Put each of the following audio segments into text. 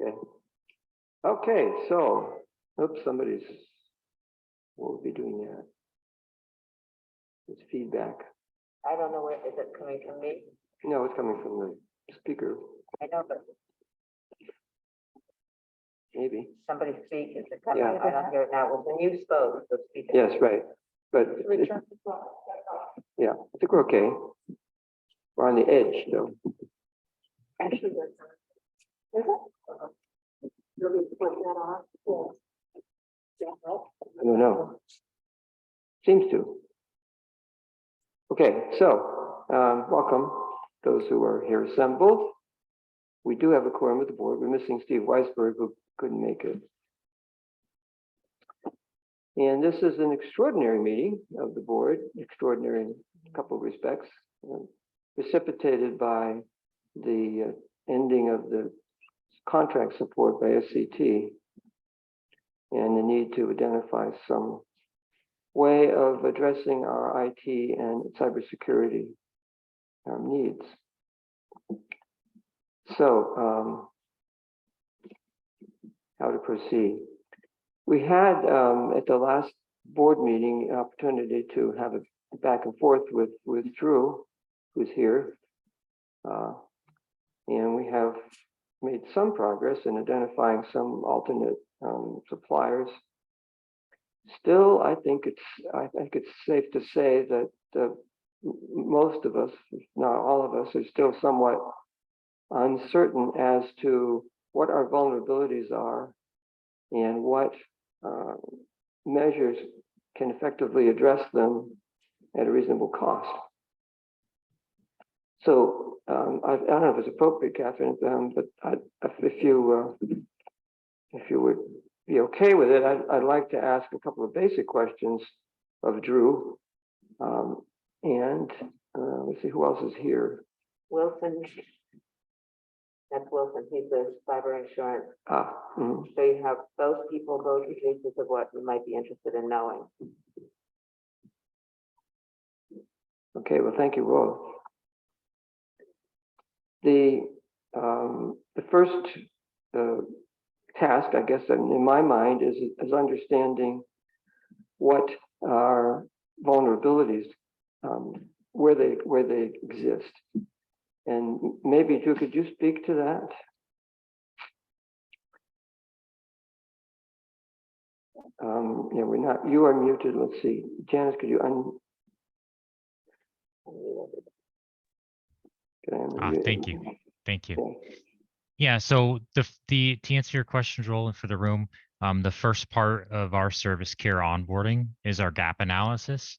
Okay. Okay, so, oops, we'll be doing that. It's feedback. I don't know where, is it coming from me? No, it's coming from the speaker, I know, but maybe. somebody speak, is it coming? Yeah. I don't hear it now. Well, when you spoke, the speaker. Yes, right. But, yeah, I think we're okay. We're on the edge, though. Actually, is it? You'll be putting that on? Yeah. I don't know. Seems to. Okay, so welcome those who are here assembled. We do have a quorum of the board. We're missing Steve Weisberg, who couldn't make it. And this is an extraordinary meeting of the board, extraordinary in a couple of respects, precipitated by the ending of the contract support by SCT and the need to identify some way of addressing our IT and cybersecurity needs. So, how to proceed? We had at the last board meeting an opportunity to have a back and forth with Drew, who's here, and we have made some progress in identifying some alternate suppliers. Still, I think it's safe to say that most of us, if not all of us, are still somewhat uncertain as to what our vulnerabilities are and what measures can effectively address them at a reasonable cost. So I don't know if it's appropriate, Catherine, but if you would be okay with it, I'd like to ask a couple of basic questions of Drew. And let's see who else is here. Wilson. That's Wilson. He's the cyber insurance. Mm-hmm. So you have those people, those cases of what you might be interested in knowing. Okay, well, thank you both. The first task, I guess, in my mind, is understanding what are vulnerabilities, where they exist, and maybe Drew, could you speak to that? Yeah, we're not. You are muted. Let's see, Janice, could you Thank you. Okay. Yeah, so to answer your questions, Roland, for the room, the first part of our service care onboarding is our gap analysis.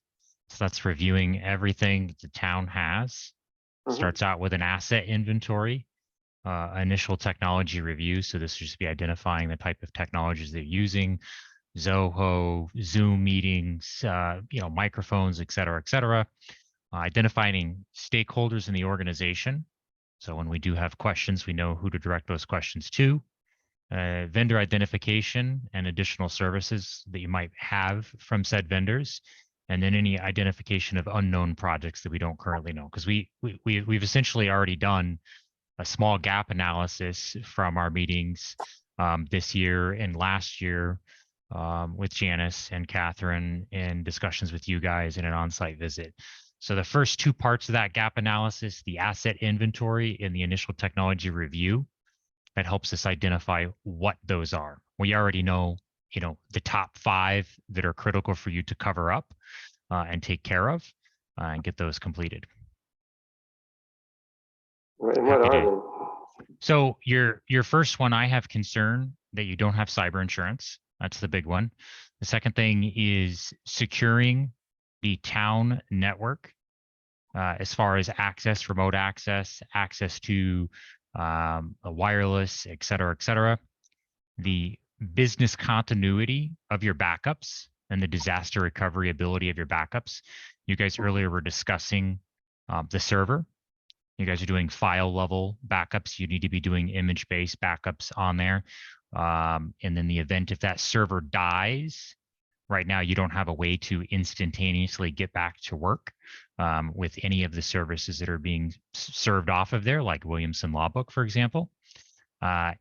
So that's reviewing everything that the town has. Starts out with an asset inventory, initial technology review. So this would just be identifying the type of technologies they're using, Zoho, Zoom meetings, microphones, et cetera, identifying stakeholders in the organization. So when we do have questions, we know who to direct those questions to. Vendor identification and additional services that you might have from said vendors, and then any identification of unknown projects that we don't currently know, because we've essentially already done a small gap analysis from our meetings this year and last year with Janice and Catherine, and discussions with you guys in an on-site visit. So the first two parts of that gap analysis, the asset inventory and the initial technology review, that helps us identify what those are. We already know, the top 5 that are critical for you to cover up and take care of and get those completed. And what are they? So your first one, I have concern that you don't have cyber insurance. That's the big one. The second thing is securing the town network as far as access, remote access to a wireless, et cetera, the business continuity of your backups and the disaster recovery ability of your backups. You guys earlier were discussing the server. You guys are doing file level backups. You need to be doing image-based backups on there. And then the event, if that server dies, right now you don't have a way to instantaneously get back to work with any of the services that are being served off of there, like Williamson Law Book, for example.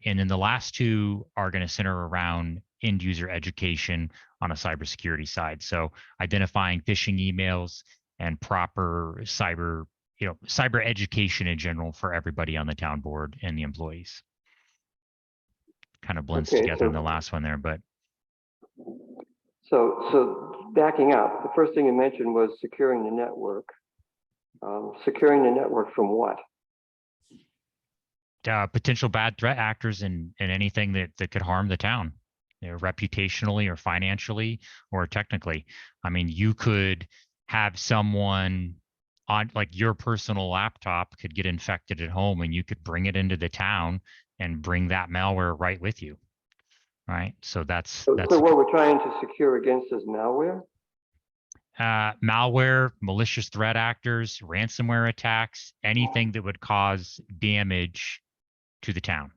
And then the last two are going to center around end user education on a cybersecurity side. So identifying phishing emails and proper cyber education in general for everybody on the town board and the employees. Kind of blends Okay, together in the last one there, but so backing up, the first thing you mentioned was securing the network. Securing the network from what? potential bad threat actors and anything that could harm the town, reputationally or financially or technically. I mean, you could have someone on like your personal laptop could get infected at home and you could bring it into the town and bring that malware right with you. Right. So that's So what we're trying to secure against is malware? Malware, malicious threat actors, ransomware attacks, anything that would cause damage to the town.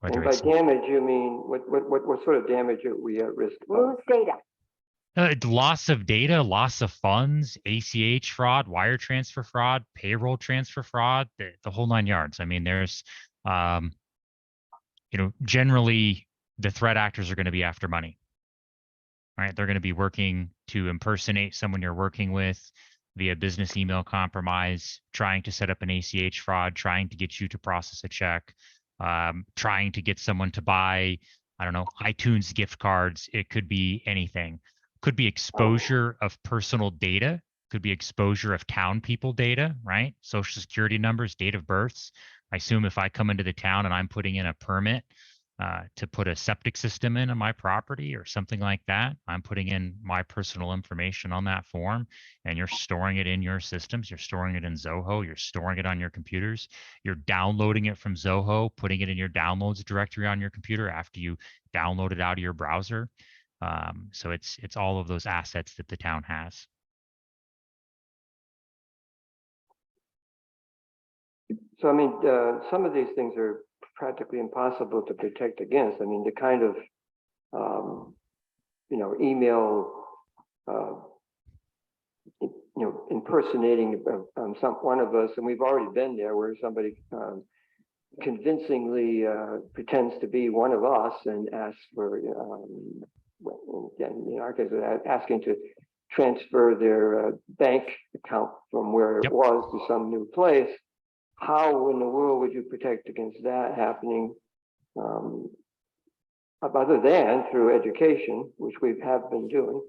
And by damage, you mean what sort of damage are we at risk of? Lose data. Loss of data, loss of funds, ACH fraud, wire transfer fraud, payroll transfer fraud, the whole 9 yards. I mean, there's, generally the threat actors are going to be after money, right? They're going to be working to impersonate someone you're working with via business email compromise, trying to set up an ACH fraud, trying to get you to process a check, trying to get someone to buy, I don't know, iTunes gift cards. It could be anything. Could be exposure of personal data, could be exposure of town people data, right? Social security numbers, date of births. I assume if I come into the town and I'm putting in a permit to put a septic system in on my property or something like that, I'm putting in my personal information on that form and you're storing it in your systems. You're storing it in Zoho. You're storing it on your computers. You're downloading it from Zoho, putting it in your downloads directory on your computer after you download it out of your browser. So it's all of those assets that the town has. So, I mean, some of these things are practically impossible to protect against. I mean, the kind of, email, impersonating one of us, and we've already been there where somebody convincingly pretends to be one of us and asks for, in our case, asking to transfer their bank account from where it was to some new place. How in the world would you protect against that happening, other than through education, which we have been doing?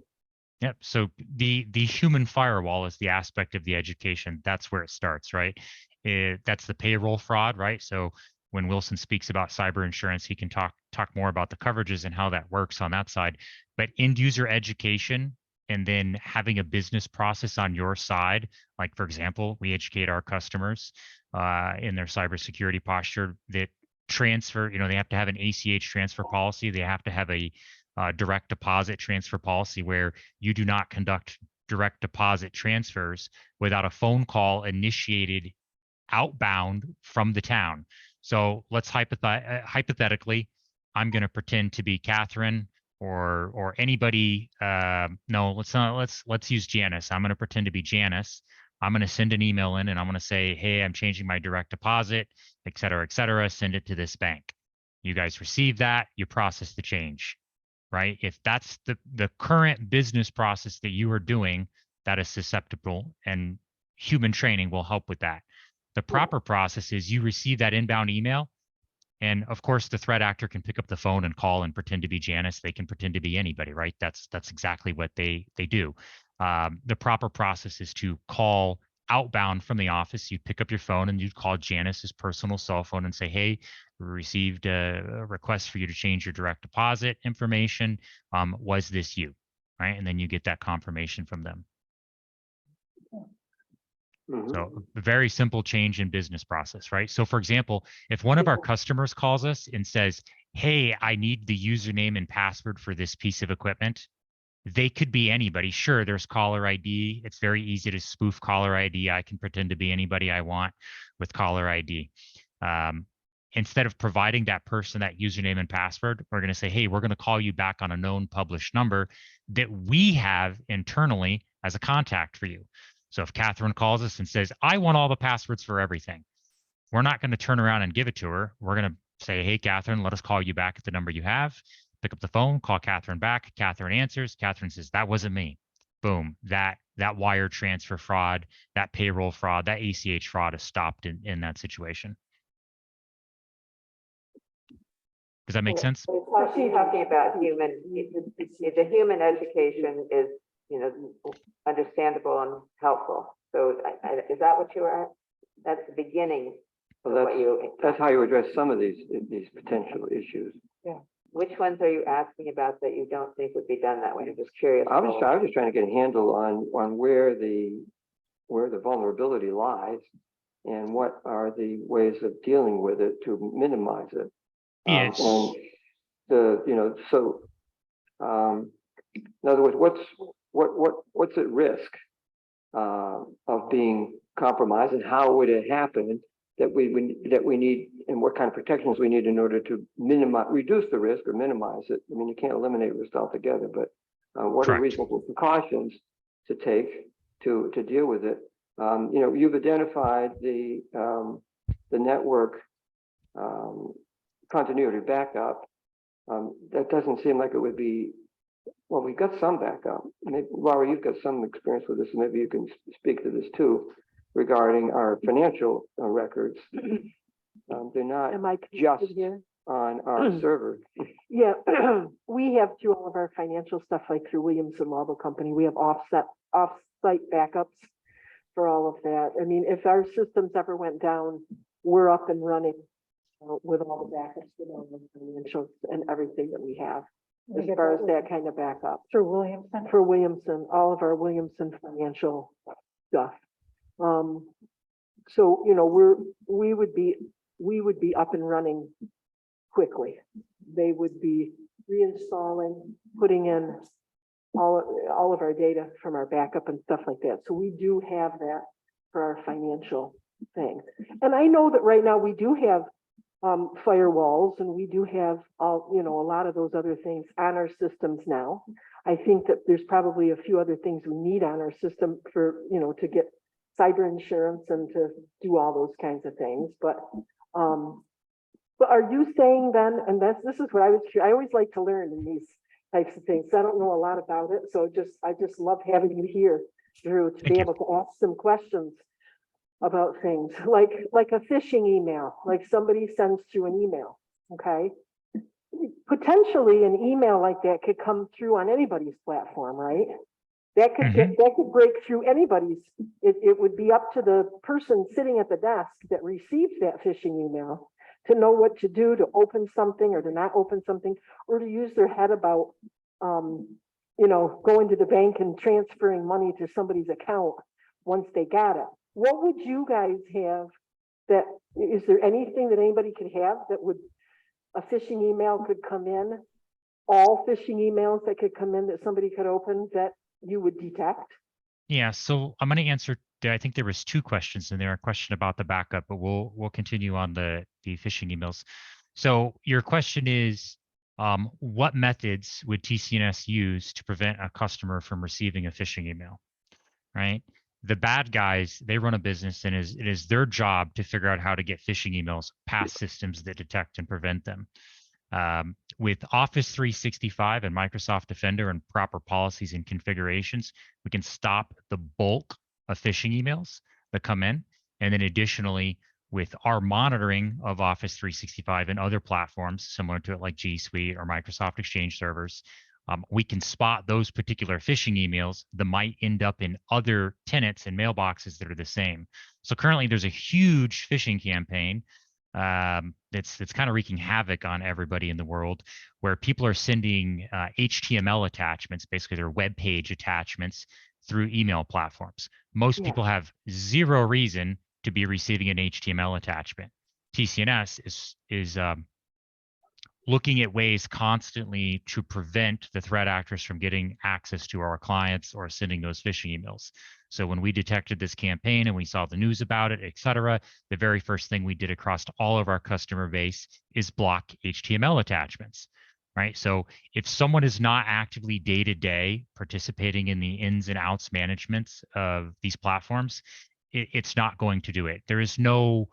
Yep. So the human firewall is the aspect of the education. That's where it starts, right? That's the payroll fraud, right? So when Wilson speaks about cyber insurance, he can talk more about the coverages and how that works on that side. But end user education and then having a business process on your side, like for example, we educate our customers in their cybersecurity posture that transfer, they have to have an ACH transfer policy. They have to have a direct deposit transfer policy where you do not conduct direct deposit transfers without a phone call initiated outbound from the town. So let's hypothetically, I'm going to pretend to be Catherine or anybody. No, let's use Janice. I'm going to pretend to be Janice. I'm going to send an email in and I'm going to say, hey, I'm changing my direct deposit, et cetera, send it to this bank. You guys receive that, you process the change, right? If that's the current business process that you are doing, that is susceptible, and human training will help with that. The proper process is you receive that inbound email, and of course the threat actor can pick up the phone and call and pretend to be Janice. They can pretend to be anybody, right? That's exactly what they do. The proper process is to call outbound from the office. You'd pick up your phone and you'd call Janice's personal cell phone and say, hey, we received a request for you to change your direct deposit information. Was this you? Right? And then you get that confirmation from them. Mm-hmm. So a very simple change in business process, right? So for example, if one of our customers calls us and says, hey, I need the username and password for this piece of equipment, they could be anybody. Sure, there's caller ID. It's very easy to spoof caller ID. I can pretend to be anybody I want with caller ID. Instead of providing that person that username and password, we're going to say, hey, we're going to call you back on a known published number that we have internally as a contact for you. So if Catherine calls us and says, I want all the passwords for everything, we're not going to turn around and give it to her. We're going to say, hey, Catherine, let us call you back at the number you have. Pick up the phone, call Catherine back. Catherine answers. Catherine says, that wasn't me. Boom. That wire transfer fraud, that payroll fraud, that ACH fraud is stopped in that situation. Does that make sense? She's talking about human, the human education is, understandable and helpful. So is that what you are at? That's the beginning of Well, what you. that's how you address some of these potential issues. Which ones are you asking about that you don't think would be done that way? I'm just curious. I was just trying to get a handle on where the vulnerability lies and what are the ways of dealing with it to minimize it. Yeah, In other words, what's at risk of being compromised, and how would it happen that we need, and what kind of protections we need in order to reduce the risk or minimize it. I mean, you can't eliminate risk altogether, but what are reasonable precautions to take to deal with it? You've identified the network continuity backup. That doesn't seem like it would be. Well, we got some backup. Maybe, Laura, you've got some experience with this, so maybe you can speak to this too, regarding our financial records. They're not just here? on our server. Yeah, we have through all of our financial stuff, like through Williamson Law Company, we have off-site backups for all of that. I mean, if our systems ever went down, we're up and running with all the backups, with all the financials and everything that we have. As far as that kind of backup. For Williamson, all of our Williamson financial stuff. So, we would be up and running quickly. They would be reinstalling, putting in all of our data from our backup and stuff like that. So we do have that for our financial thing. And I know that right now we do have firewalls, and we do have a lot of those other things on our systems now. I think that there's probably a few other things we need on our system for, to get cyber insurance and to do all those kinds of things. But are you saying then, and this is what I always like to learn in these types of things. I don't know a lot about it. So I just love having you here, Drew, to be able to ask some questions about things like a phishing email, like somebody sends through an email. Okay. Potentially an email like that could come through on anybody's platform, right? That could break through anybody's. It would be up to the person sitting at the desk that receives that phishing email to know what to do, to open something or to not open something, or to use their head about, going to the bank and transferring money to somebody's account once they got it. What would you guys have is there anything that anybody could have that a phishing email could come in, all phishing emails that could come in that somebody could open that you would detect? Yeah, so I'm going to answer. I think there was two questions in there. A question about the backup, but we'll continue on the phishing emails. So your question is, what methods would TCNS use to prevent a customer from receiving a phishing email? Right? The bad guys, they run a business, and it is their job to figure out how to get phishing emails past systems that detect and prevent them. With Office 365 and Microsoft Defender and proper policies and configurations, we can stop the bulk of phishing emails that come in. And then additionally, with our monitoring of Office 365 and other platforms similar to it like G Suite or Microsoft Exchange servers, we can spot those particular phishing emails that might end up in other tenants and mailboxes that are the same. So currently there's a huge phishing campaign that's kind of wreaking havoc on everybody in the world, where people are sending HTML attachments, basically their web page attachments, through email platforms. Most people have zero reason to be receiving an HTML attachment. TCNS is looking at ways constantly to prevent the threat actors from getting access to our clients or sending those phishing emails. So when we detected this campaign and we saw the news about it, et cetera, the very first thing we did across all of our customer base is block HTML attachments, right? So if someone is not actively day-to-day participating in the ins and outs management of these platforms, it's not going to do it. There is no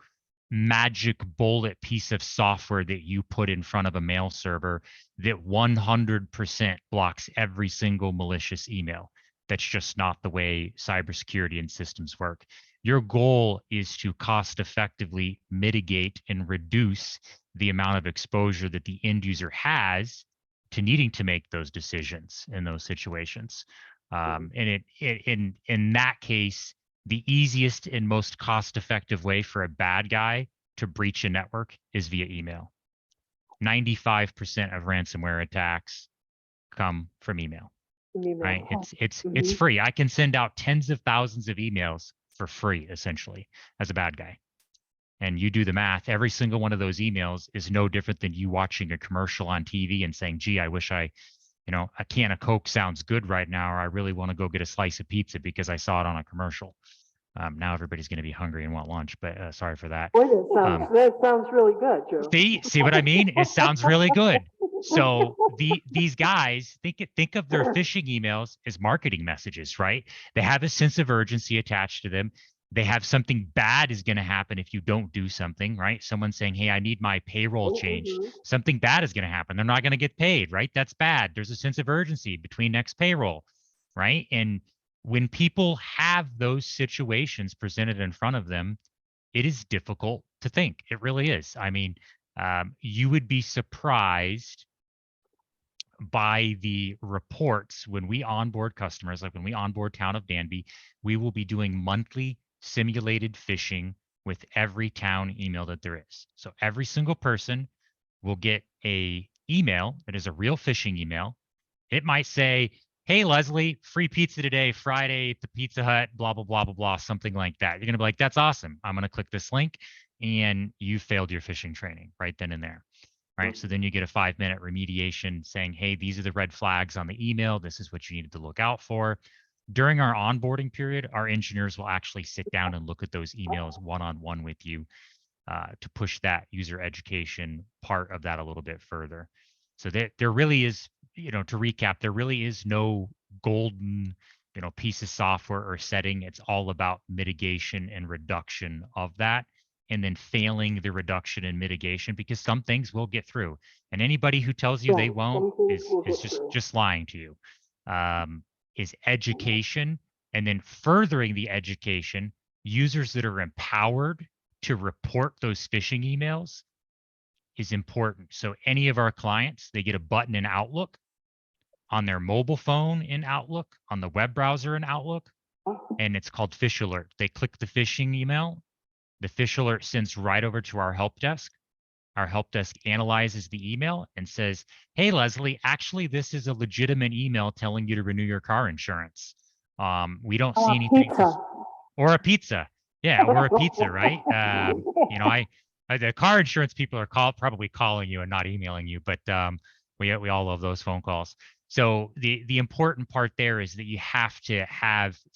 magic bullet piece of software that you put in front of a mail server that 100% blocks every single malicious email. That's just not the way cybersecurity and systems work. Your goal is to cost effectively mitigate and reduce the amount of exposure that the end user has to needing to make those decisions in those situations. And in that case, the easiest and most cost-effective way for a bad guy to breach a network is via email. 95% of ransomware attacks come from email. Right? It's free. I can send out tens of thousands of emails for free, essentially, as a bad guy. And you do the math, every single one of those emails is no different than you watching a commercial on TV and saying, gee, I wish a can of Coke sounds good right now, or I really want to go get a slice of pizza because I saw it on a commercial. Now everybody's going to be hungry and want lunch, but sorry for that. Boy, that sounds really good, Joe. See what I mean? It sounds really good. So these guys think of their phishing emails as marketing messages, right? They have a sense of urgency attached to them. They have something bad is going to happen if you don't do something, right? Someone saying, hey, I need my payroll changed. Something bad is going to happen. They're not going to get paid, right? That's bad. There's a sense of urgency between next payroll, right? And when people have those situations presented in front of them, it is difficult to think. It really is. I mean, you would be surprised by the reports when we onboard customers, like when we onboard Town of Danby, we will be doing monthly simulated phishing with every town email that there is. So every single person will get a email that is a real phishing email. It might say, hey, Leslie, free pizza today, Friday at the Pizza Hut, blah, blah, blah, blah, blah, something like that. You're going to be like, that's awesome. I'm going to click this link and you failed your phishing training right then and there. Right. So then you get a 5-minute remediation saying, hey, these are the red flags on the email. This is what you needed to look out for. During our onboarding period, our engineers will actually sit down and look at those emails one-on-one with you to push that user education part of that a little bit further. So there really is, to recap, there really is no golden, piece of software or setting. It's all about mitigation and reduction of that. And then failing the reduction and mitigation, because some things will get through, and anybody who tells you they won't is just lying to you. Is education, and then furthering the education, users that are empowered to report those phishing emails is important. So any of our clients, they get a button in Outlook, on their mobile phone in Outlook, on the web browser in Outlook, and it's called Phish Alert. They click the phishing email. The Phish Alert sends right over to our help desk. Our help desk analyzes the email and says, hey, Leslie, actually, this is a legitimate email telling you to renew your car insurance. We don't see anything. Or a pizza. Yeah, or a pizza, right? The car insurance people are probably calling you and not emailing you, but we all love those phone calls. So the important part there is that you have to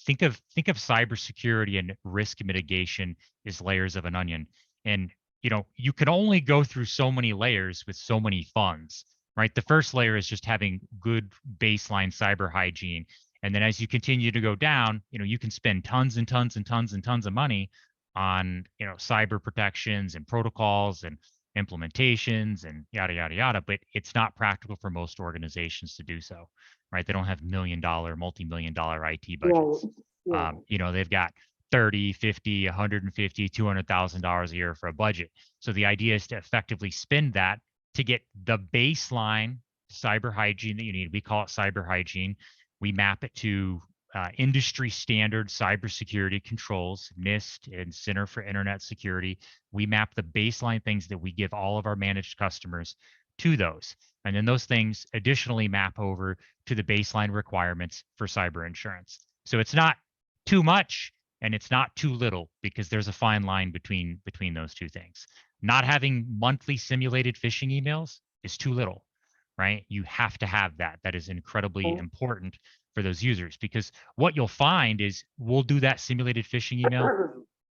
think of cybersecurity and risk mitigation as layers of an onion. And you can only go through so many layers with so many funds, right? The first layer is just having good baseline cyber hygiene. And then as you continue to go down, you can spend tons and tons and tons and tons of money on, cyber protections and protocols and implementations and yada, yada, yada, but it's not practical for most organizations to do so, right? They don't have multi-million-dollar IT budgets. They've got 30, 50, 150, $200,000 a year for a budget. So the idea is to effectively spend that to get the baseline cyber hygiene that you need. We call it cyber hygiene. We map it to industry standard cybersecurity controls, NIST and Center for Internet Security. We map the baseline things that we give all of our managed customers to those. And then those things additionally map over to the baseline requirements for cyber insurance. So it's not too much and it's not too little, because there's a fine line between those two things. Not having monthly simulated phishing emails is too little, right? You have to have that. That is incredibly important for those users, because what you'll find is we'll do that simulated phishing email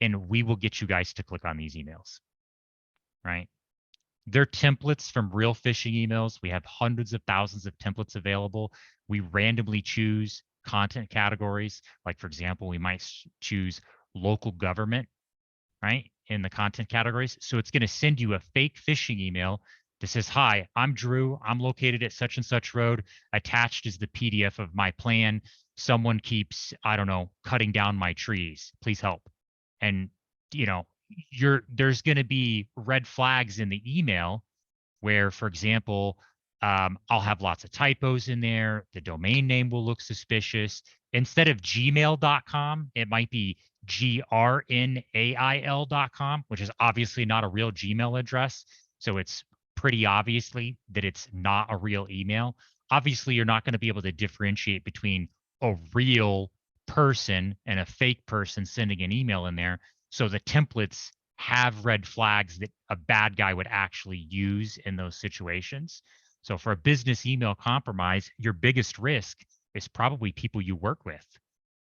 and we will get you guys to click on these emails, right? They're templates from real phishing emails. We have hundreds of thousands of templates available. We randomly choose content categories. Like, for example, we might choose local government, right? in the content categories. So it's going to send you a fake phishing email that says, hi, I'm Drew. I'm located at such and such road. Attached is the PDF of my plan. Someone keeps, I don't know, cutting down my trees. Please help. And, there's going to be red flags in the email where, for example, I'll have lots of typos in there. The domain name will look suspicious. Instead of gmail.com, it might be grnail.com, which is obviously not a real Gmail address. So it's pretty obviously that it's not a real email. Obviously, you're not going to be able to differentiate between a real person and a fake person sending an email in there. So the templates have red flags that a bad guy would actually use in those situations. So for a business email compromise, your biggest risk is probably people you work with,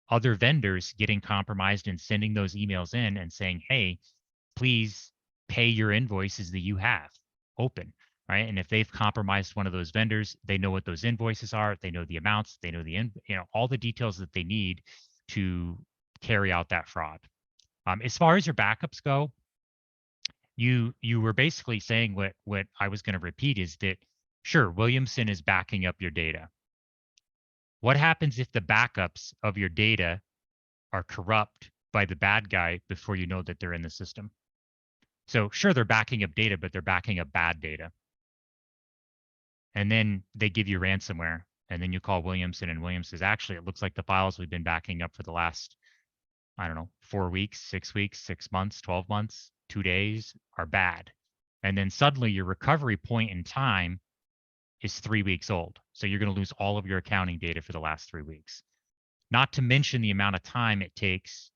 other vendors getting compromised and sending those emails in and saying, hey, please pay your invoices that you have open, right? And if they've compromised one of those vendors, they know what those invoices are, they know the amounts, they know all the details that they need to carry out that fraud. As far as your backups go, you were basically saying what I was going to repeat is that, sure, Williamson is backing up your data. What happens if the backups of your data are corrupt by the bad guy before you know that they're in the system? So sure, they're backing up data, but they're backing up bad data. And then they give you ransomware, and then you call Williamson, and Williams says, actually, it looks like the files we've been backing up for the last, 4 weeks, 6 weeks, 6 months, 12 months, 2 days are bad. And then suddenly your recovery point in time is 3 weeks old. So you're going to lose all of your accounting data for the last 3 weeks. Not to mention the amount of time it takes,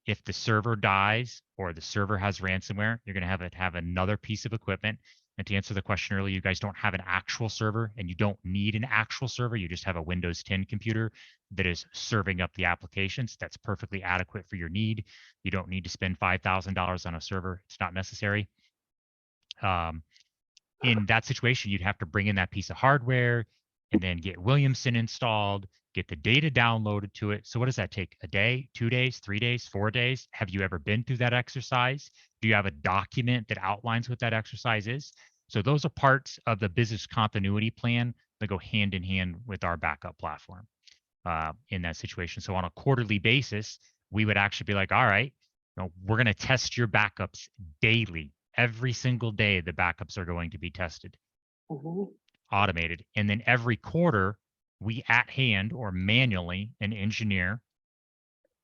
if the server dies or the server has ransomware, you're going to have another piece of equipment. And to answer the question earlier, you guys don't have an actual server, and you don't need an actual server. You just have a Windows 10 computer that is serving up the applications. That's perfectly adequate for your need. You don't need to spend $5,000 on a server. It's not necessary. In that situation, you'd have to bring in that piece of hardware and then get Williamson installed, get the data downloaded to it. So what does that take? A day, 2 days, 3 days, 4 days? Have you ever been through that exercise? Do you have a document that outlines what that exercise is? So those are parts of the business continuity plan that go hand in hand with our backup platform in that situation. So on a quarterly basis, we would actually be like, all right, we're going to test your backups daily. Every single day, the backups are going to be tested, automated. And then every quarter, we at hand or manually, an engineer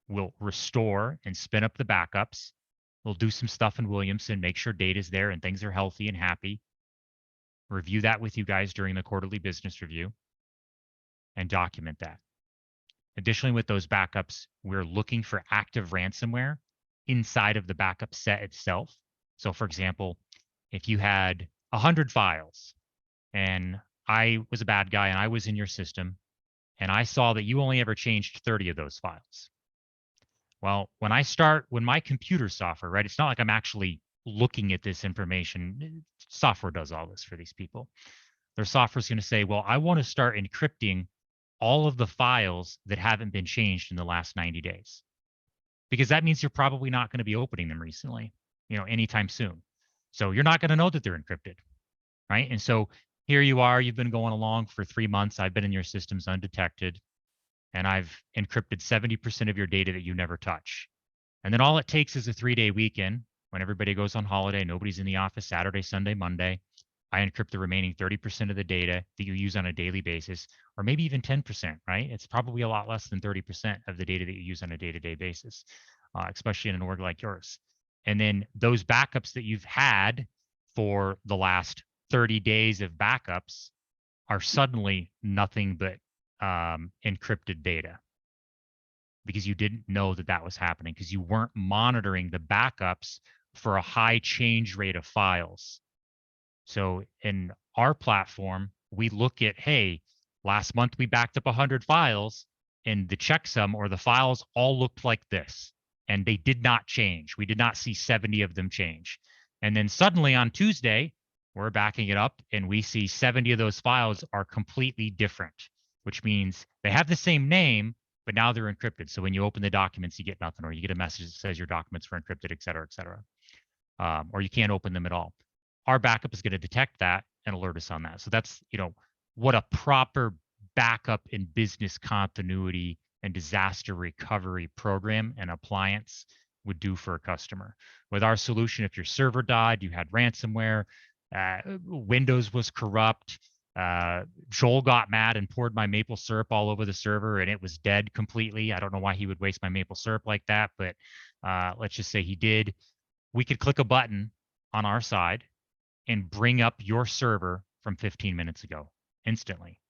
will restore and spin up the backups. We'll do some stuff in Williamson, make sure data's there and things are healthy and happy. Review that with you guys during the quarterly business review and document that. Additionally, with those backups, we're looking for active ransomware inside of the backup set itself. So for example, if you had 100 files and I was a bad guy and I was in your system and I saw that you only ever changed 30 of those files. Well, when my computer software, right, it's not like I'm actually looking at this information. Software does all this for these people. Their software is going to say, well, I want to start encrypting all of the files that haven't been changed in the last 90 days. Because that means you're probably not going to be opening them recently, anytime soon. So you're not going to know that they're encrypted, right? And so here you are, you've been going along for 3 months. I've been in your systems undetected, and I've encrypted 70% of your data that you never touch. And then all it takes is a 3-day weekend when everybody goes on holiday, nobody's in the office Saturday, Sunday, Monday. I encrypt the remaining 30% of the data that you use on a daily basis, or maybe even 10%, right? It's probably a lot less than 30% of the data that you use on a day-to-day basis, especially in an org like yours. And then those backups that you've had for the last 30 days of backups are suddenly nothing but encrypted data, because you didn't know that that was happening, because you weren't monitoring the backups for a high change rate of files. So in our platform, we look at, hey, last month we backed up 100 files and the checksum or the files all looked like this, and they did not change. We did not see 70 of them change. And then suddenly on Tuesday, we're backing it up and we see 70 of those files are completely different, which means they have the same name, but now they're encrypted. So when you open the documents, you get nothing, or you get a message that says your documents were encrypted, et cetera, et cetera. Or you can't open them at all. Our backup is going to detect that and alert us on that. So that's, what a proper backup in business continuity and disaster recovery program and appliance would do for a customer. With our solution, if your server died, you had ransomware, Windows was corrupt, Joel got mad and poured my maple syrup all over the server and it was dead completely. I don't know why he would waste my maple syrup like that, but let's just say he did. We could click a button on our side and bring up your server from 15 minutes ago instantly,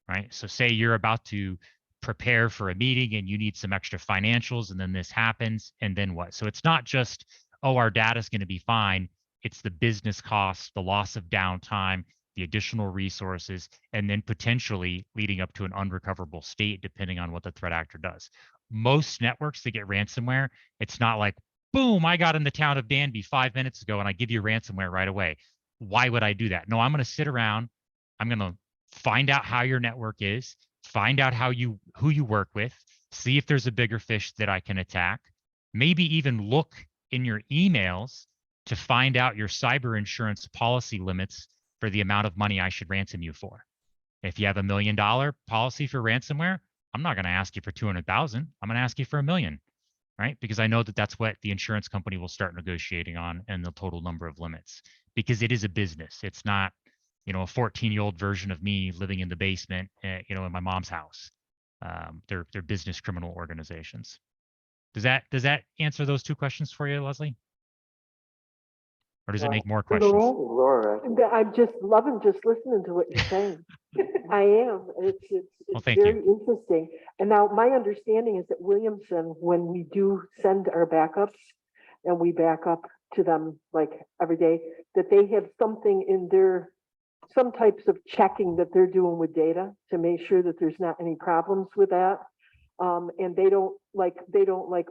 right? So say you're about to prepare for a meeting and you need some extra financials and then this happens and then what? So it's not just, oh, our data is going to be fine. It's the business costs, the loss of downtime, the additional resources, and then potentially leading up to an unrecoverable state depending on what the threat actor does. Most networks that get ransomware, it's not like, boom, I got in the town of Danby 5 minutes ago and I give you ransomware right away. Why would I do that? No, I'm going to sit around. I'm going to find out how your network is, find out who you work with, see if there's a bigger fish that I can attack, maybe even look in your emails to find out your cyber insurance policy limits for the amount of money I should ransom you for. If you have $1 million policy for ransomware, I'm not going to ask you for 200,000. I'm going to ask you for $1 million, right? Because I know that that's what the insurance company will start negotiating on and the total number of limits, because it is a business. It's not, a 14-year-old version of me living in the basement, in my mom's house. They're business criminal organizations. Does that answer those two questions for you, Leslie? Or does it make more questions? Laura, I'm just loving just listening to what you're saying. I am. It's thank very interesting. And now my understanding is that Williamson, when we do send our backups and we back up to them like every day, that they have something in some types of checking that they're doing with data to make sure that there's not any problems with that. And they don't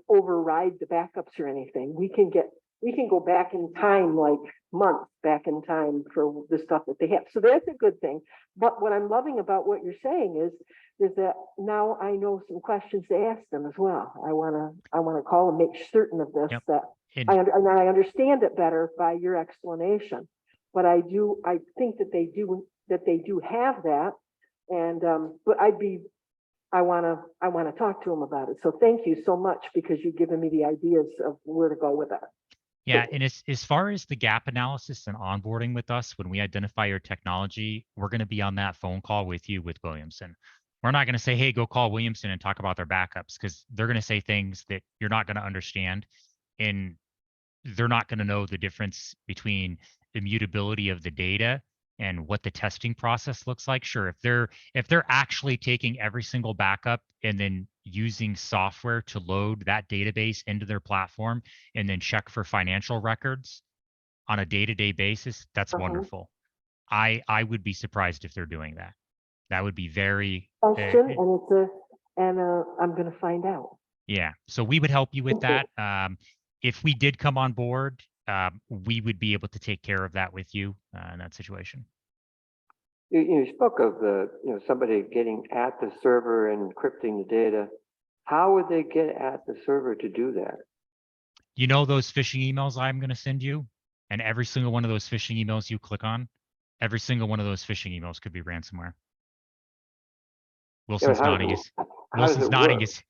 override the backups or anything. We can go back in time, like months back in time for the stuff that they have. So that's a good thing. But what I'm loving about what you're saying is that now I know some questions to ask them as well. I wanna call and make certain of this, Yep. that And I understand it better by your explanation. But I think that they do have that. And but I want to talk to them about it. So thank you so much, because you've given me the ideas of where to go with that. yeah, and as far as the gap analysis and onboarding with us, when we identify your technology, we're going to be on that phone call with you with Williamson. We're not going to say, hey, go call Williamson and talk about their backups, because they're going to say things that you're not going to understand, and they're not going to know the difference between immutability of the data and what the testing process looks like. Sure, if they're actually taking every single backup and then using software to load that database into their platform and then check for financial records on a day-to-day basis, that's wonderful. I would be surprised if they're doing that. That would be very Question, and I'm going to find out. yeah. So we would help you with that. If we did come on board, we would be able to take care of that with you in that situation. you spoke of somebody getting at the server and encrypting the data. How would they get at the server to do that? You know those phishing emails I'm going to send you, and every single one of those phishing emails you click on, every single one of those phishing emails could be ransomware. Wilson's nodding his. Wilson's nodding his.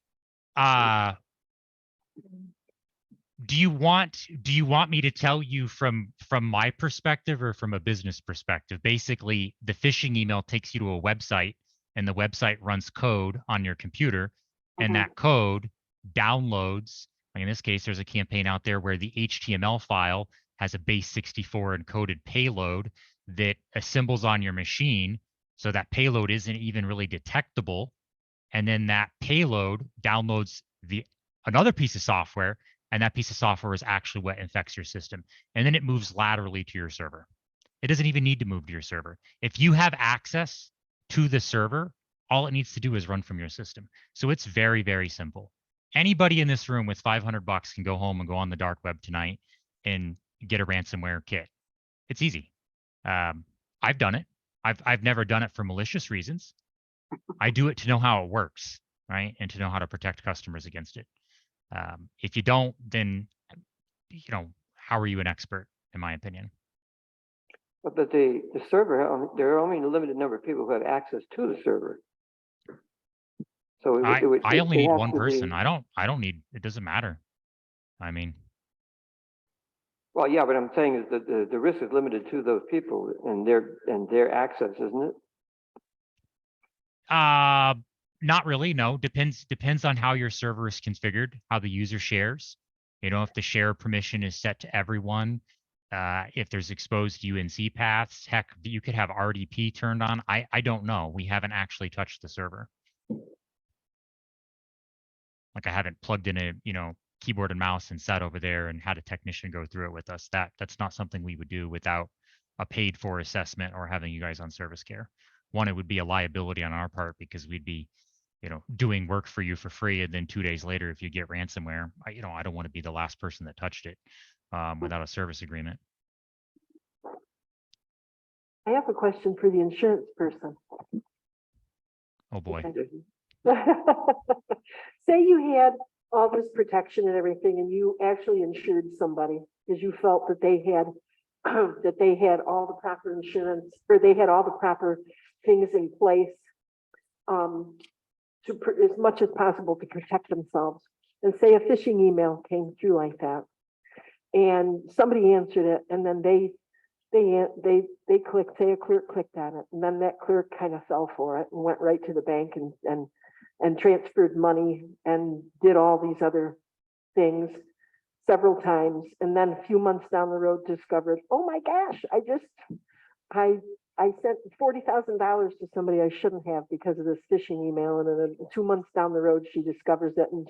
Do you want me to tell you from my perspective or from a business perspective? Basically, the phishing email takes you to a website, and the website runs code on your computer, and that code downloads. Like in this case, there's a campaign out there where the HTML file has a base 64 encoded payload that assembles on your machine, so that payload isn't even really detectable, and then that payload downloads another piece of software. And that piece of software is actually what infects your system. And then it moves laterally to your server. It doesn't even need to move to your server. If you have access to the server, all it needs to do is run from your system. So it's very, very simple. Anybody in this room with $500 can go home and go on the dark web tonight and get a ransomware kit. It's easy. I've done it. I've never done it for malicious reasons. I do it to know how it works. right? And to know how to protect customers against it. If you don't, then, how are you an expert, in my opinion? But the server, there are only a limited number of people who have access to the server. So I only need has one to be- person. I don't need, it doesn't matter. I mean, Well, yeah, but I'm saying is that the risk is limited to those people and their access, isn't it? not really. No, depends on how your server is configured, how the user shares. If the share permission is set to everyone, if there's exposed UNC paths, heck, you could have RDP turned on. I don't know. We haven't actually touched the server. Like I haven't plugged in a, keyboard and mouse and sat over there and had a technician go through it with us. That's not something we would do without a paid for assessment or having you guys on service care. One, it would be a liability on our part because we'd be, doing work for you for free. And then 2 days later, if you get ransomware, I don't want to be the last person that touched it without a service agreement. I have a question for the insurance person. Oh boy. Say you had all this protection and everything, and you actually insured somebody because you felt that they had that they had all the proper insurance, or they had all the proper things in place as much as possible to protect themselves. And say a phishing email came through like that, and somebody answered it, and then they clicked, say a clerk clicked on it, and then that clerk kind of fell for it and went right to the bank and transferred money and did all these other things several times. And then a few months down the road discovered, oh my gosh, I sent $40,000 to somebody I shouldn't have because of this phishing email. And then 2 months down the road, she discovers it. And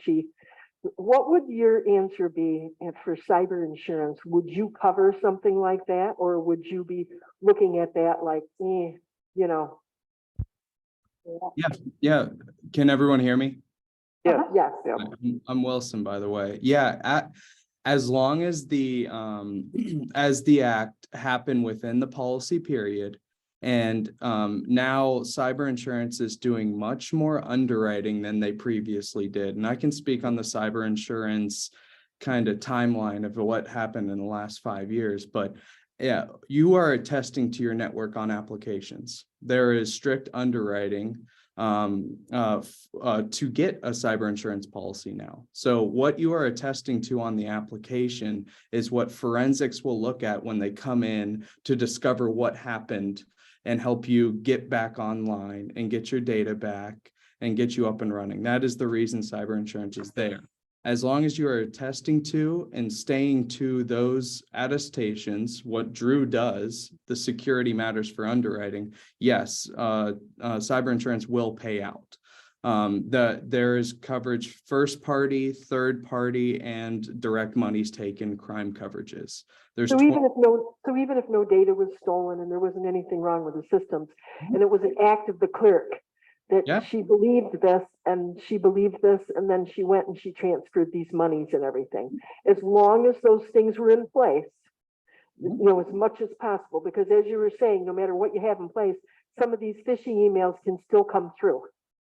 what would your answer be for cyber insurance? Would you cover something like that? Or would you be looking at that like, Yeah. Can everyone hear me? Yes. Yes. Yeah. I'm Wilson, by the way. Yeah. As long as the act happened within the policy period, and now cyber insurance is doing much more underwriting than they previously did. And I can speak on the cyber insurance kind of timeline of what happened in the last 5 years, but yeah, you are attesting to your network on applications. There is strict underwriting to get a cyber insurance policy now. So what you are attesting to on the application is what forensics will look at when they come in to discover what happened and help you get back online and get your data back and get you up and running. That is the reason cyber insurance is there. As long as you are attesting to and staying to those attestations, what Drew does, the security matters for underwriting, yes, cyber insurance will pay out. There is coverage first party, third party, and direct monies taken crime coverages. There's So even if no data was stolen and there wasn't anything wrong with the systems, and it was an act of the clerk that she believed this and she believed this, and then she went and she transferred these monies and everything. As long as those things were in place, as much as possible, because as you were saying, no matter what you have in place, some of these phishing emails can still come through.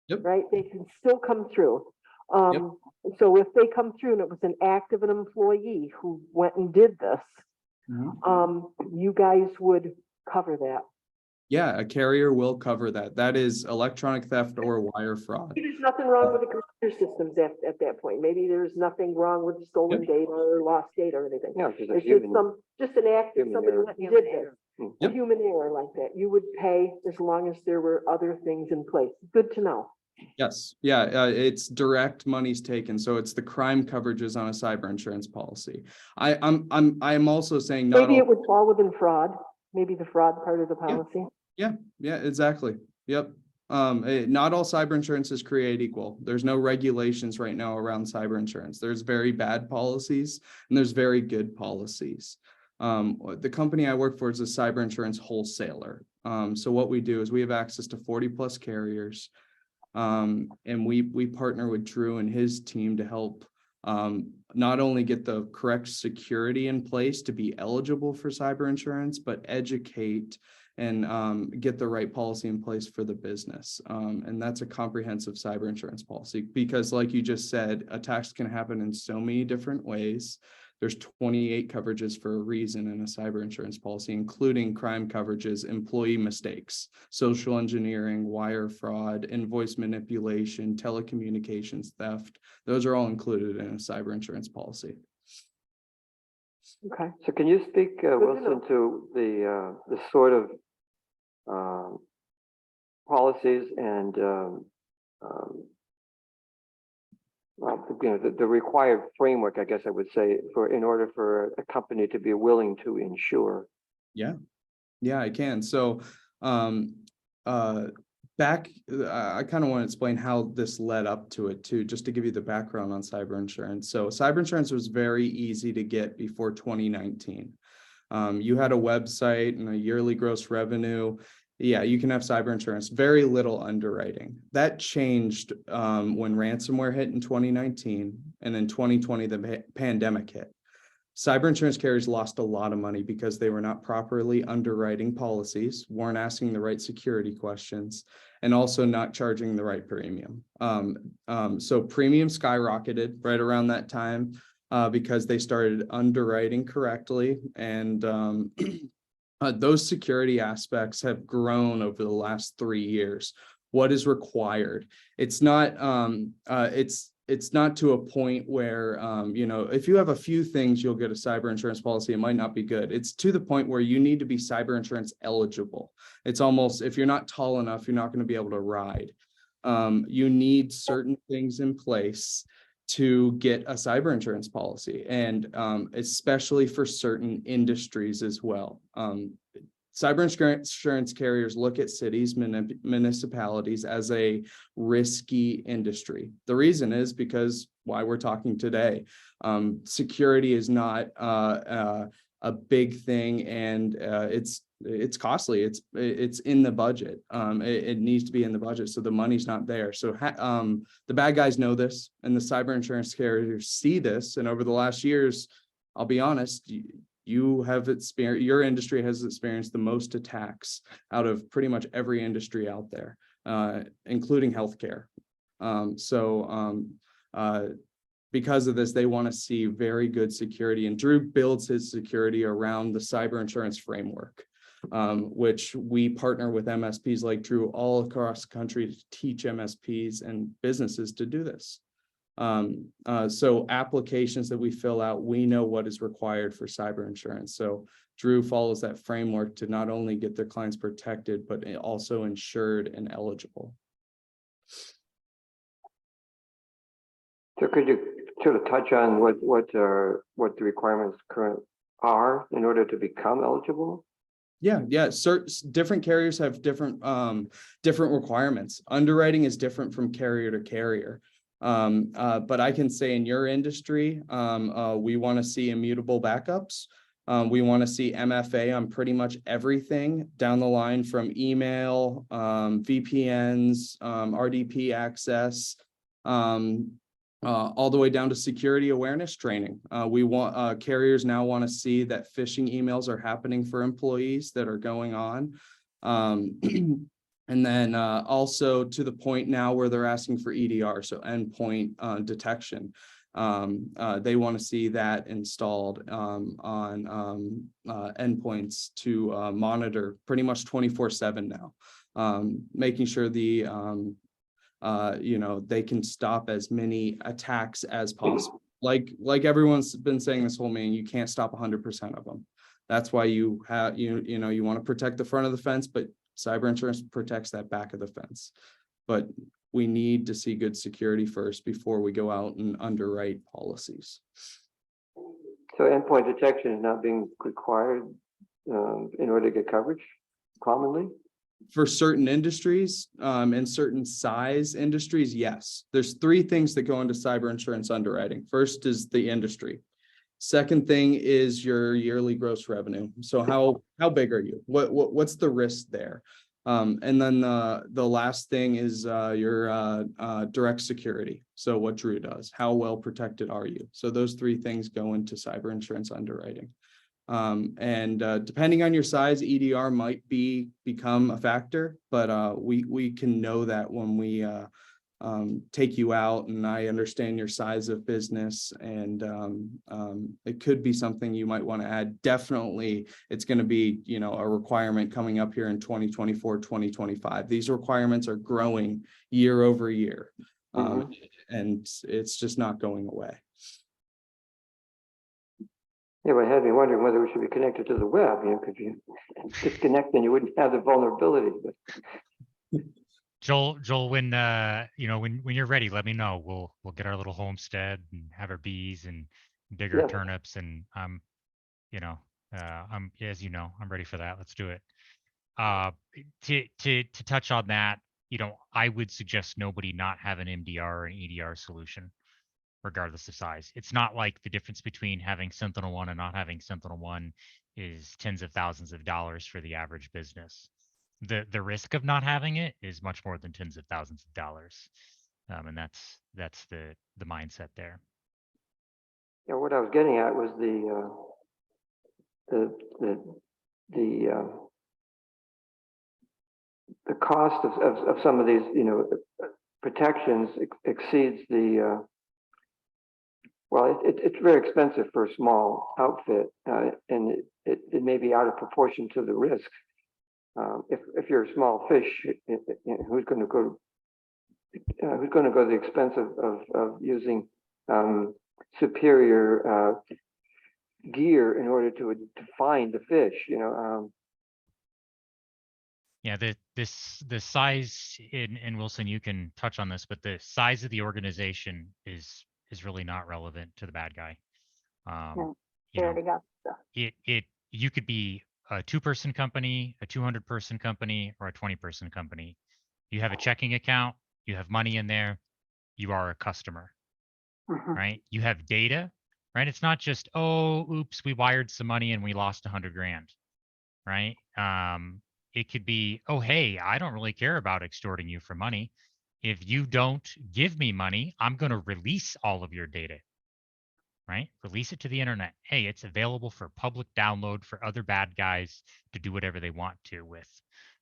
Yep. Right? They can still come through. So if they come through and it was an act of an employee who went and did this, you guys would cover that. Yeah, a carrier will cover that. That is electronic theft or wire fraud. Maybe there's nothing wrong with the computer systems at that point. Maybe there's nothing wrong with stolen data or lost data or anything. Yeah, it's It's just an act that human somebody error. went and did this. Yep. A human error like that. You would pay as long as there were other things in place. Good to know. Yes, yeah, it's direct monies taken, so it's the crime coverages on a cyber insurance policy. I'm also saying not Maybe all, it would fall within fraud. Maybe the fraud part of the policy. yeah, exactly. Yep. Not all cyber insurance is created equal. There's no regulations right now around cyber insurance. There's very bad policies and there's very good policies. The company I work for is a cyber insurance wholesaler. So what we do is we have access to 40 plus carriers. And we partner with Drew and his team to help not only get the correct security in place to be eligible for cyber insurance, but educate and get the right policy in place for the business. And that's a comprehensive cyber insurance policy, because like you just said, attacks can happen in so many different ways. There's 28 coverages for a reason in a cyber insurance policy, including crime coverages, employee mistakes, social engineering, wire fraud, invoice manipulation, telecommunications theft. Those are all included in a cyber insurance policy. Okay. So can you speak, to Wilson, know. to the sort of policies and the required framework, I guess I would say, in order for a company to be willing to insure? Yeah, I can. So back, I kind of want to explain how this led up to it too, just to give you the background on cyber insurance. So cyber insurance was very easy to get before 2019. You had a website and a yearly gross revenue. Yeah, you can have cyber insurance, very little underwriting. That changed when ransomware hit in 2019, and in 2020, the pandemic hit. Cyber insurance carriers lost a lot of money because they were not properly underwriting policies, weren't asking the right security questions, and also not charging the right premium. So premium skyrocketed right around that time because they started underwriting correctly, and those security aspects have grown over the last 3 years. What is required? It's not it's not to a point where if you have a few things, you'll get a cyber insurance policy. It might not be good. It's to the point where you need to be cyber insurance eligible. It's almost, if you're not tall enough, you're not going to be able to ride. You need certain things in place to get a cyber insurance policy, and especially for certain industries as well. Cyber insurance carriers look at cities, municipalities as a risky industry. The reason is because why we're talking today. Security is not a big thing, and it's costly. It's in the budget. It needs to be in the budget, so the money's not there. So the bad guys know this, and the cyber insurance carriers see this. And over the last years, I'll be honest, your industry has experienced the most attacks out of pretty much every industry out there, including healthcare. Because of this, they want to see very good security, and Drew builds his security around the cyber insurance framework, which we partner with MSPs like Drew all across the country to teach MSPs and businesses to do this. So applications that we fill out, we know what is required for cyber insurance. So Drew follows that framework to not only get their clients protected, but also insured and eligible. So could you sort of touch on what the requirements current are in order to become eligible? Yeah. Certain different carriers have different requirements. Underwriting is different from carrier to carrier. But I can say in your industry, we want to see immutable backups. We want to see MFA on pretty much everything down the line, from email, VPNs, RDP access, all the way down to security awareness training. We want carriers now want to see that phishing emails are happening for employees that are going on. And then also to the point now where they're asking for EDR, so endpoint detection. They want to see that installed on endpoints to monitor pretty much 24/7 now, making sure they can stop as many attacks as possible. Like everyone's been saying this whole meeting, you can't stop 100% of them. That's why you have you want to protect the front of the fence, but cyber insurance protects that back of the fence. But we need to see good security first before we go out and underwrite policies. So endpoint detection is not being required in order to get coverage commonly? For certain industries and certain size industries, yes. There's 3 things that go into cyber insurance underwriting. First is the industry. Second thing is your yearly gross revenue. So how big are you? What's the risk there? And then the last thing is your direct security. So what Drew does, how well protected are you? So those three things go into cyber insurance underwriting. And depending on your size, EDR might become a factor, but we can know that when we take you out, and I understand your size of business, and it could be something you might want to add. Definitely, it's going to be, you know, a requirement coming up here in 2024, 2025. These requirements are growing year over year, and it's just not going away. Yeah, well, it had me wondering whether we should be connected to the web, you know, could you disconnect and you wouldn't have the vulnerability, but. Joel, when you know, when you're ready, let me know. We'll get our little homestead and have our bees and dig our Yeah. turnips, and you know, I'm, as you know, I'm ready for that. Let's do it. To touch on that, you know, I would suggest nobody not have an MDR or an EDR solution, regardless of size. It's not like the difference between having SentinelOne and not having SentinelOne is tens of thousands of dollars for the average business. The risk of not having it is much more than tens of thousands of dollars, and that's the mindset there. Yeah, what I was getting at was the cost of some of these, you know, protections exceeds the, well, it's very expensive for a small outfit, and it may be out of proportion to the risk. If you're a small fish, who's going to go to the expense of using superior gear in order to find the fish, you know? Yeah, the size in Wilson, you can touch on this, but the size of the organization is really not relevant to the bad guy. Yeah, You there we know, go. you could be a 2-person company, a 200-person company, or a 20-person company. You have a checking account, you have money in there, you are a customer, right? You have data, right? It's not just, oh, oops, we wired some money and we lost 100 grand, right? It could be, oh, hey, I don't really care about extorting you for money. If you don't give me money, I'm going to release all of your data, right? Release it to the internet. Hey, it's available for public download for other bad guys to do whatever they want to with,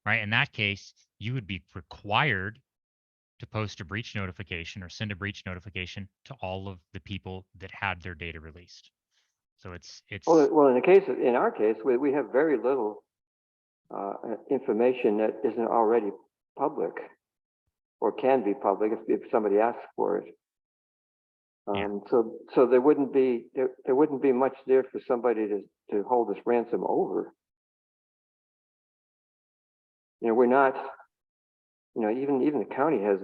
right? In that case, you would be required to post a breach notification or send a breach notification to all of the people that had their data released. So it's Well, in our case, we have very little information that isn't already public or can be public if somebody asks for it. Yeah. So there wouldn't be much there for somebody to hold us ransom over. You know, we're not, you know, even the county has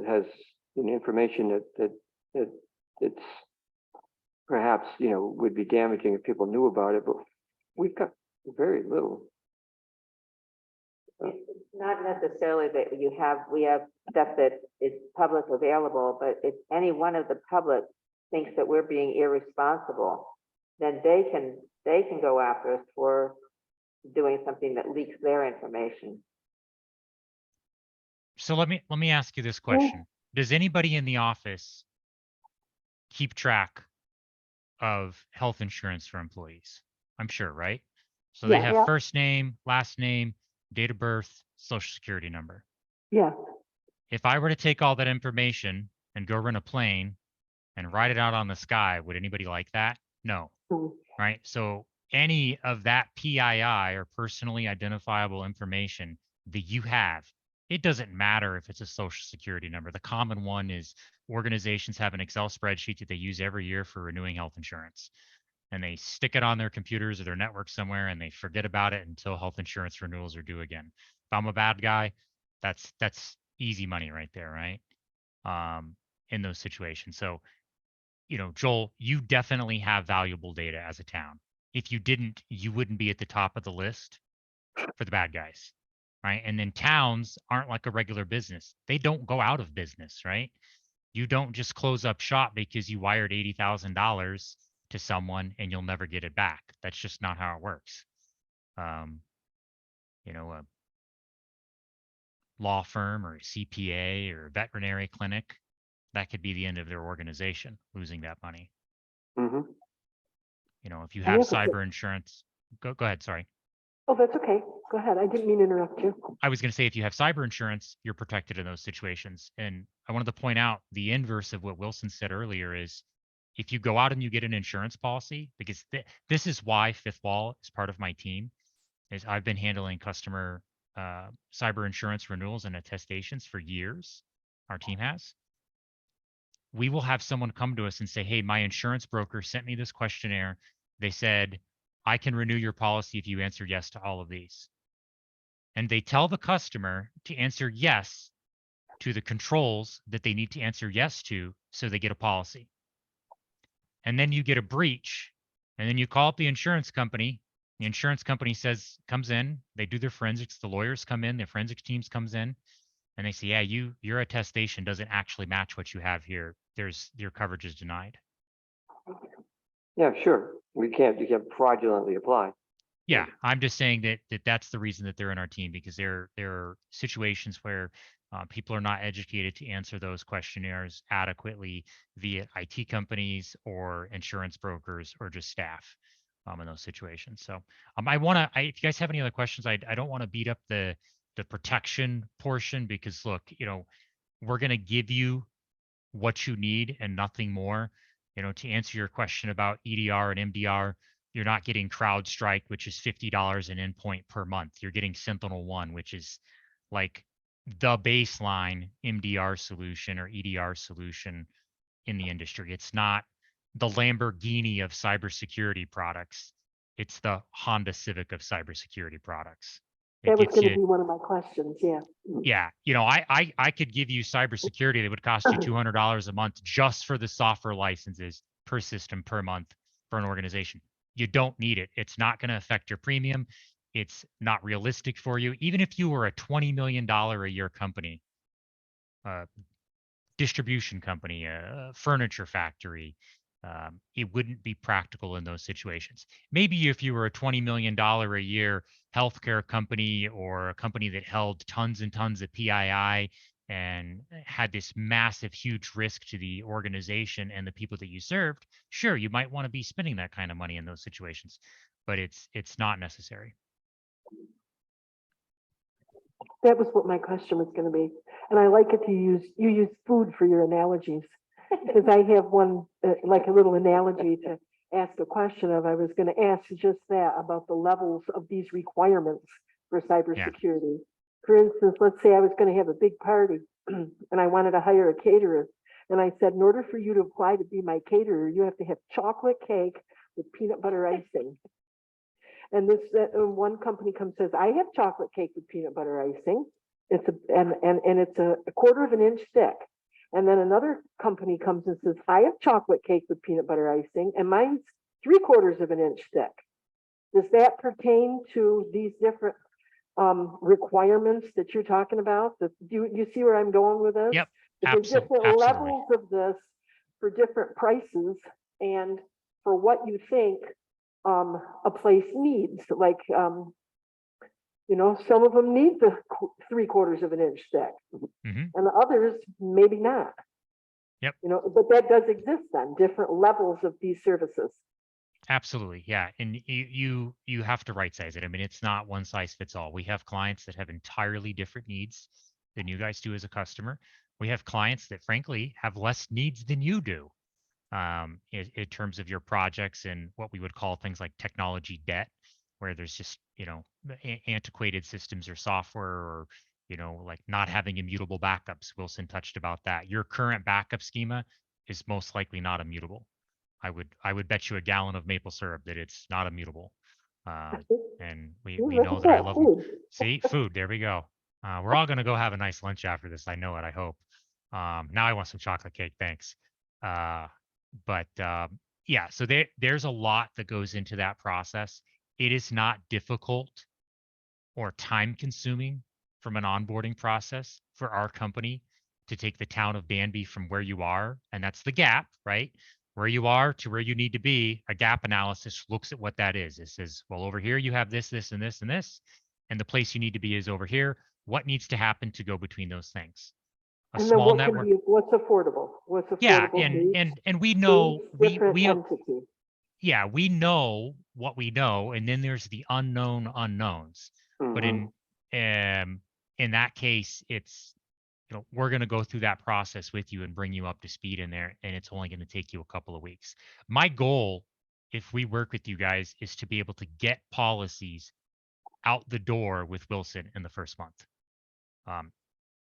information that it's perhaps, you know, would be damaging if people knew about it, but we've got very little. It's not necessarily that we have stuff that is public available, but if any one of the public thinks that we're being irresponsible, then they can go after us for doing something that leaks their information. So let me ask you this question. Does anybody in the office keep track of health insurance for employees? I'm sure, right? So they have first name, last name, date of birth, social security number. Yeah. If I were to take all that information and go rent a plane and write it out on the sky, would anybody like that? No. Right? So any of that PII or personally identifiable information that you have, it doesn't matter if it's a social security number. The common one is organizations have an Excel spreadsheet that they use every year for renewing health insurance. And they stick it on their computers or their network somewhere and they forget about it until health insurance renewals are due again. If I'm a bad guy, that's easy money right there, right? In those situations. So, you know, Joel, you definitely have valuable data as a town. If you didn't, you wouldn't be at the top of the list for the bad guys, right? And then towns aren't like a regular business. They don't go out of business, right? You don't just close up shop because you wired $80,000 to someone and you'll never get it back. That's just not how it works. You know, law firm or a CPA or a veterinary clinic, that could be the end of their organization, losing that money. Mhm. You know, if you I have have a quick- cyber insurance, go ahead, sorry. Oh, that's okay. Go ahead. I didn't mean to interrupt you. I was going to say, if you have cyber insurance, you're protected in those situations. And I wanted to point out the inverse of what Wilson said earlier is if you go out and you get an insurance policy, because this is why Fifth Wall is part of my team, is I've been handling customer cyber insurance renewals and attestations for years. Our team has. We will have someone come to us and say, hey, my insurance broker sent me this questionnaire. They said, I can renew your policy if you answer yes to all of these. And they tell the customer to answer yes to the controls that they need to answer yes to so they get a policy. And then you get a breach, and then you call up the insurance company. The insurance company comes in, they do their forensics, the lawyers come in, their forensics teams comes in, and they say, yeah, your attestation doesn't actually match what you have here. Your coverage is denied. Yeah, sure. You can't fraudulently apply. Yeah, I'm just saying that's the reason that they're in our team, because there are situations where people are not educated to answer those questionnaires adequately via IT companies or insurance brokers or just staff in those situations. So if you guys have any other questions, I don't want to beat up the protection portion, because look, we're going to give you what you need and nothing more. To answer your question about EDR and MDR, you're not getting CrowdStrike, which is $50 an endpoint per month. You're getting SentinelOne, which is like the baseline MDR solution or EDR solution in the industry. It's not the Lamborghini of cybersecurity products. It's the Honda Civic of cybersecurity products. That was going to be one of my questions. Yeah. Yeah, I could give you cybersecurity that would cost you $200 a month just for the software licenses per system per month for an organization. You don't need it. It's not going to affect your premium. It's not realistic for you. Even if you were a $20 million a year company, distribution company, a furniture factory, it wouldn't be practical in those situations. Maybe if you were a $20 million a year healthcare company or a company that held tons and tons of PII and had this massive, huge risk to the organization and the people that you served, sure, you might want to be spending that kind of money in those situations, but it's not necessary. That was what my question was going to be. And I like it you use food for your analogies, because I have one, like a little analogy to ask a question of. I was going to ask just that about the levels of these requirements for cybersecurity. For instance, let's say I was going to have a big party and I wanted to hire a caterer. And I said, in order for you to apply to be my caterer, you have to have chocolate cake with peanut butter icing. And this one company comes and says, I have chocolate cake with peanut butter icing. It's a quarter of an inch thick. And then another company comes and says, I have chocolate cake with peanut butter icing, and mine's 3/4 of an inch thick. Does that pertain to these different requirements that you're talking about? Do you see where I'm going with this? Yep, There's different absolutely. levels of this for different prices and for what you think a place needs. Like, some of them need the 3/4 of an inch thick, and the others maybe not. Yep. But that does exist then, different levels of these services. Absolutely. Yeah. And you have to right size it. I mean, it's not one size fits all. We have clients that have entirely different needs than you guys do as a customer. We have clients that frankly have less needs than you do in terms of your projects and what we would call things like technology debt, where there's just, antiquated systems or software or, like not having immutable backups. Wilson touched about that. Your current backup schema is most likely not immutable. I would bet you a gallon of maple syrup that it's not immutable. And we know that I love them. See, food. There we go. We're all gonna go have a nice lunch after this. I know it. I hope. Now I want some chocolate cake. Thanks. Yeah. So there's a lot that goes into that process. It is not difficult or time consuming from an onboarding process for our company to take the town of Danby from where you are, and that's the gap, right? Where you are to where you need to be. A gap analysis looks at what that is. It says, well, over here you have this, this, and this, and this, and the place you need to be is over here. what needs to happen to go between those things. A And then small what network. can be, what's affordable? What's Yeah, affordable? and we know Different we entity. yeah, we know what we know, and then there's the unknown unknowns. But Mhm. in that case, it's, you know, we're going to go through that process with you and bring you up to speed in there, and it's only going to take you a couple of weeks. My goal, if we work with you guys, is to be able to get policies out the door with Wilson in the first month,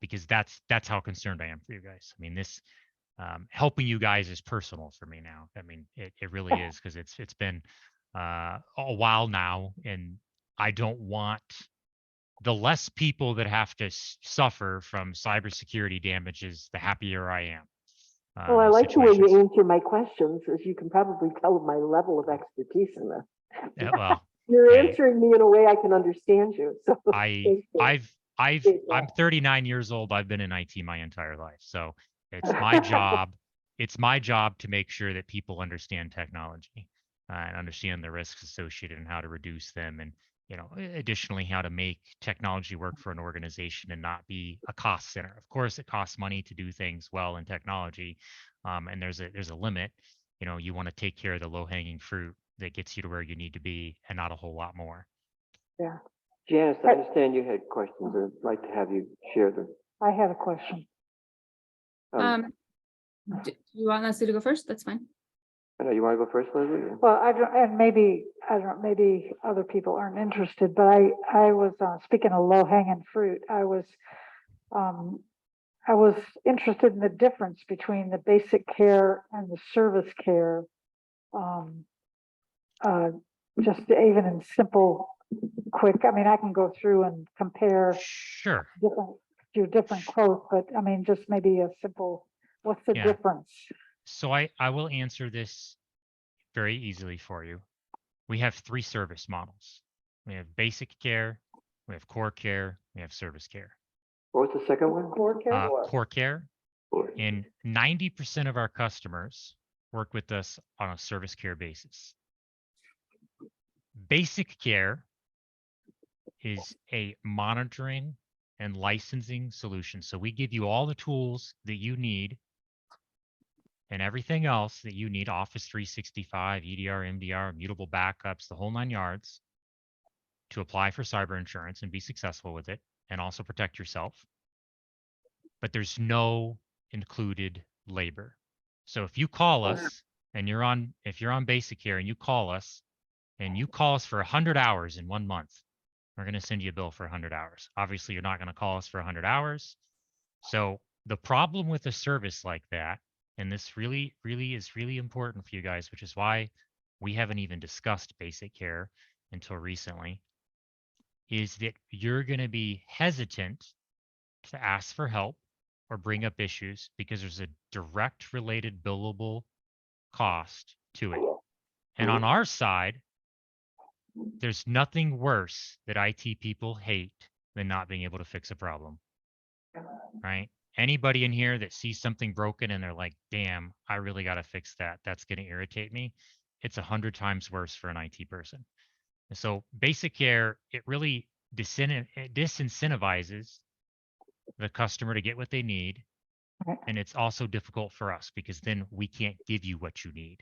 because that's how concerned I am for you guys. I mean, this helping you guys is personal for me now. I mean, it really is, because it's been a while now, and I don't want the less people that have to suffer from cybersecurity damages, the happier I am. Well, I Those like the way you situations. answer my questions, as you can probably tell my level of expertise in this. Yeah, well, You're hey, answering me in a way I can understand you, so. I thank you. I'm 39 years old. I've been in IT my entire life. So it's my job. It's my job to make sure that people understand technology and understand the risks associated and how to reduce them. And, you know, additionally, how to make technology work for an organization and not be a cost center. Of course, it costs money to do things well in technology. And there's a limit. You know, you want to take care of the low hanging fruit that gets you to where you need to be, and not a whole lot more. Yeah, Janice, I understand you had questions. I'd like to have you share them. I have a question. Do you want Leslie to go first? That's fine. I know you want to go first, Leslie? Well, I don't, and maybe, I don't, maybe other people aren't interested, but I was, speaking of low hanging fruit, I was interested in the difference between the basic care and the service care. Just even in simple, quick, I mean, I can go through and compare Sure. different quotes, but I mean, just maybe a simple, what's the Yeah. difference? So I will answer this very easily for you. We have 3 service models. We have basic care, we have core care, we have service care. What was the second one? Core care? Core care, Or- and 90% of our customers work with us on a service care basis. Basic care is a monitoring and licensing solution. So we give you all the tools that you need and everything else that you need, Office 365, EDR, MDR, mutable backups, the whole 9 yards, to apply for cyber insurance and be successful with it, and also protect yourself. But there's no included labor. So if you call us and if you're on basic care and you call us for 100 hours in 1 month, we're going to send you a bill for 100 hours. Obviously, you're not going to call us for 100 hours. So the problem with a service like that, and this really is really important for you guys, which is why we haven't even discussed basic care until recently, is that you're going to be hesitant to ask for help or bring up issues because there's a direct related billable cost to it. And on our side, there's nothing worse that IT people hate than not being able to fix a problem, right? Anybody in here that sees something broken and they're like, damn, I really got to fix that. That's going to irritate me. It's 100 times worse for an IT person. And so basic care, it really disincentivizes the customer to get what they need. And it's also difficult for us because then we can't give you what you need.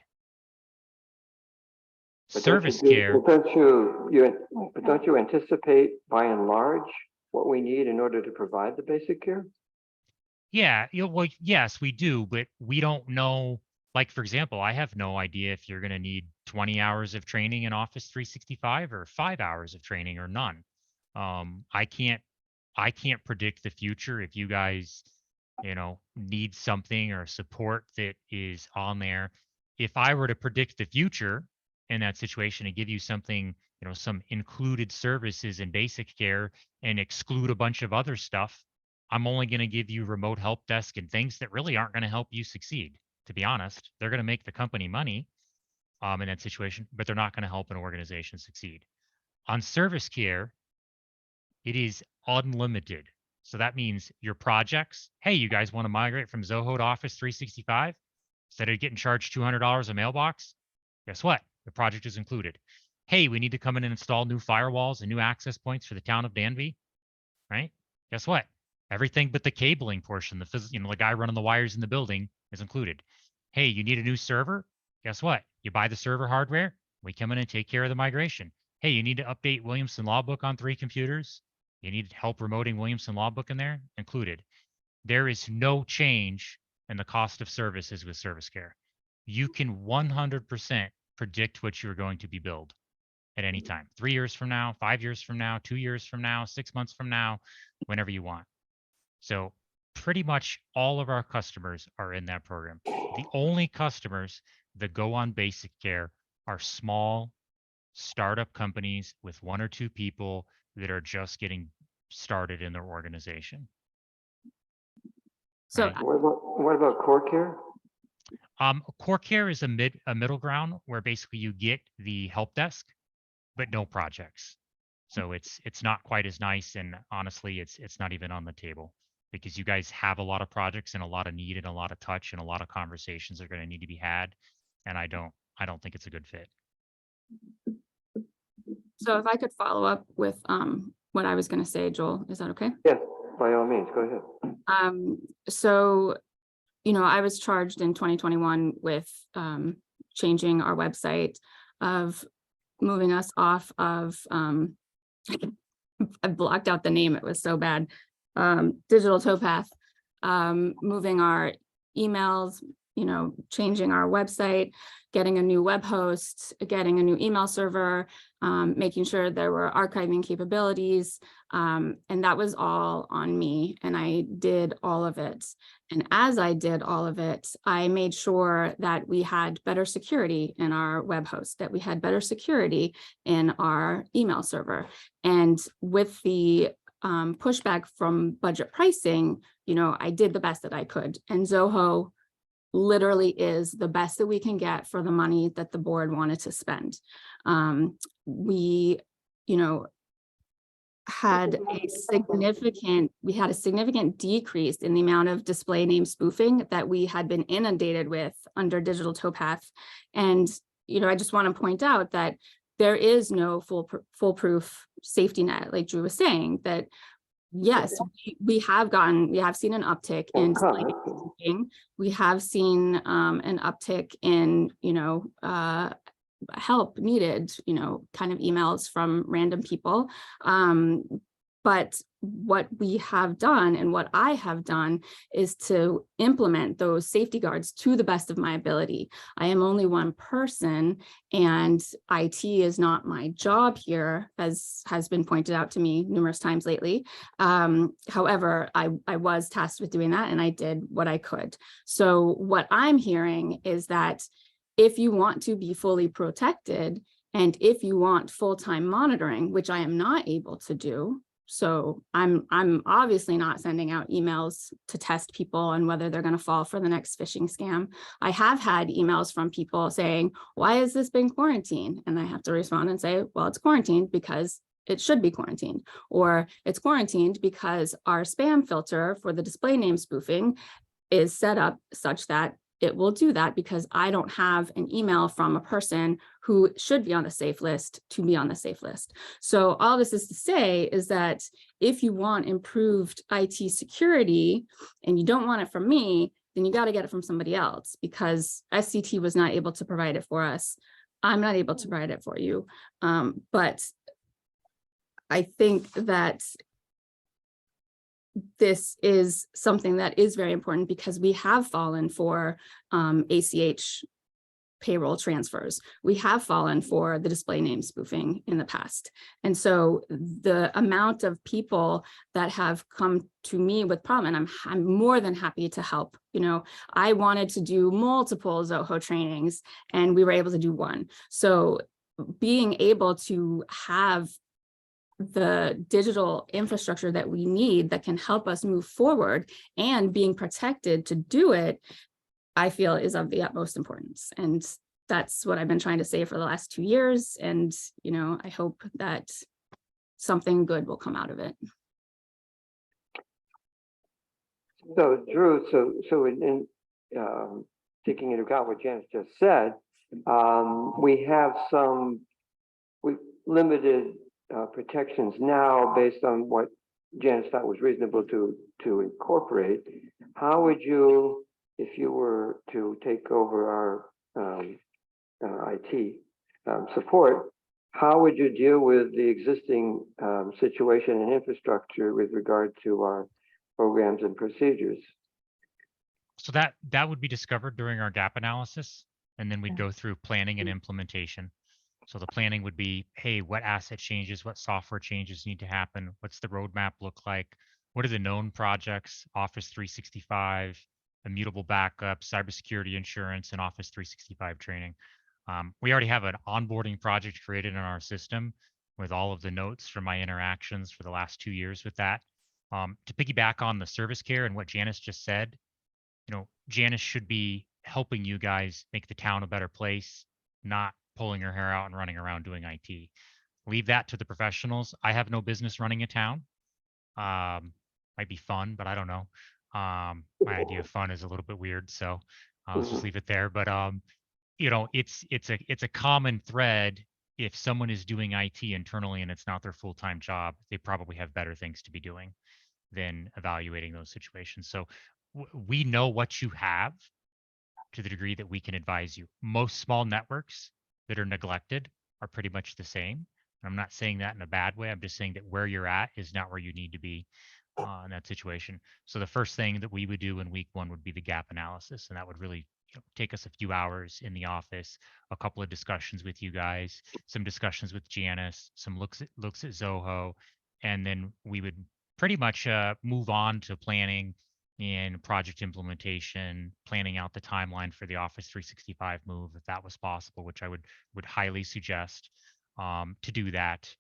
But Service don't you care. But don't you anticipate by and large what we need in order to provide the basic care? Yeah, well, yes, we do, but we don't know. Like, for example, I have no idea if you're going to need 20 hours of training in Office 365 or 5 hours of training or none. I can't predict the future. If you guys, need something or support that is on there, if I were to predict the future in that situation and give you something, some included services in basic care and exclude a bunch of other stuff, I'm only going to give you remote help desk and things that really aren't going to help you succeed. To be honest, they're going to make the company money in that situation, but they're not going to help an organization succeed. On service care, it is unlimited. So that means your projects. Hey, you guys want to migrate from Zoho to Office 365 instead of getting charged $200 a mailbox? Guess what? The project is included. Hey, we need to come in and install new firewalls and new access points for the town of Danby, right? Guess what? Everything but the cabling portion, the guy running the wires in the building is included. Hey, you need a new server? Guess what? You buy the server hardware, we come in and take care of the migration. Hey, you need to update Williamson Lawbook on 3 computers? You need help remoting Williamson Lawbook in there? Included. There is no change in the cost of services with Service Care. You can 100% predict what you're going to be billed at any time. 3 years from now, 5 years from now, 2 years from now, 6 months from now, whenever you want. So pretty much all of our customers are in that program. The only customers that go on basic care are small startup companies with 1 or 2 people that are just getting started in their organization. So Right. What about core care? Core care is a middle ground where basically you get the help desk, but no projects. So it's not quite as nice, and honestly, it's not even on the table because you guys have a lot of projects and a lot of need and a lot of touch and a lot of conversations are going to need to be had, and I don't think it's a good fit. So if I could follow up with what I was going to say, Joel, is that okay? Yes, by all means, go ahead. So, I was charged in 2021 with changing our website, of moving us off of, I blocked out the name, it was so bad, Digital Towpath, moving our emails, changing our website, getting a new web host, getting a new email server, making sure there were archiving capabilities. And that was all on me, and I did all of it. And as I did all of it, I made sure that we had better security in our web host, that we had better security in our email server. And with the pushback from budget pricing, I did the best that I could. And Zoho literally is the best that we can get for the money that the board wanted to spend. We had a significant decrease in the amount of display name spoofing that we had been inundated with under Digital Towpath. And, I just want to point out that there is no foolproof safety net, like Drew was saying, that yes, we have seen an uptick in display name spoofing. We have seen an uptick in, help needed, kind of emails from random people. But what we have done and what I have done is to implement those safety guards to the best of my ability. I am only one person, and IT is not my job here, as has been pointed out to me numerous times lately. However, I was tasked with doing that, and I did what I could. So what I'm hearing is that if you want to be fully protected, and if you want full-time monitoring, which I am not able to do, so I'm obviously not sending out emails to test people on whether they're going to fall for the next phishing scam. I have had emails from people saying, why has this been quarantined? And I have to respond and say, well, it's quarantined because it should be quarantined, or it's quarantined because our spam filter for the display name spoofing is set up such that it will do that, because I don't have an email from a person who should be on the safe list to be on the safe list. So all this is to say is that if you want improved IT security and you don't want it from me, then you got to get it from somebody else, because SCT was not able to provide it for us. I'm not able to provide it for you. But I think that this is something that is very important, because we have fallen for ACH payroll transfers. We have fallen for the display name spoofing in the past. And so the amount of people that have come to me with problem, and I'm more than happy to help. I wanted to do multiple Zoho trainings, and we were able to do one. So being able to have the digital infrastructure that we need that can help us move forward and being protected to do it, I feel is of the utmost importance. And that's what I've been trying to say for the last 2 years. And, I hope that something good will come out of it. So Drew, so in taking into account what Janice just said, we have some limited protections now based on what Janice thought was reasonable to incorporate. How would you, if you were to take over our IT support, how would you deal with the existing situation and infrastructure with regard to our programs and procedures? So that would be discovered during our gap analysis, and then we'd go through planning and implementation. So the planning would be, hey, what asset changes, what software changes need to happen? What's the roadmap look like? What are the known projects? Office 365, immutable backup, cybersecurity insurance, and Office 365 training. We already have an onboarding project created in our system with all of the notes from my interactions for the last 2 years with that. To piggyback on the service care and what Janice just said, Janice should be helping you guys make the town a better place, not pulling her hair out and running around doing IT. Leave that to the professionals. I have no business running a town. Might be fun, but I don't know. My idea of fun is a little bit weird, so let's just leave it there. But it's a common thread. If someone is doing IT internally and it's not their full-time job, they probably have better things to be doing than evaluating those situations. So we know what you have to the degree that we can advise you. Most small networks that are neglected are pretty much the same. I'm not saying that in a bad way. I'm just saying that where you're at is not where you need to be in that situation. So the first thing that we would do in week 1 would be the gap analysis, and that would really take us a few hours in the office, a couple of discussions with you guys, some discussions with Janice, some looks at Zoho, and then we would pretty much move on to planning and project implementation, planning out the timeline for the Office 365 move, if that was possible, which I would highly suggest to do that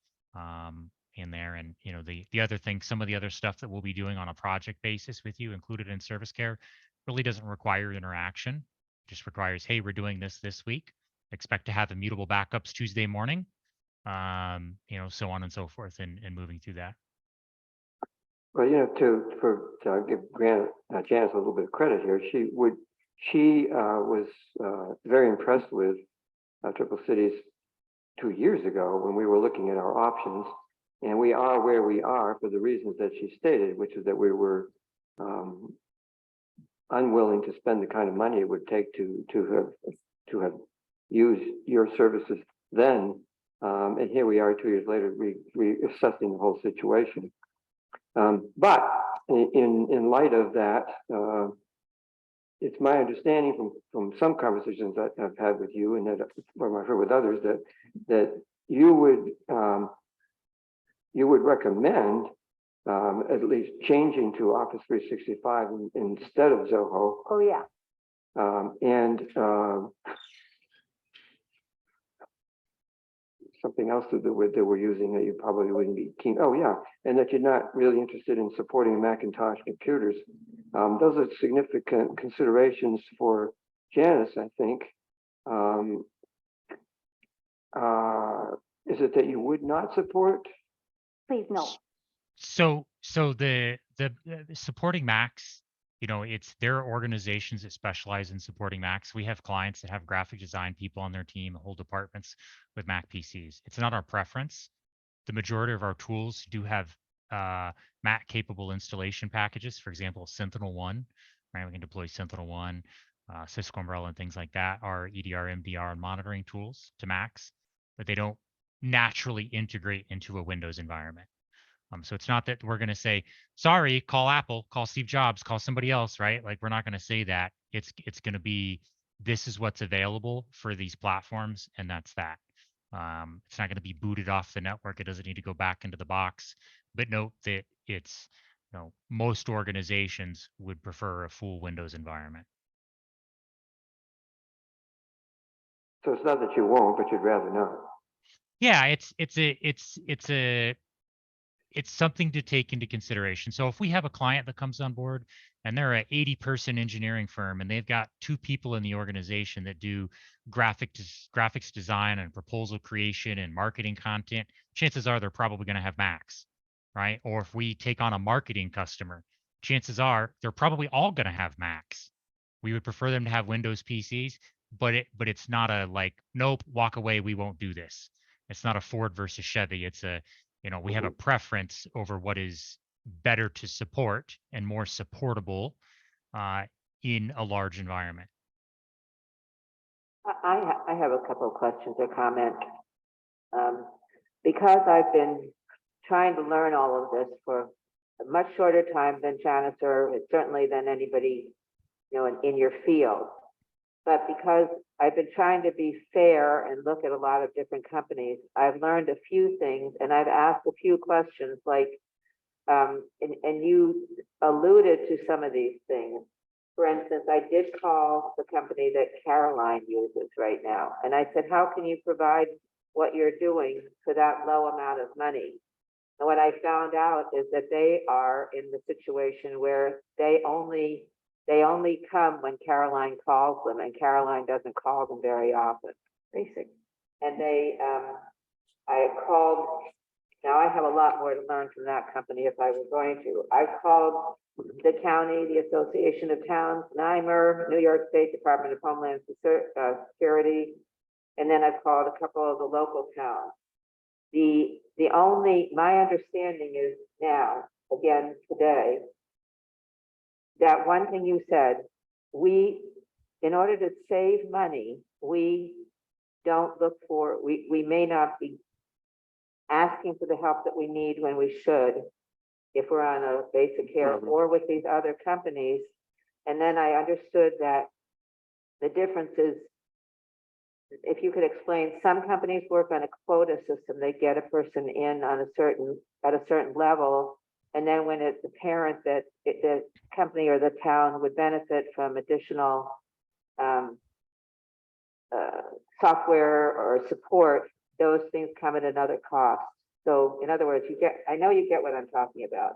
in there. And the other thing, some of the other stuff that we'll be doing on a project basis with you, included in service care, really doesn't require interaction. It just requires, hey, we're doing this week. Expect to have immutable backups Tuesday morning, so on and so forth, and moving through that. Well, to give Janice a little bit of credit here, she was very impressed with Triple Cities 2 years ago when we were looking at our options, and we are where we are for the reasons that she stated, which is that we were unwilling to spend the kind of money it would take to have used your services then, and here we are 2 years later reassessing the whole situation. But in light of that, it's my understanding from some conversations that I've had with you, and that I've heard with others, that you would recommend at least changing to Office 365 instead of Zoho. Oh, yeah. And something else that we're using that you probably wouldn't be keen. Oh, yeah, and that you're not really interested in supporting Macintosh computers. Those are significant considerations for Janice, I think. Is it that you would not support? Please, no. So the supporting Macs, there are organizations that specialize in supporting Macs. We have clients that have graphic design people on their team, whole departments with Mac PCs. It's not our preference. The majority of our tools do have Mac capable installation packages. For example, Sentinel-1, right? We can deploy Sentinel-1, Cisco Umbrella, and things like that are EDR, MDR, and monitoring tools to Macs, but they don't naturally integrate into a Windows environment. So it's not that we're going to say, sorry, call Apple, call Steve Jobs, call somebody else, right? Like, we're not going to say that. It's going to be, this is what's available for these platforms, and that's that. It's not going to be booted off the network. It doesn't need to go back into the box. But note that it's, most organizations would prefer a full Windows environment. So it's not that you won't, but you'd rather not. Yeah, it's something to take into consideration. So if we have a client that comes on board and they're an 80-person engineering firm and they've got 2 people in the organization that do graphics design and proposal creation and marketing content, chances are they're probably going to have Macs, right? Or if we take on a marketing customer, chances are they're probably all going to have Macs. We would prefer them to have Windows PCs, but it's not a like, nope, walk away, we won't do this. It's not a Ford versus Chevy. It's a we have a preference over what is better to support and more supportable in a large environment. I have a couple of questions or comments. Because I've been trying to learn all of this for a much shorter time than Janice, or certainly than anybody, in your field. But because I've been trying to be fair and look at a lot of different companies, I've learned a few things, and I've asked a few questions like, and you alluded to some of these things. For instance, I did call the company that Caroline uses right now, and I said, how can you provide what you're doing for that low amount of money? And what I found out is that they are in the situation where they only come when Caroline calls them, and Caroline doesn't call them very often. Basic. And I called, now I have a lot more to learn from that company if I was going to. I called the county, the Association of Towns, NYMER, New York State Department of Homeland Security, and then I've called a couple of the local towns. My understanding is now, again today, that one thing you said, in order to save money, we may not be asking for the help that we need when we should, if we're on a basic care or with these other companies. And then I understood that the difference is, if you could explain, some companies work on a quota system. They get a person in on at a certain level, and then when it's apparent that the company or the town would benefit from additional software or support, those things come at another cost. So in other words, I know you get what I'm talking about.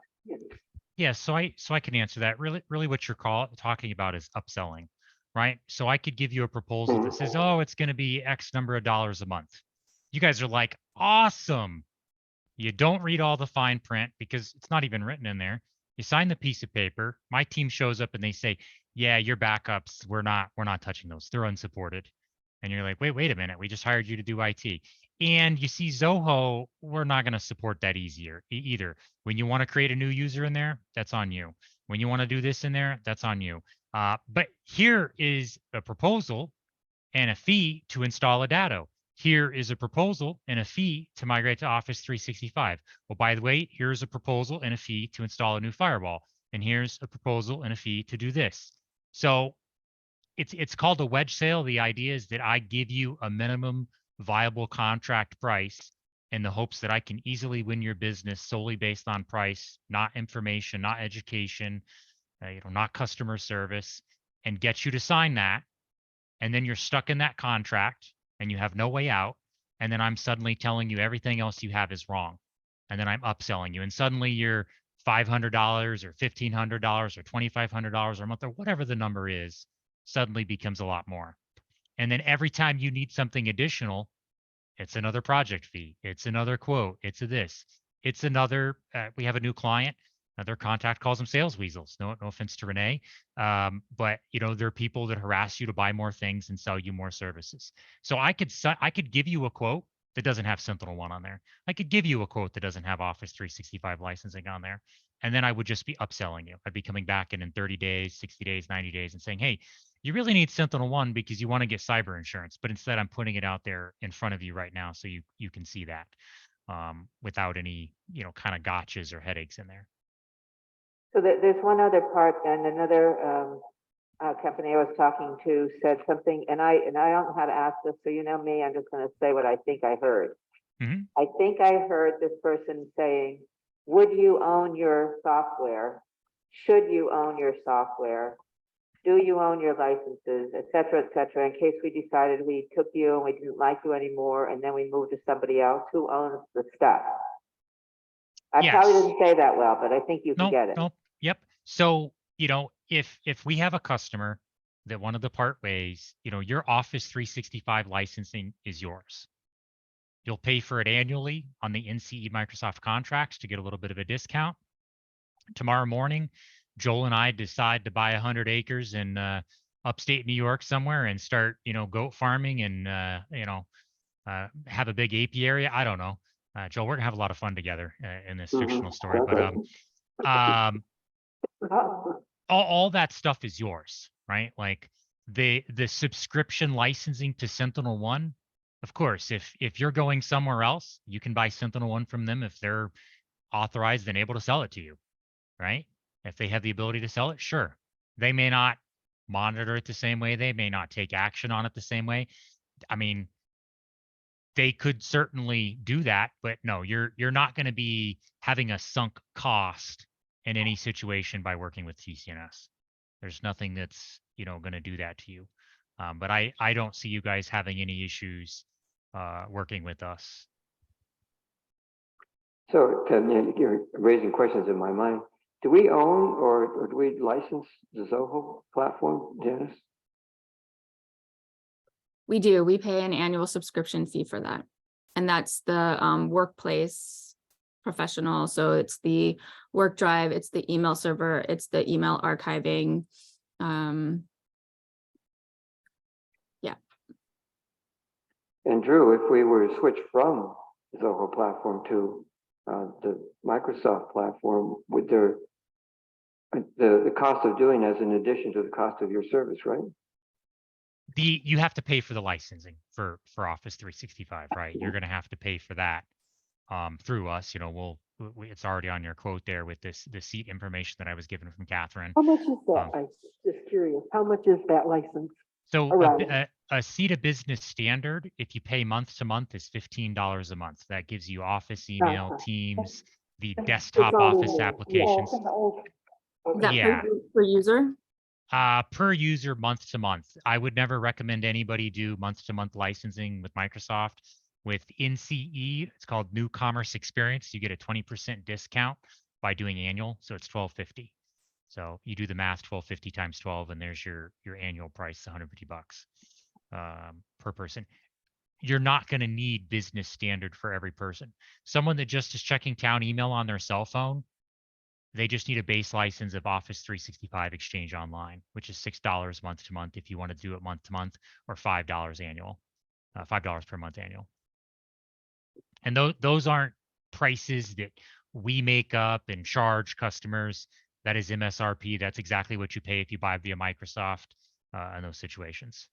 Yeah, so I can answer that. Really what you're talking about is upselling, right? So I could give you a proposal that says, oh, it's going to be X number of dollars a month. You guys are like, awesome. You don't read all the fine print because it's not even written in there. You sign the piece of paper. My team shows up and they say, yeah, your backups, we're not touching those. They're unsupported. And you're like, wait a minute. We just hired you to do IT. And you see Zoho, we're not going to support that either. When you want to create a new user in there, that's on you. When you want to do this in there, that's on you. But here is a proposal and a fee to install a Datto. Here is a proposal and a fee to migrate to Office 365. Well, by the way, here's a proposal and a fee to install a new firewall. And here's a proposal and a fee to do this. So it's called a wedge sale. The idea is that I give you a minimum viable contract price in the hopes that I can easily win your business solely based on price, not information, not education, not customer service, and get you to sign that. And then you're stuck in that contract and you have no way out. And then I'm suddenly telling you everything else you have is wrong. And then I'm upselling you. And suddenly you're $500 or $1,500 or $2,500 a month or whatever the number is, suddenly becomes a lot more. And then every time you need something additional, it's another project fee. It's another quote. It's another, we have a new client. Their contact calls them sales weasels. No offense to Renee. But there are people that harass you to buy more things and sell you more services. So I could give you a quote that doesn't have SentinelOne on there. I could give you a quote that doesn't have Office 365 licensing on there. And then I would just be upselling you. I'd be coming back in 30 days, 60 days, 90 days and saying, hey, you really need SentinelOne because you want to get cyber insurance. But instead, I'm putting it out there in front of you right now so you can see that without any, kind of gotchas or headaches in there. So there's one other part, and another company I was talking to said something, and I don't know how to ask this, so you know me, I'm just going to say what I think I heard. Mm-hmm. I think I heard this person saying, would you own your software? Should you own your software? Do you own your licenses, et cetera, in case we decided we took you and we didn't like you anymore, and then we moved to somebody else who owns the stuff? I probably didn't say that well, but I think you can get it. Nope. Yep. So, if we have a customer that one of the part ways, your Office 365 licensing is yours. You'll pay for it annually on the NCE Microsoft contracts to get a little bit of a discount. Tomorrow morning, Joel and I decide to buy 100 acres in upstate New York somewhere and start, goat farming and, have a big apiary. I don't know. Joel, we're gonna have a lot of fun together in this fictional story. But all that stuff is yours, right? Like the subscription licensing to Sentinel One, of course, if you're going somewhere else, you can buy Sentinel One from them if they're authorized and able to sell it to you, right? If they have the ability to sell it, sure. They may not monitor it the same way. They may not take action on it the same way. I mean, they could certainly do that, but no, you're not going to be having a sunk cost in any situation by working with TCNS. There's nothing that's going to do that to you. But I don't see you guys having any issues working with us. So Ted, you're raising questions in my mind. Do we own or do we license the Zoho platform, Janice? We do. We pay an annual subscription fee for that. And that's the workplace professional. So it's the work drive, it's the email server, it's the email archiving. Yeah. And Drew, if we were to switch from the Zoho platform to the Microsoft platform, would there the cost of doing that is in addition to the cost of your service, right? You have to pay for the licensing for Office 365, right? You're going to have to pay for that through us. It's already on your quote there with the seat information that I was given from Catherine. How much is that? I'm just curious. How much is that license? So Around. a seat of business standard, if you pay month to month, is $15 a month. That gives you Office, email, Teams, the desktop Office applications. Is that Yeah. per user? Per user, month to month. I would never recommend anybody do month to month licensing with Microsoft. With NCE, it's called New Commerce Experience. You get a 20% discount by doing annual, so it's $12.50. So you do the math, 12.50 times 12, and there's your annual price, $150 per person. You're not going to need business standard for every person. Someone that just is checking town email on their cell phone, they just need a base license of Office 365 Exchange Online, which is $6 month to month if you want to do it month to month, or $5 annual, $5 per month annual. And those aren't prices that we make up and charge customers. That is MSRP. That's exactly what you pay if you buy via Microsoft in those situations.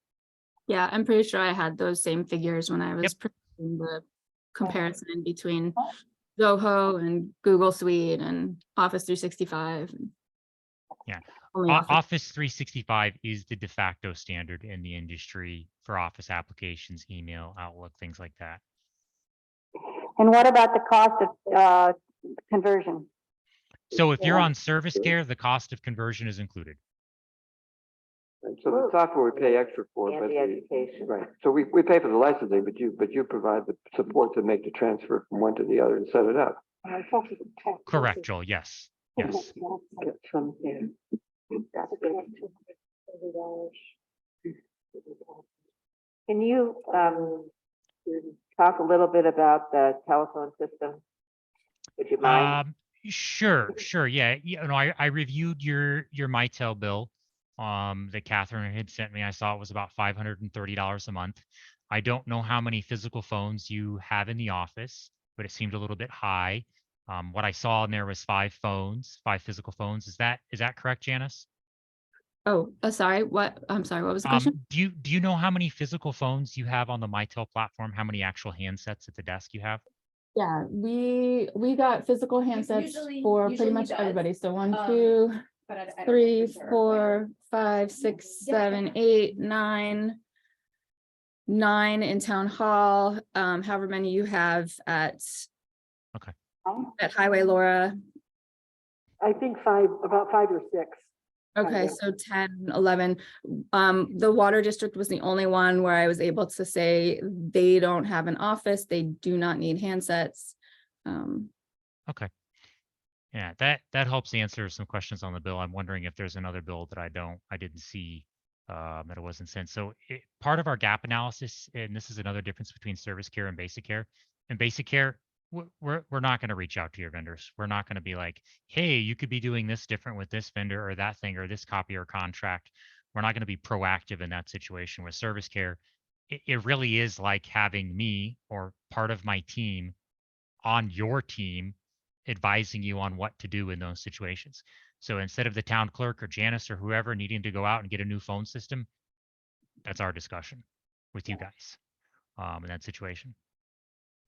Yeah, I'm pretty sure I had those same figures when I was presenting the comparison between Zoho and Google Suite and Office 365. Yeah. Only Office 365 is the de facto standard in the industry for Office applications, email, Outlook, things like that. And what about the cost of conversion? So if you're on service care, the cost of conversion is included. And so the software we pay extra for, And but the education. right. So we pay for the licensing, but you provide the support to make the transfer from one to the other and set it up. Correct, Joel. Yes. Yes. From there. Can you talk a little bit about the telephone system? Would you mind? Sure. Yeah. I reviewed your Mitel bill that Catherine had sent me. I saw it was about $530 a month. I don't know how many physical phones you have in the office, but it seemed a little bit high. What I saw in there was 5 physical phones. Is that correct, Janice? Oh, sorry. I'm sorry. What was the question? Do you know how many physical phones you have on the Mitel platform? How many actual handsets at the desk you have? Yeah, we got physical handsets for pretty much everybody. So 1, 2, 3, 4, 5, 6, 7, 8, 9 in town hall. However many you have at Highway, Laura. I think about 5 or 6. Okay, so 10, 11. The water district was the only one where I was able to say they don't have an office. They do not need handsets. Okay. Yeah, that helps answer some questions on the bill. I'm wondering if there's another bill that I didn't see that it wasn't sent. So part of our gap analysis, and this is another difference between service care and basic care. In basic care, we're not going to reach out to your vendors. We're not going to be like, hey, you could be doing this different with this vendor or that thing or this copy or contract. We're not going to be proactive in that situation. With service care, it really is like having me or part of my team on your team advising you on what to do in those situations. So instead of the town clerk or Janice or whoever needing to go out and get a new phone system, that's our discussion with you guys in that situation.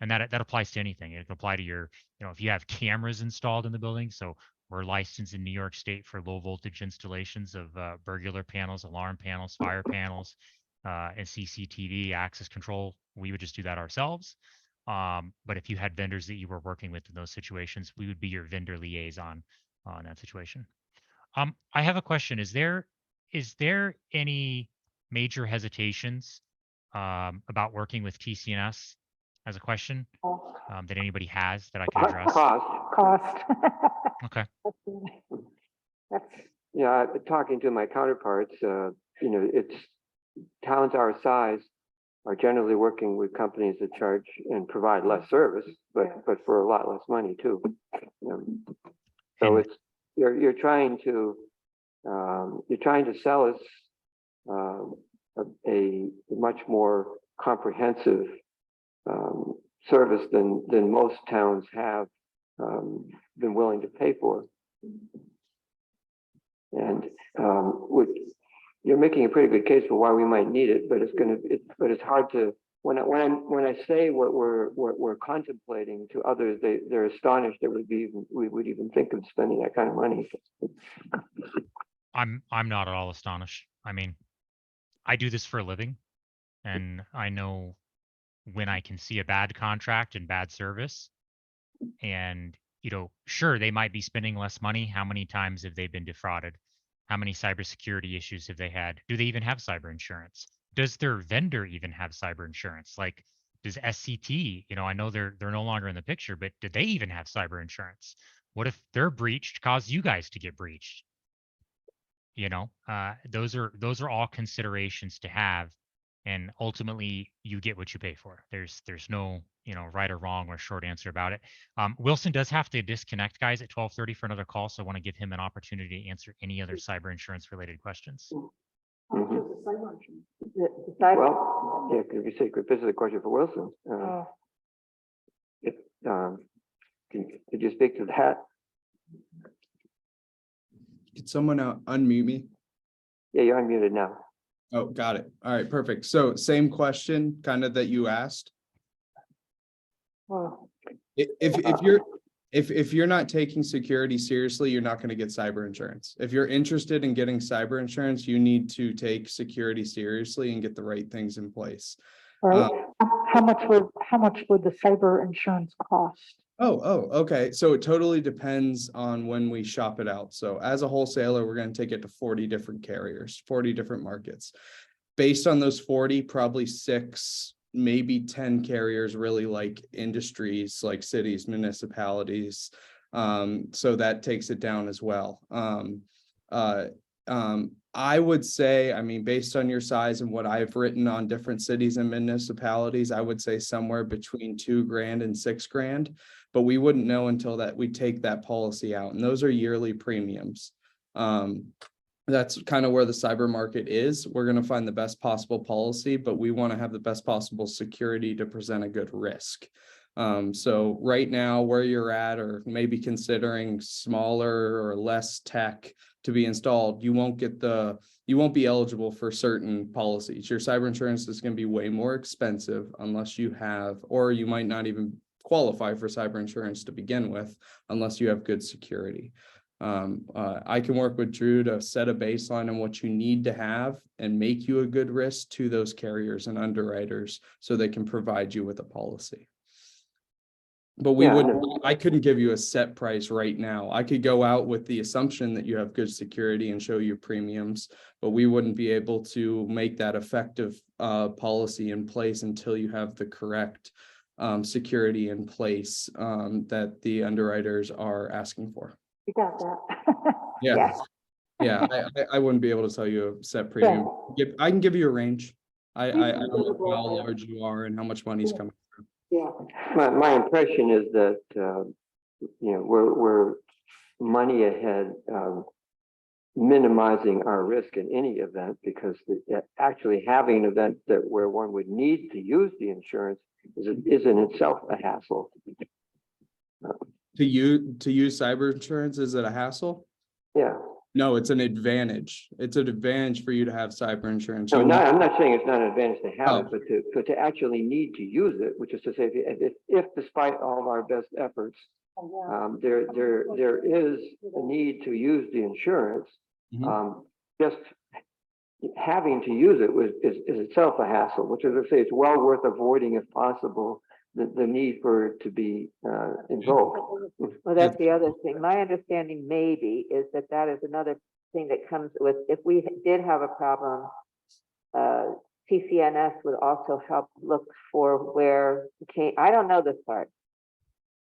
And that applies to anything. It can apply to your, if you have cameras installed in the building. So we're licensed in New York State for low voltage installations of burglar panels, alarm panels, fire panels, and CCTV access control. We would just do that ourselves. But if you had vendors that you were working with in those situations, we would be your vendor liaison in that situation. I have a question. Is there any major hesitations about working with TCNS as a question that anybody has that I can address? Cost. Okay. That's, Yeah, talking to my counterparts, it's towns our size are generally working with companies that charge and provide less service, but for a lot less money too. So it's you're trying to sell us a much more comprehensive service than most towns have been willing to pay for. And you're making a pretty good case for why we might need it, but it's hard to when I say what we're contemplating to others, they're astonished that we would even think of spending that kind of money. I'm not at all astonished. I mean, I do this for a living, and I know when I can see a bad contract and bad service, and sure, they might be spending less money. How many times have they been defrauded? How many cybersecurity issues have they had? Do they even have cyber insurance? Does their vendor even have cyber insurance? Like, does SCT, I know they're no longer in the picture, but do they even have cyber insurance? What if they're breached, cause you guys to get breached? Those are all considerations to have, and ultimately you get what you pay for. There's no right or wrong or short answer about it. Wilson does have to disconnect, guys, at 12:30 for another call, so I want to give him an opportunity to answer any other cyber insurance related questions. Mhm. The cyber- Well, yeah, because we say this is a question for Wilson. Could you speak to that? Could someone unmute me? Yeah, you're unmuted now. Oh, got it. All right, perfect. So same question kind of that you asked. well, If you're not taking security seriously, you're not going to get cyber insurance. If you're interested in getting cyber insurance, you need to take security seriously and get the right things in place. Right. How much would the cyber insurance cost? Okay. So it totally depends on when we shop it out. So as a wholesaler, we're going to take it to 40 different carriers, 40 different markets. Based on those 40, probably 6, maybe 10 carriers really like industries like cities, municipalities. So that takes it down as well. I would say, I mean, based on your size and what I've written on different cities and municipalities, I would say somewhere between $2,000 and $6,000, but we wouldn't know until that we take that policy out, and those are yearly premiums. That's kind of where the cyber market is. We're going to find the best possible policy, but we want to have the best possible security to present a good risk. So right now where you're at, or maybe considering smaller or less tech to be installed, you won't be eligible for certain policies. Your cyber insurance is going to be way more expensive unless you have, or you might not even qualify for cyber insurance to begin with, unless you have good security. I can work with Drew to set a baseline on what you need to have and make you a good risk to those carriers and underwriters so they can provide you with a policy. But I couldn't give you a set price right now. I could go out with the assumption that you have good security and show you premiums, but we wouldn't be able to make that effective policy in place until you have the correct security in place that the underwriters are asking for. You got that? Yeah. I wouldn't be able to tell you a set premium. I can give you a range. I don't know how large you are and how much money's coming through. Yeah. My impression is that we're money ahead, minimizing our risk in any event, because actually having an event where one would need to use the insurance is in itself a hassle. To use cyber insurance, is it a hassle? Yeah. No, it's an advantage. It's an advantage for you to have cyber insurance. No, You no, want- I'm not saying it's not an advantage to have Oh. it, but to actually need to use it, which is to say, if despite all of our best efforts, there is a need to use the insurance, Mhm. just having to use it is itself a hassle, which is to say, it's well worth avoiding if possible, the need for it to be invoked. Well, that's the other thing. My understanding maybe is that that is another thing that comes with, if we did have a problem, TCNS would also help look for where, I don't know this part.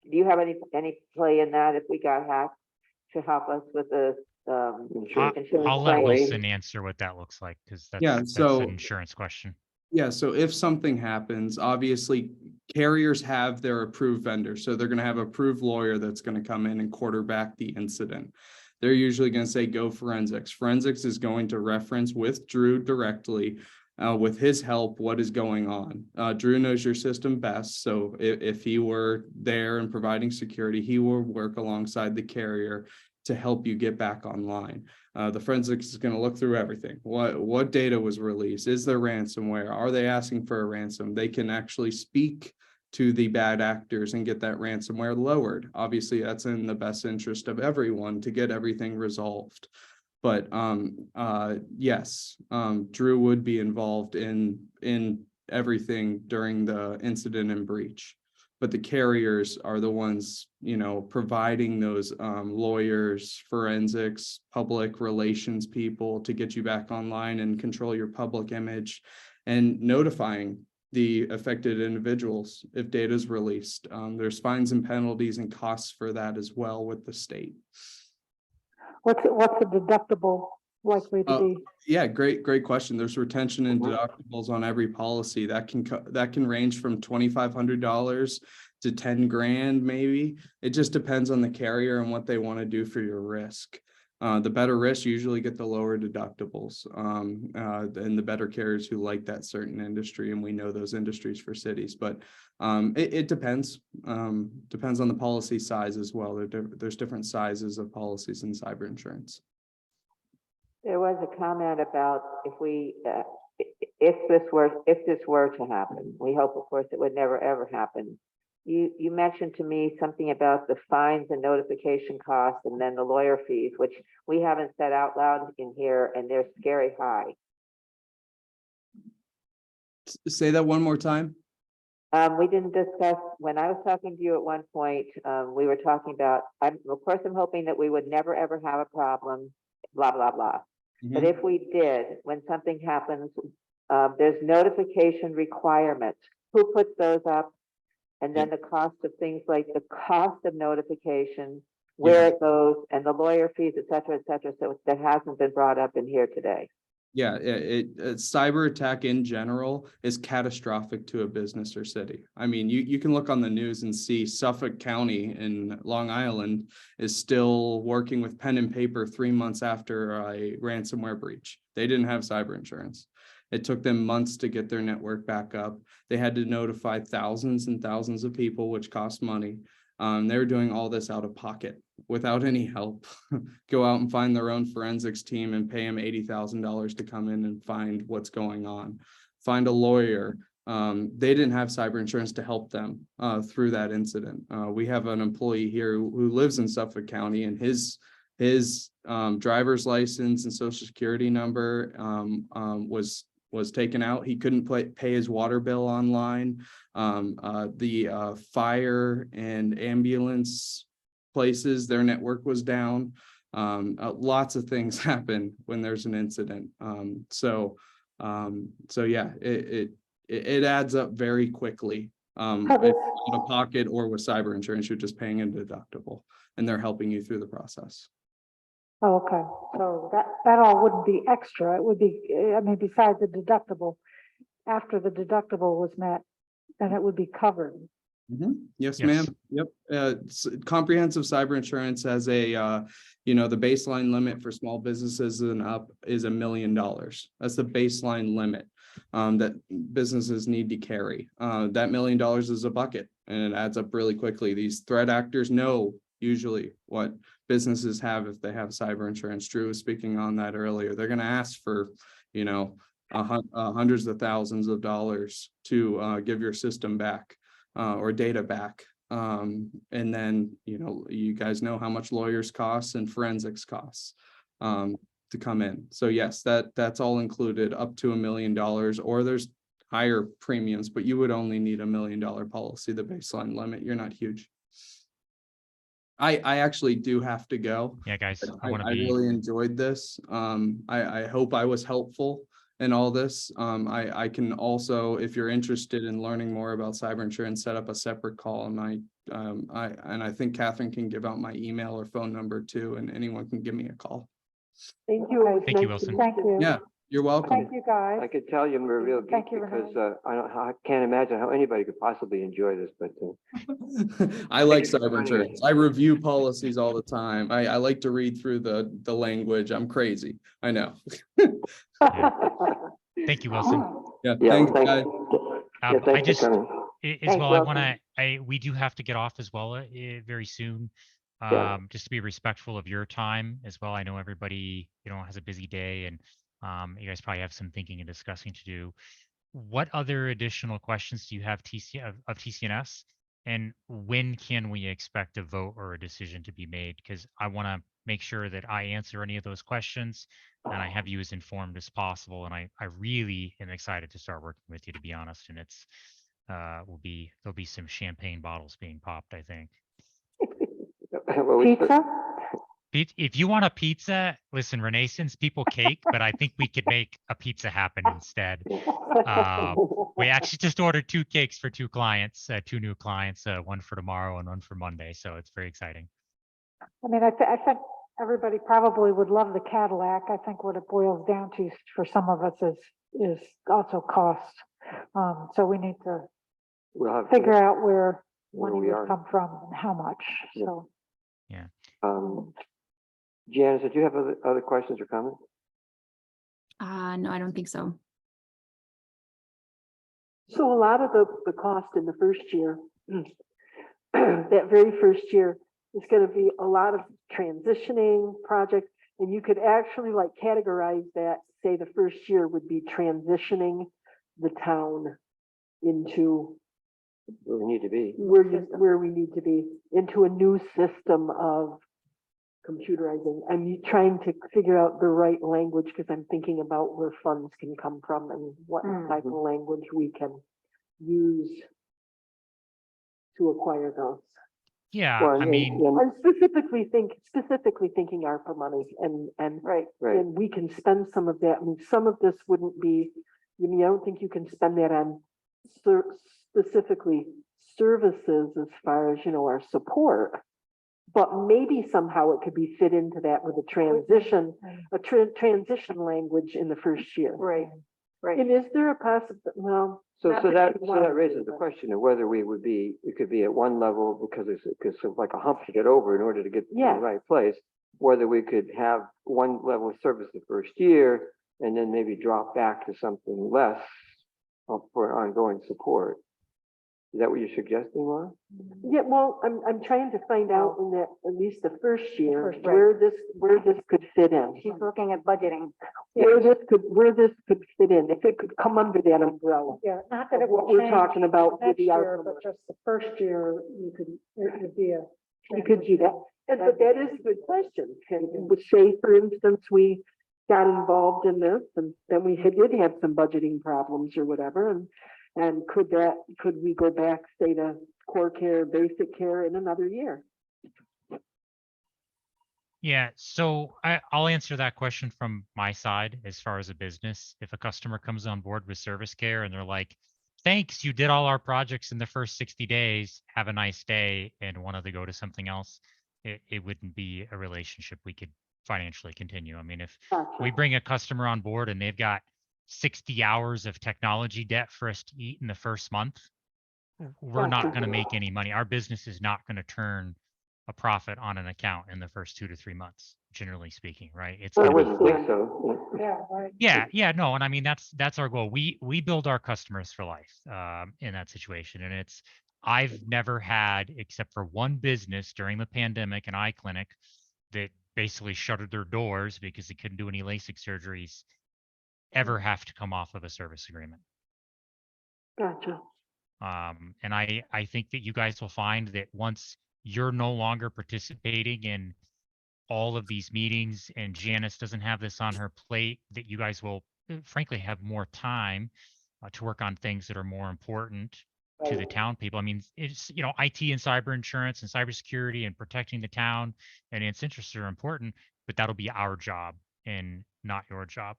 Do you have any play in that if we got hacked to help us with the insurance I'll let claim? Wilson answer what that looks like, because Yeah, that's so- an insurance question. Yeah, so if something happens, obviously carriers have their approved vendor, so they're gonna have approved lawyer that's gonna come in and quarterback the incident. They're usually gonna say, go forensics. Forensics is going to reference with Drew directly, with his help, what is going on. Drew knows your system best, so if he were there and providing security, he will work alongside the carrier to help you get back online. The forensics is going to look through everything. What data was released? Is there ransomware? Are they asking for a ransom? They can actually speak to the bad actors and get that ransomware lowered. Obviously, that's in the best interest of everyone to get everything resolved. But yes, Drew would be involved in everything during the incident and breach. But the carriers are the ones, providing those lawyers, forensics, public relations people to get you back online and control your public image, and notifying the affected individuals if data is released. There's fines and penalties and costs for that as well with the state. What's the deductible likely to be? Yeah, great question. There's retention and deductibles on every policy that can range from $2,500 to 10 grand, maybe. It just depends on the carrier and what they want to do for your risk. The better risks usually get the lower deductibles, and the better carriers who like that certain industry, and we know those industries for cities. But it depends. Depends on the policy size as well. There's different sizes of policies in cyber insurance. There was a comment about if this were to happen, we hope, of course, it would never, ever happen. You mentioned to me something about the fines and notification costs and then the lawyer fees, which we haven't said out loud in here, and they're scary high. Say that one more time. We didn't discuss, when I was talking to you at one point, we were talking about, of course, I'm hoping that we would never, ever have a problem, blah, blah, blah. But if we did, when something happens, there's notification requirements. Who puts those up? And then the cost of things like the cost of notification, where it goes, and the lawyer fees, et cetera, et cetera. So that hasn't been brought up in here today. Yeah, cyber attack in general is catastrophic to a business or city. I mean, you can look on the news and see Suffolk County in Long Island is still working with pen and paper 3 months after a ransomware breach. They didn't have cyber insurance. It took them months to get their network back up. They had to notify thousands and thousands of people, which cost money. They were doing all this out of pocket without any help. Go out and find their own forensics team and pay them $80,000 to come in and find what's going on. Find a lawyer. They didn't have cyber insurance to help them through that incident. We have an employee here who lives in Suffolk County, and his driver's license and social security number was taken out. He couldn't pay his water bill online. The fire and ambulance places, their network was down. Lots of things happen when there's an incident. So yeah, it adds up very quickly. If out of pocket or with cyber insurance, you're just paying a deductible, and they're helping you through the process. Oh, okay, so that all wouldn't be extra. It would be, besides the deductible, after the deductible was met, then it would be covered. Yes, ma'am. Yep. Comprehensive cyber insurance has a, the baseline limit for small businesses and up is $1 million. That's the baseline limit. that businesses need to carry. That $1 million is a bucket and it adds up really quickly. These threat actors know usually what businesses have if they have cyber insurance. Drew was speaking on that earlier. They're going to ask for, hundreds of thousands of dollars to give your system back or data back. And then, you guys know how much lawyers cost and forensics costs to come in. So yes, that's all included up to $1 million, or there's higher premiums, but you would only need $1 million policy, the baseline limit. You're not huge. I actually do have to go. Yeah, guys, I I really enjoyed this. I hope I was helpful in all this. I can also, if you're interested in learning more about cyber insurance, set up a separate call, and I think Catherine can give out my email or phone number too, and anyone can give me a call. Thank you. It was Thank you, nice to Wilson. meet Thank you. Yeah, you're welcome. Thank you, guys. I could tell you're a real geek Thank you, because Renee. I can't imagine how anybody could possibly enjoy this, but I like cyber insurance. I review policies all the time. I like to read through the language. I'm crazy. I know. thank you, Wilson. Yeah, yeah, thanks, thanks. guys. Yeah, I thanks just, for coming. as Thanks, well, I Wilson. want to, we do have to get off as well very soon. Yeah. Just to be respectful of your time as well. I know everybody, has a busy day, and you guys probably have some thinking and discussing to do. What other additional questions do you have of TCNS? And when can we expect a vote or a decision to be made? Because I want to make sure that I answer any of those questions and I have you as informed as possible. And I really am excited to start working with you, to be honest. And it's there'll be some champagne bottles being popped, I think. Well, we- Pizza? If you want a pizza, listen, Renaissance people cake, but I think we could make a pizza happen instead. We actually just ordered 2 cakes for 2 clients, 2 new clients, one for tomorrow and one for Monday. So it's very exciting. I mean, I think everybody probably would love the Cadillac. I think what it boils down to for some of us is also cost. So we need to we'll have figure out where Where money we would are. come from and how much. Yeah. So Janice, did you have other questions or comments? No, I don't think so. So a lot of the cost in the first year, that very first year, is going to be a lot of transitioning projects. And you could actually like categorize that, say the first year would be transitioning the town into Where we need to be. where we need to be, into a new system of computerizing. I'm trying to figure out the right language because I'm thinking about where funds can come from and what type of language we can use to acquire those. Yeah, Well, I mean, I'm specifically thinking ARPA money and Right. and we can spend some of that. I mean, some of this wouldn't be, I don't think you can spend that on specifically services as far as, our support. But maybe somehow it could be fit into that with a transition language in the first year. Right. And is there a well, So not so that that you so want that to, raises the but- question of whether we could be at one level because it's like a hump to get over in order to get to Yeah. the right place. Whether we could have one level of service the first year and then maybe drop back to something less for ongoing support. Is that what you're suggesting, Laura? Yeah, well, I'm trying to find out in that, at least the first year, First, where this could fit in. She's looking at budgeting. Where this could fit in, if it could come under that umbrella. yeah, not that Of it what will we're change talking about with next the year, ARPA. but just the first year, it would be a. We could do that. But that is a good question. Say, for instance, we got involved in this and then we did have some budgeting problems or whatever. And could we go back, say, to core care, basic care in another year? yeah, so I'll answer that question from my side as far as a business. If a customer comes on board with service care and they're like, thanks, you did all our projects in the first 60 days, have a nice day, and wanted to go to something else, it wouldn't be a relationship we could financially continue. I mean, if we bring a customer on board and they've got 60 hours of technology debt for us to eat in the first month, we're not going to make any money. Our business is not going to turn a profit on an account in the first 2 to 3 months, generally speaking, right? It's I gonna be wouldn't think so. Yeah, right. yeah, no, and I mean that's our goal. We build our customers for life in that situation, and I've never had, except for one business during the pandemic, an eye clinic that basically shuttered their doors because they couldn't do any LASIK surgeries, ever have to come off of a service agreement. Gotcha. And I think that you guys will find that once you're no longer participating in all of these meetings and Janice doesn't have this on her plate, that you guys will frankly have more time to work on things that are more important to the town people. I mean, it's, IT and cyber insurance and cybersecurity and protecting the town and its interests are important, but that'll be our job and not your job.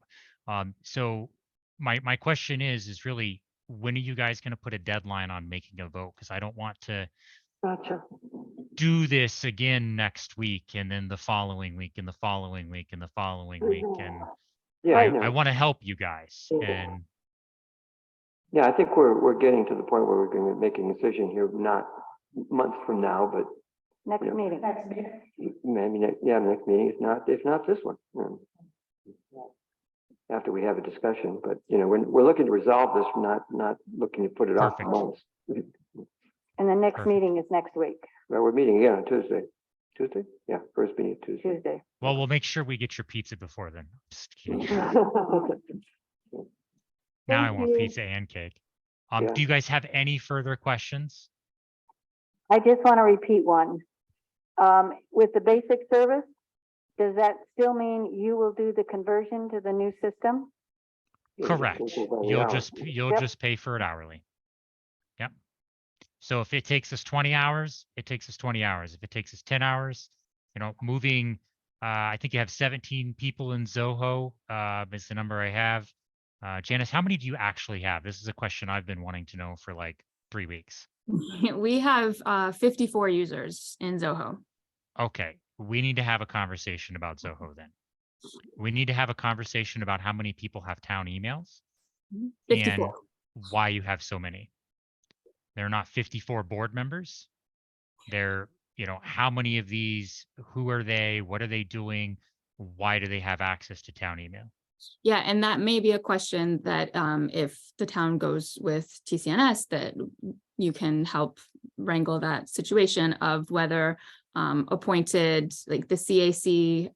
So my question is really, when are you guys going to put a deadline on making a vote? Because I don't want to Gotcha. do this again next week and then the following week and the following week and the following week. And Yeah, I I know. want to help you guys. And Yeah, I think we're getting to the point where we're going to make a decision here, not months from now, but Next Yeah. meeting. maybe next meeting, if not this one. After we have a discussion, but we're looking to resolve this, not looking to put it off for Perfect. months. And the next Perfect. meeting is next week, Well, we're meeting again on Tuesday. Tuesday? Yeah, first meeting Tuesday. Tuesday. well, we'll make sure we get your pizza before then. Just kidding. Now I Thank want you. pizza and cake. Yeah. Do you guys have any further questions? I just want to repeat one. With the basic service, does that still mean you will do the conversion to the new system? Correct. You'll Yep. just pay for it hourly. Yep. So if it takes us 20 hours, it takes us 20 hours. If it takes us 10 hours, moving, I think you have 17 people in Zoho, is the number I have. Janice, how many do you actually have? This is a question I've been wanting to know for like 3 weeks. We have 54 users in Zoho. Okay. We need to have a conversation about Zoho then. We need to have a conversation about how many people have town emails 54. and why you have so many. They're not 54 board members. They're, how many of these, who are they? What are they doing? Why do they have access to town email? Yeah, and that may be a question that if the town goes with TCNS, that you can help wrangle that situation of whether appointed, like the CAC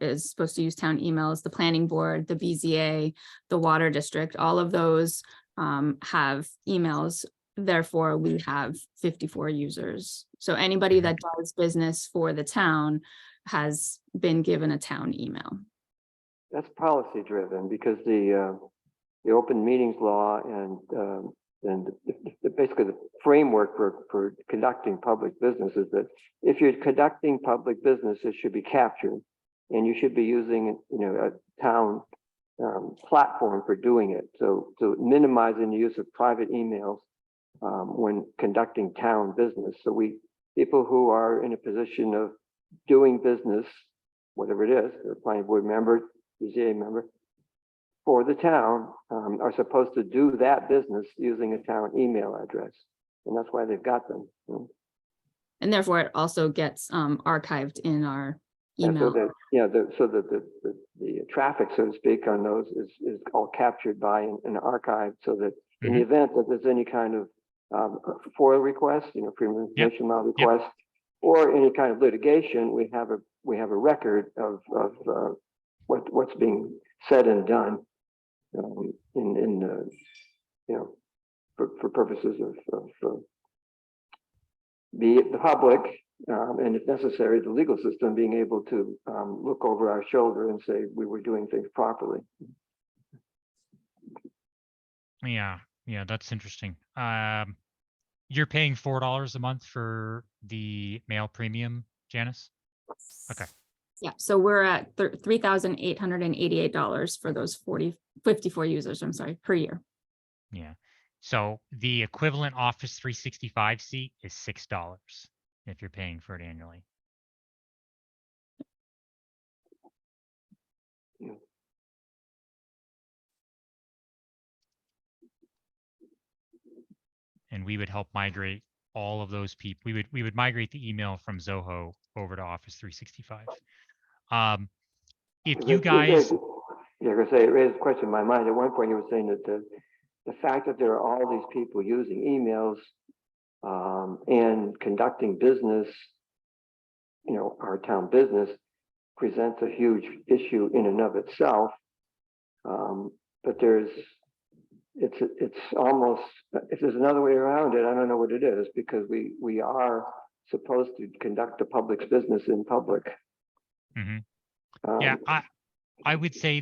is supposed to use town emails, the planning board, the BZA, the water district, all of those have emails. Therefore, we have 54 users. So anybody that does business for the town has been given a town email. That's policy driven because the open meetings law and basically the framework for conducting public business is that if you're conducting public business, it should be captured and you should be using, a town platform for doing it. So minimizing the use of private emails when conducting town business. So people who are in a position of doing business, whatever it is, they're a planning board member, BZA member, for the town, are supposed to do that business using a town email address. And that's why they've got them. And therefore, it also gets archived in our And so email. that, the traffic, so to speak, on those is all captured by an archive so that in the event that there's any kind of FOIL request, Freedom of Information Law request, or any kind of litigation, we have a record of what's being said and done for purposes of be it the public and if necessary the legal system being able to look over our shoulder and say we were doing things properly. Yeah, that's interesting. You're paying $4 a month for the mail premium, Janice? Okay. Yeah, so we're at $3,888 for those 54 users, per year. Yeah. So the equivalent Office 365 seat is $6 if you're paying for it annually. Yeah. And we would help migrate all of those people. We would migrate the email from Zoho over to Office 365. If you guys, Yeah, because it raised a question in my mind. At one point, you were saying that the fact that there are all these people using emails and conducting business, you know, our town business presents a huge issue in and of itself. But it's almost, if there's another way around it, I don't know what it is, because we are supposed to conduct the public's business in public. Mhm. Yeah, I would say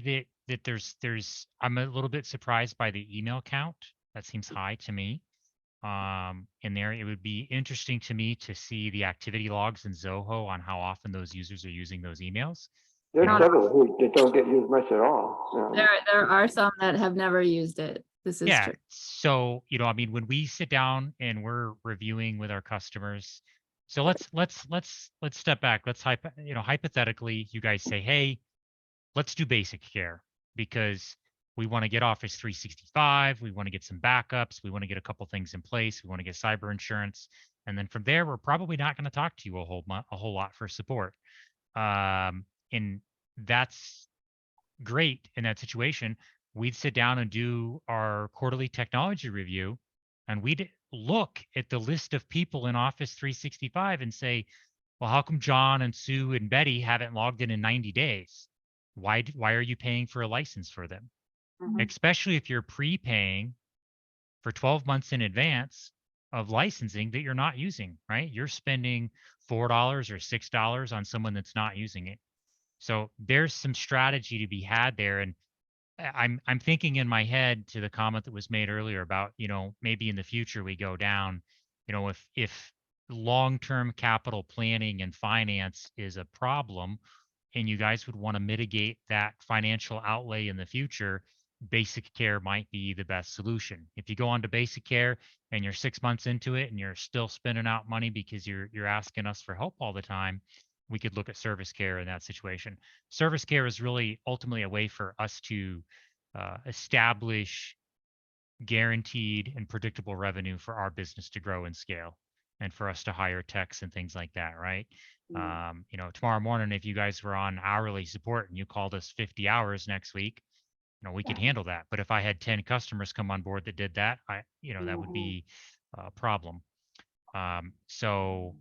that there's I'm a little bit surprised by the email count. That seems high to me. In there, it would be interesting to me to see the activity logs in Zoho on how often those users are using those emails. There's know, several who that don't get used much at all. There are some that have never used it. This is Yeah. true. So, I mean, when we sit down and we're reviewing with our customers, so let's step back. Let's hypothetically, you guys say, hey, let's do basic care because we want to get Office 365. We want to get some backups. We want to get a couple things in place. We want to get cyber insurance. And then from there, we're probably not going to talk to you a whole lot for support. And that's great in that situation. We'd sit down and do our quarterly technology review, and we'd look at the list of people in Office 365 and say, well, how come John and Sue and Betty haven't logged in 90 days? Why are you paying for a license for them? Especially if you're prepaying for 12 months in advance of licensing that you're not using, right? You're spending $4 or $6 on someone that's not using it. So there's some strategy to be had there. And I'm thinking in my head to the comment that was made earlier about, maybe in the future we go down, if long-term capital planning and finance is a problem and you guys would want to mitigate that financial outlay in the future, basic care might be the best solution. If you go on to basic care and you're 6 months into it and you're still spending out money because you're asking us for help all the time, we could look at service care in that situation. Service care is really ultimately a way for us to establish guaranteed and predictable revenue for our business to grow and scale and for us to hire techs and things like that, right? Tomorrow morning, if you guys were on hourly support and you called us 50 hours next week, we could handle that. But if I had 10 customers come on board that did that, that would be a problem. So,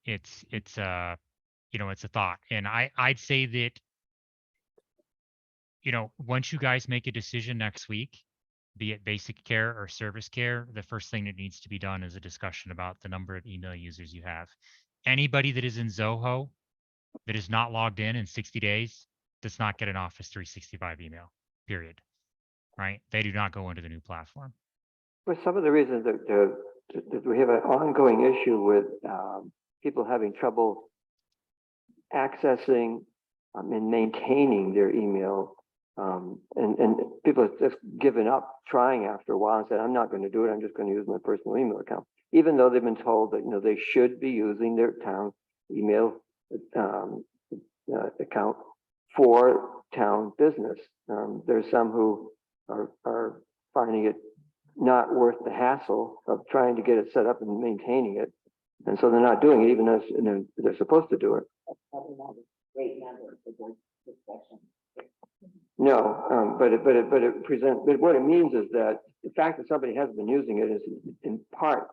it's a thought. And I'd say that, once you guys make a decision next week, be it basic care or service care, the first thing that needs to be done is a discussion about the number of email users you have. Anybody that is in Zoho that is not logged in 60 days does not get an Office 365 email, period. Right? They do not go into the new platform. For some of the reasons that we have an ongoing issue with people having trouble accessing and maintaining their email, and people have just given up trying after a while and said, I'm not going to do it. I'm just going to use my personal email account, even though they've been told that they should be using their town email account for town business. There's some who are finding it not worth the hassle of trying to get it set up and maintaining it, and so they're not doing it, even though they're supposed to do it. Great number for this discussion. No, but it presents. But what it means is that the fact that somebody hasn't been using it is in part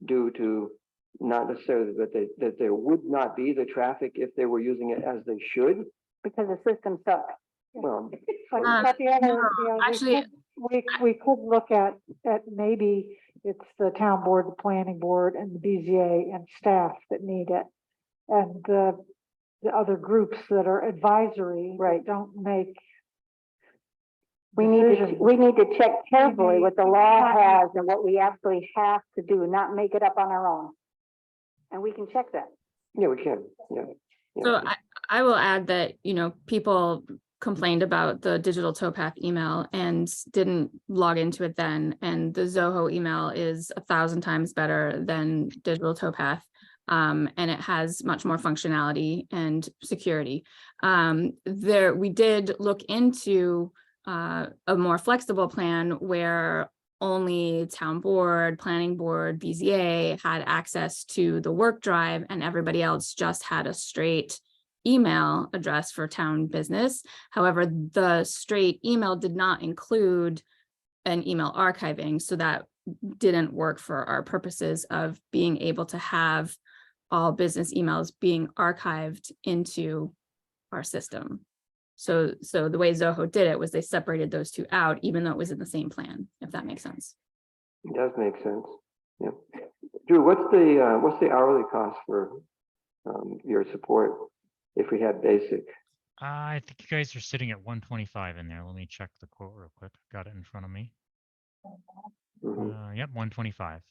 due to not necessarily that there would not be the traffic if they were using it as they should. Because the system sucks. Well, But the other, actually- we could look at maybe it's the town board, the planning board, and the BZA and staff that need it. And the other groups that are advisory, that don't make. We need to check carefully what the law Exactly. has and what we actually have to do, not make it up on our own. And we can check that. yeah, we can. Yeah. So I will add that, people complained about the digital towpath email and didn't log into it then. And the Zoho email is 1,000 times better than digital towpath. And it has much more functionality and security. We did look into a more flexible plan where only town board, planning board, BZA had access to the work drive, and everybody else just had a straight email address for town business. However, the straight email did not include an email archiving, so that didn't work for our purposes of being able to have all business emails being archived into our system. So the way Zoho did it was they separated those two out, even though it was in the same plan, if that makes sense. It does make sense. Yeah. Drew, what's the hourly cost for your support if we had basic? I think you guys are sitting at 125 in there. Let me check the quote real quick. Got it in front of me. Mhm. Yep, 125.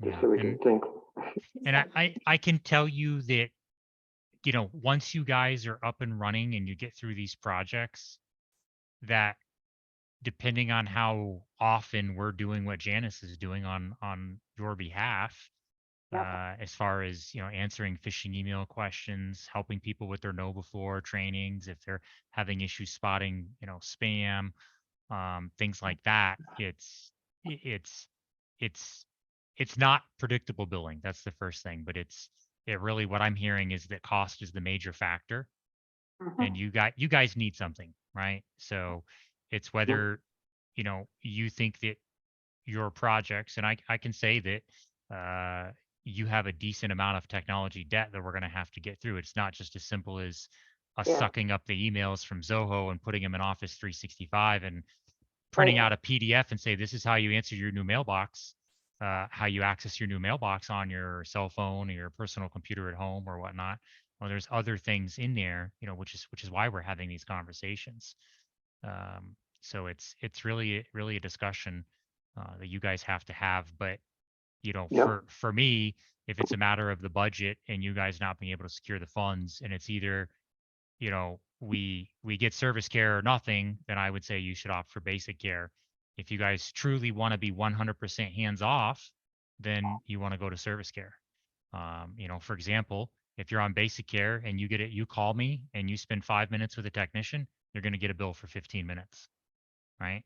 Just Yeah, so we can think. and I can tell you that, you know, once you guys are up and running and you get through these projects, that depending on how often we're doing what Janice is doing on your behalf, as far as, you know, answering phishing email questions, helping people with their know before trainings, if they're having issues spotting, you know, spam, things like that, it's not predictable billing. That's the first thing, but it really, what I'm hearing is that cost is the major factor, and you guys need something, right? So it's whether, you know, you think that your projects, and I can say that you have a decent amount of technology debt that we're going to have to get through. It's not just as simple as us Yeah. sucking up the emails from Zoho and putting them in Office 365 and printing out a PDF and say, this is how you answer your new mailbox, how you access your new mailbox on your cell phone or your personal computer at home or whatnot. Well, there's other things in there, you know, which is why we're having these conversations. So it's really a discussion that you guys have to have. But, you know, Yep. for me, if it's a matter of the budget and you guys not being able to secure the funds, and it's either, you know, we get service care or nothing, then I would say you should opt for basic care. If you guys truly want to be 100% hands off, then you want to go to service care. You know, for example, if you're on basic care and you call me and you spend 5 minutes with a technician, you're going to get a bill for 15 minutes, right?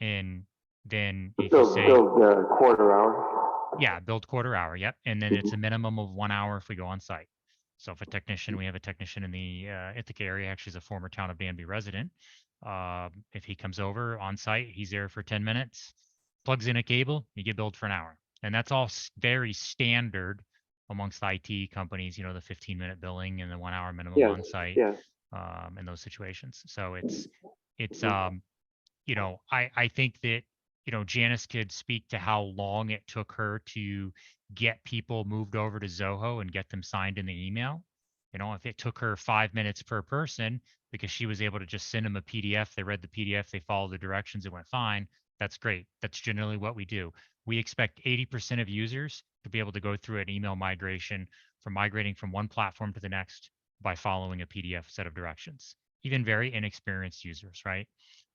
And then if you say, Build quarter hour. yeah, build quarter hour, yep, and then it's a minimum of 1 hour if we go on site. So if a technician, we have a technician in the Ithaca area, actually is a former town of Danby resident. If he comes over on site, he's there for 10 minutes, plugs in a cable, you get billed for an hour. And that's all very standard amongst IT companies, you know, the 15-minute billing and the 1 hour minimum Yeah. on site, Yeah. in those situations. So it's you know, I think that, you know, Janice could speak to how long it took her to get people moved over to Zoho and get them signed in the email. You know, if it took her 5 minutes per person because she was able to just send them a PDF, they read the PDF, they followed the directions, it went fine. That's great. That's generally what we do. We expect 80% of users to be able to go through an email migration from migrating from one platform to the next by following a PDF set of directions. Even very inexperienced users, right?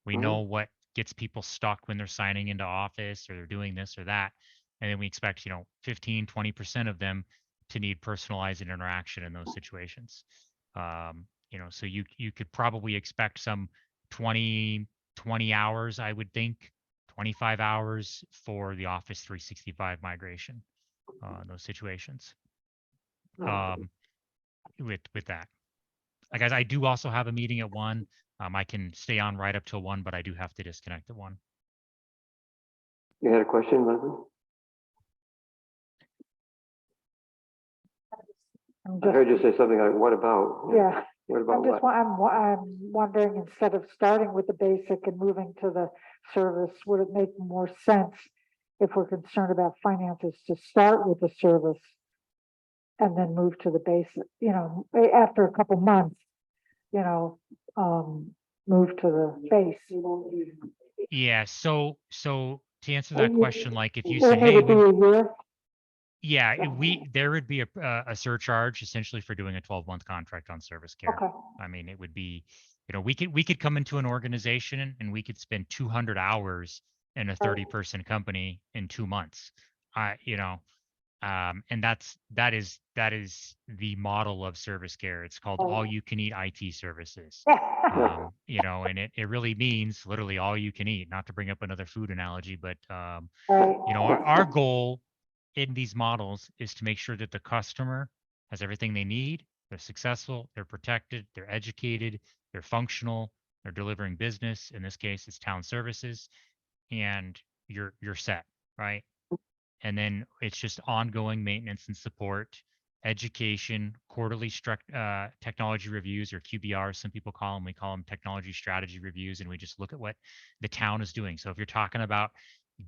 We Mhm. know what gets people stuck when they're signing into Office or they're doing this or that. And then we expect, you know, 15, 20% of them to need personalized interaction in those situations. You know, so you could probably expect some 20 hours, I would think, 25 hours for the Office 365 migration, in those situations. With that. Guys, I do also have a meeting at 1. I can stay on right up till 1, but I do have to disconnect at 1. You had a question, Leslie? I'm I just, heard you say something like, what about? yeah, What about I'm just, what? I'm wondering, instead of starting with the basic and moving to the service, would it make more sense if we're concerned about finances to start with the service and then move to the basic, you know, after a couple months, you know, move to the base? Yeah, so to answer that question, like if you Would said, it need hey, to be a year? yeah, there would be a surcharge essentially for doing a 12-month contract on service care. Okay. I mean, it would be, you know, we could come into an organization and we could spend 200 hours in a 30-person company in 2 months. You know, And that is the model of service care. It's called all you can eat IT services. You know, and it really means literally all you can eat, not to bring up another food analogy, but Right. you know, our goal in these models is to make sure that the customer has everything they need, they're successful, they're protected, they're educated, they're functional, they're delivering business. In this case, it's town services, and you're set, right? And then it's just ongoing maintenance and support, education, quarterly technology reviews, or QBRs, some people call them. We call them technology strategy reviews, and we just look at what the town is doing. So if you're talking about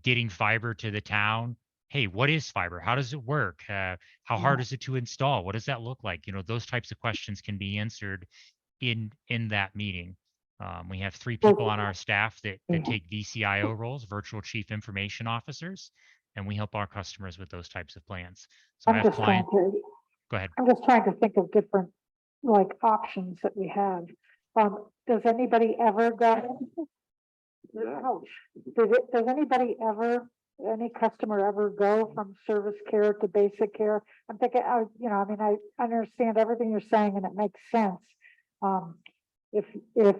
getting fiber to the town, hey, what is fiber? How does it work? How hard is it to install? What does that look like? You know, those types of questions can be answered in that meeting. We have 3 people on our staff that take VCIO roles, virtual chief information officers, and we help our customers with those types of plans. So I I'm have just trying clients. to, Go ahead. I'm just trying to think of different, like, options that we have. Does anybody ever go? Yeah. Ouch. Does anybody ever, any customer ever go from service care to basic care? I'm thinking, you know, I mean, I understand everything you're saying and it makes sense. If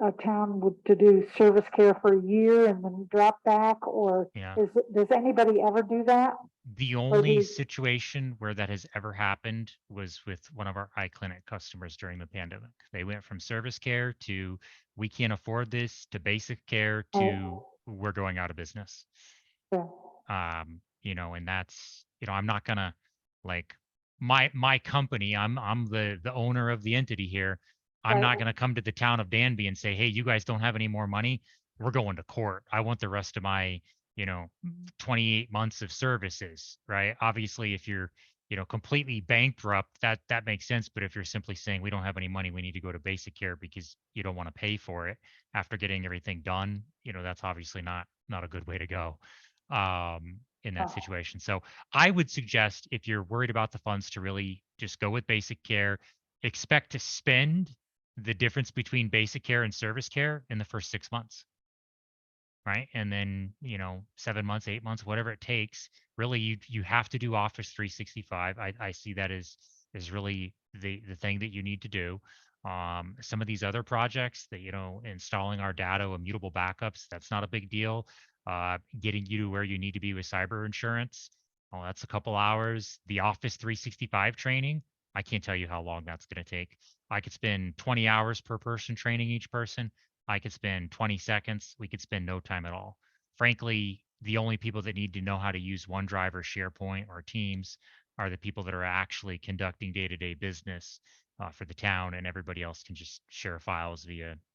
a town would to do service care for a year and then drop back, or Yeah. does anybody ever do that? The only situation where that has ever happened was with one of our iClinic customers during the pandemic. They went from service care to we can't afford this to basic care to we're going out of business. Yeah. You know, and that's, you know, I'm not gonna like my company, I'm the owner of the entity here. I'm Right. not gonna come to the town of Danby and say, hey, you guys don't have any more money. We're going to court. I want the rest of my, you know, 28 months of services, right? Obviously, if you're, you know, completely bankrupt, that makes sense. But if you're simply saying we don't have any money, we need to go to basic care because you don't want to pay for it after getting everything done, you know, that's obviously not a good way to go in that situation. So I would suggest if you're worried about the funds to really just go with basic care, expect to spend the difference between basic care and service care in the first 6 months. Right. And then, you know, 7 months, 8 months, whatever it takes, really you have to do Office 365. I see that is really the thing that you need to do. Some of these other projects that, you know, installing our data, immutable backups, that's not a big deal. Getting you to where you need to be with cyber insurance, oh, that's a couple hours. The Office 365 training, I can't tell you how long that's going to take. I could spend 20 hours per person training each person. I could spend 20 seconds. We could spend no time at all. Frankly, the only people that need to know how to use OneDrive or SharePoint or Teams are the people that are actually conducting day-to-day business for the town, and everybody else can just share files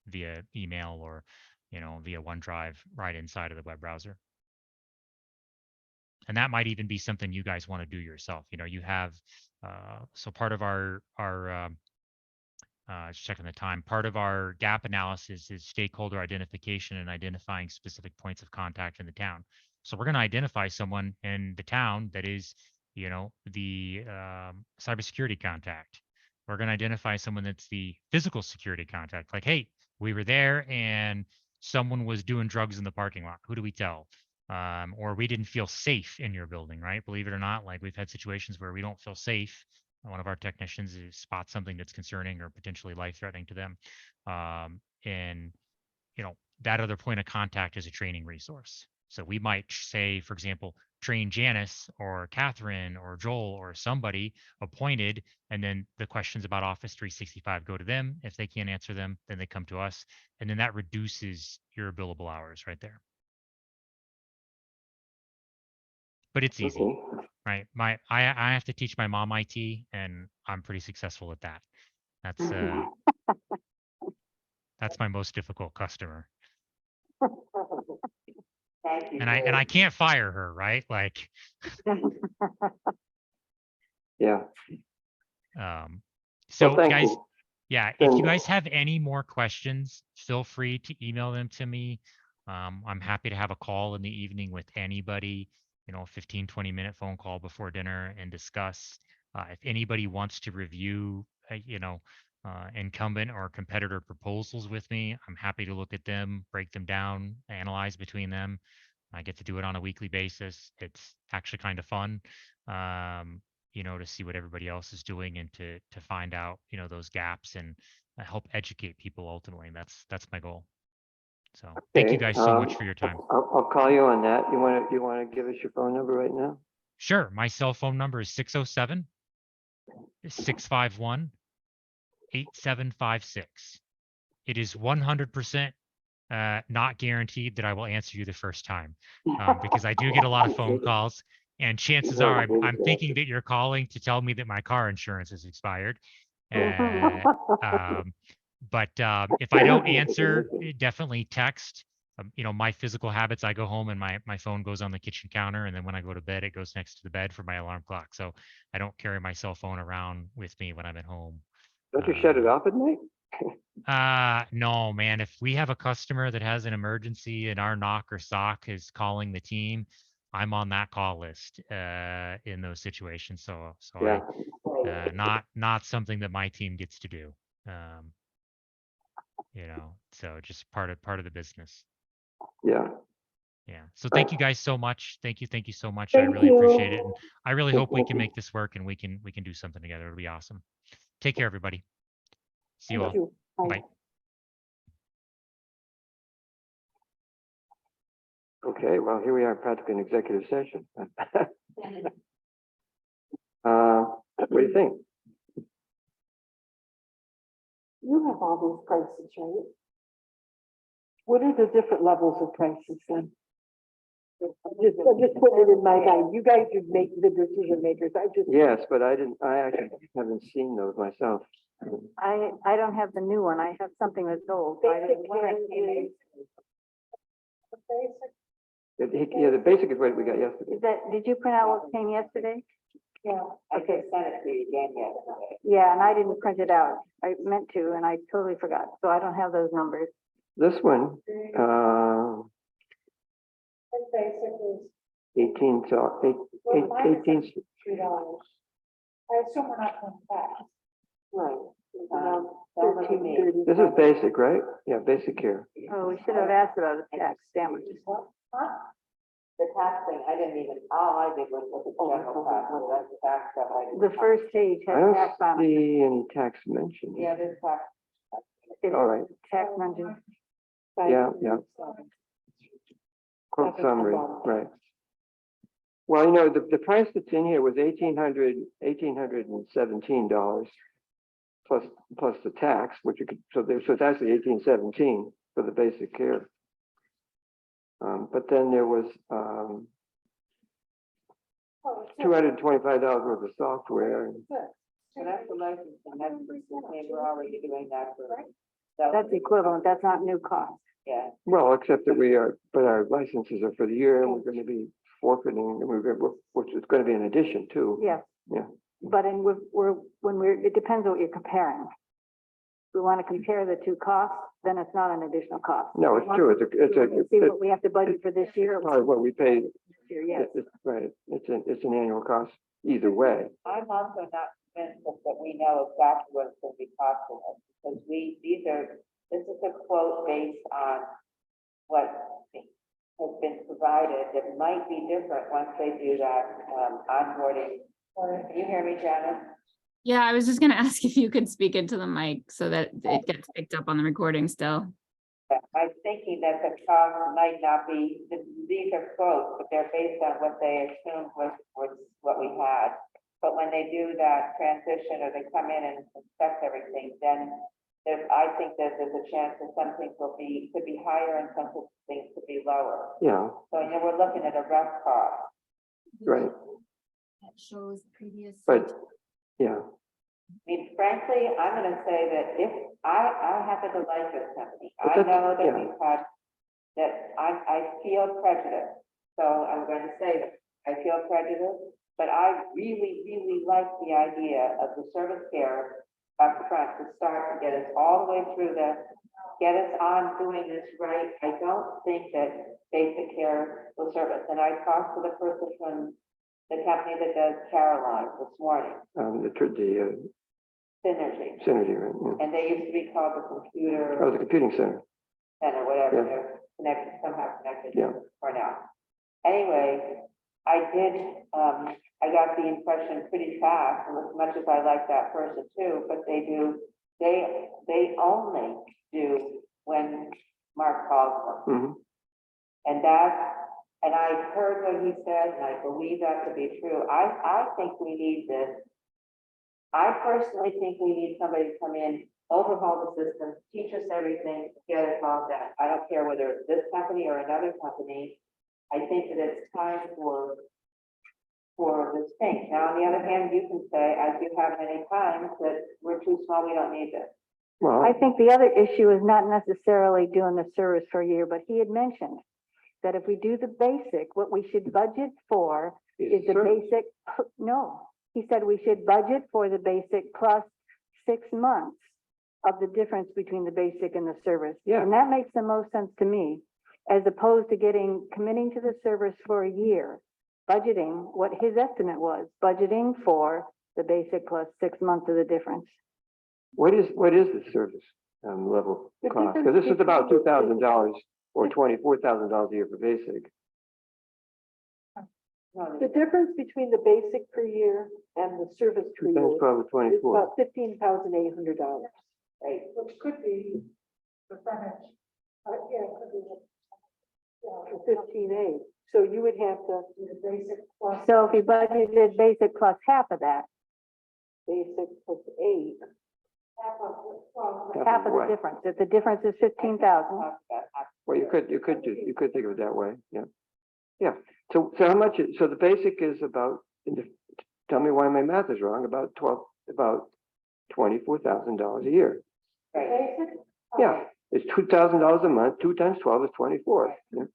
via email or, you know, via OneDrive right inside of the web browser. And that might even be something you guys want to do yourself. You know, you have so part of our just checking the time. Part of our gap analysis is stakeholder identification and identifying specific points of contact in the town. So we're going to identify someone in the town that is, you know, the cybersecurity contact. We're going to identify someone that's the physical security contact. Like, hey, we were there and someone was doing drugs in the parking lot. Who do we tell? Or we didn't feel safe in your building, right? Believe it or not, like we've had situations where we don't feel safe. One of our technicians spots something that's concerning or potentially life-threatening to them, and you know that other point of contact is a training resource. So we might say, for example, train Janice or Catherine or Joel or somebody appointed, and then the questions about Office 365 go to them. If they can't answer them, then they come to us, and then that reduces your billable hours right there. But it's easy. Okay. Right. I have to teach my mom IT, and I'm pretty successful at that. That's my most difficult customer. Thank you. And I can't fire her, right? Like Yeah. So Well, thank guys, you. yeah, if you Then- guys have any more questions, feel free to email them to me. I'm happy to have a call in the evening with anybody, you know, 15, 20-minute phone call before dinner and discuss. If anybody wants to review, you know, incumbent or competitor proposals with me, I'm happy to look at them, break them down, analyze between them. I get to do it on a weekly basis. It's actually kind of fun. to see what everybody else is doing and to find out, those gaps and help educate people ultimately. That's my goal. So thank you Okay, guys so much for your time. I'll call you on that. You want to give us your phone number right now? Sure. My cell phone number is 607-651-8756. It is 100% not guaranteed that I will answer you the first time, because I do get a lot of phone calls, and chances are I'm thinking that you're calling to tell me that my car insurance is expired. But if I don't answer, definitely text. My physical habits, I go home and my phone goes on the kitchen counter, and then when I go to bed, it goes next to the bed for my alarm clock. So I don't carry my cell phone around with me when I'm at home. Don't you shut it off at night? No, man. If we have a customer that has an emergency and our knock or sock is calling the team, I'm on that call list in those situations. So Yeah. not something that my team gets to do. So just part of the business. Yeah. Yeah. So thank you guys so much. Thank you so much. I really appreciate it, and I really hope we can make this work and we can do something together. It'll be awesome. Take care, everybody. See you all. Thank you. Bye. Bye. Okay, well, here we are, practically in executive session. What do you think? You have all these prices, right? What are the different levels of prices then? I'm just putting it in my mind. You guys would make the decision makers. Yes, but I actually haven't seen those myself. I don't have the new one. I have something that's old. Yeah, the basic is what we got yesterday. Did you print out what came yesterday? Yeah. Okay. Sent it to you again yesterday. Yeah, and I didn't print it out. I meant to, and I totally forgot. So I don't have those numbers. This one, 18, so 18. $3. I assume we're not going back. Right. This is basic, right? Yeah, basic here. Oh, we should have asked about the tax sandwiches. The tax thing, I didn't even, all I did was look at general tax, so that's the tax stuff I did. The first page I has tax don't on it. see any tax mentioned. Yeah, there's tax. It's All right. tax mentioned. Yeah, yeah. Quote summary, right. Well, the price that's in here was $1,817 plus the tax, which you could, so it's actually 1817 for the basic care. But then there was $225 worth of software. So that's the license, and that's, we're already doing that for. That's equivalent. That's not new cost. Yeah. Well, except that but our licenses are for the year, and we're going to be forfeiting, which is going to be an addition too. Yes. Yeah. But it depends on what you're comparing. If we want to compare the two costs, then it's not an additional cost. No, it's true. See what we have to budget for this year. Probably what we paid. This year, yes. Right. It's an annual cost either way. I'm also not convinced that we know exactly what it's going to be costing us, because this is a quote based on what has been provided that might be different once they do that onboarding. Can you hear me, Janet? Yeah, I was just gonna ask if you could speak into the mic so that it gets picked up on the recording still. I'm thinking that the cost might not be, these are quotes, but they're based on what they assumed was what we had. But when they do that transition or they come in and inspect everything, then I think that there's a chance that some things could be higher and some things could be lower. Yeah. So, we're looking at a rough cost. Right. That shows previous. But yeah. I mean, frankly, I'm going to say that if I happen to like this company, But I know that yeah. we've had, that I feel prejudice. So I'm going to say that I feel prejudice, but I really, really like the idea of the service care up front to start to get us all the way through get us on doing this right. I don't think that basic care will serve us. And I talked to the person from the company that does Caroline this morning. The Synergy. Synergy, right? Yeah. And they used to be called the computer Oh, the computing center. center, whatever, Yeah. they're connected, somehow connected Yeah. for now. Anyway, I got the impression pretty fast, and as much as I like that person too, but they only do when Mark calls them. Mhm. And I heard what he said, and I believe that to be true. I think we need this. I personally think we need somebody to come in, overhaul the system, teach us everything, get it all done. I don't care whether it's this company or another company. I think that it's time for this thing. Now, on the other hand, you can say, as you have many times, that we're too small, we don't need this. Well, I think the other issue is not necessarily doing the service for a year, but he had mentioned that if we do the basic, what we should budget for is the service. basic, no. He said we should budget for the basic plus 6 months of the difference between the basic and the service. Yeah. And that makes the most sense to me, as opposed to committing to the service for a year, budgeting what his estimate was, budgeting for the basic plus 6 months of the difference. What is the service level The cost? difference Because this is about between- $2,000 or $24,000 a year for basic. The difference between the basic per year and the service per 2 year times 12 is is 24. about $15,800. Right? Which could be percentage. Yeah, it could be. For 15A. So you would have to, The basic plus. So if we budgeted basic plus half of that, basic plus 8. Half of, well, half of the what? difference, if the difference is 15,000, Well, you could think of it that way, yeah. Yeah, so how much, so the basic is about, tell me why my math is wrong, about $24,000 a year. basic. Yeah, it's $2,000 a month, 2 times 12 is 24. Yeah.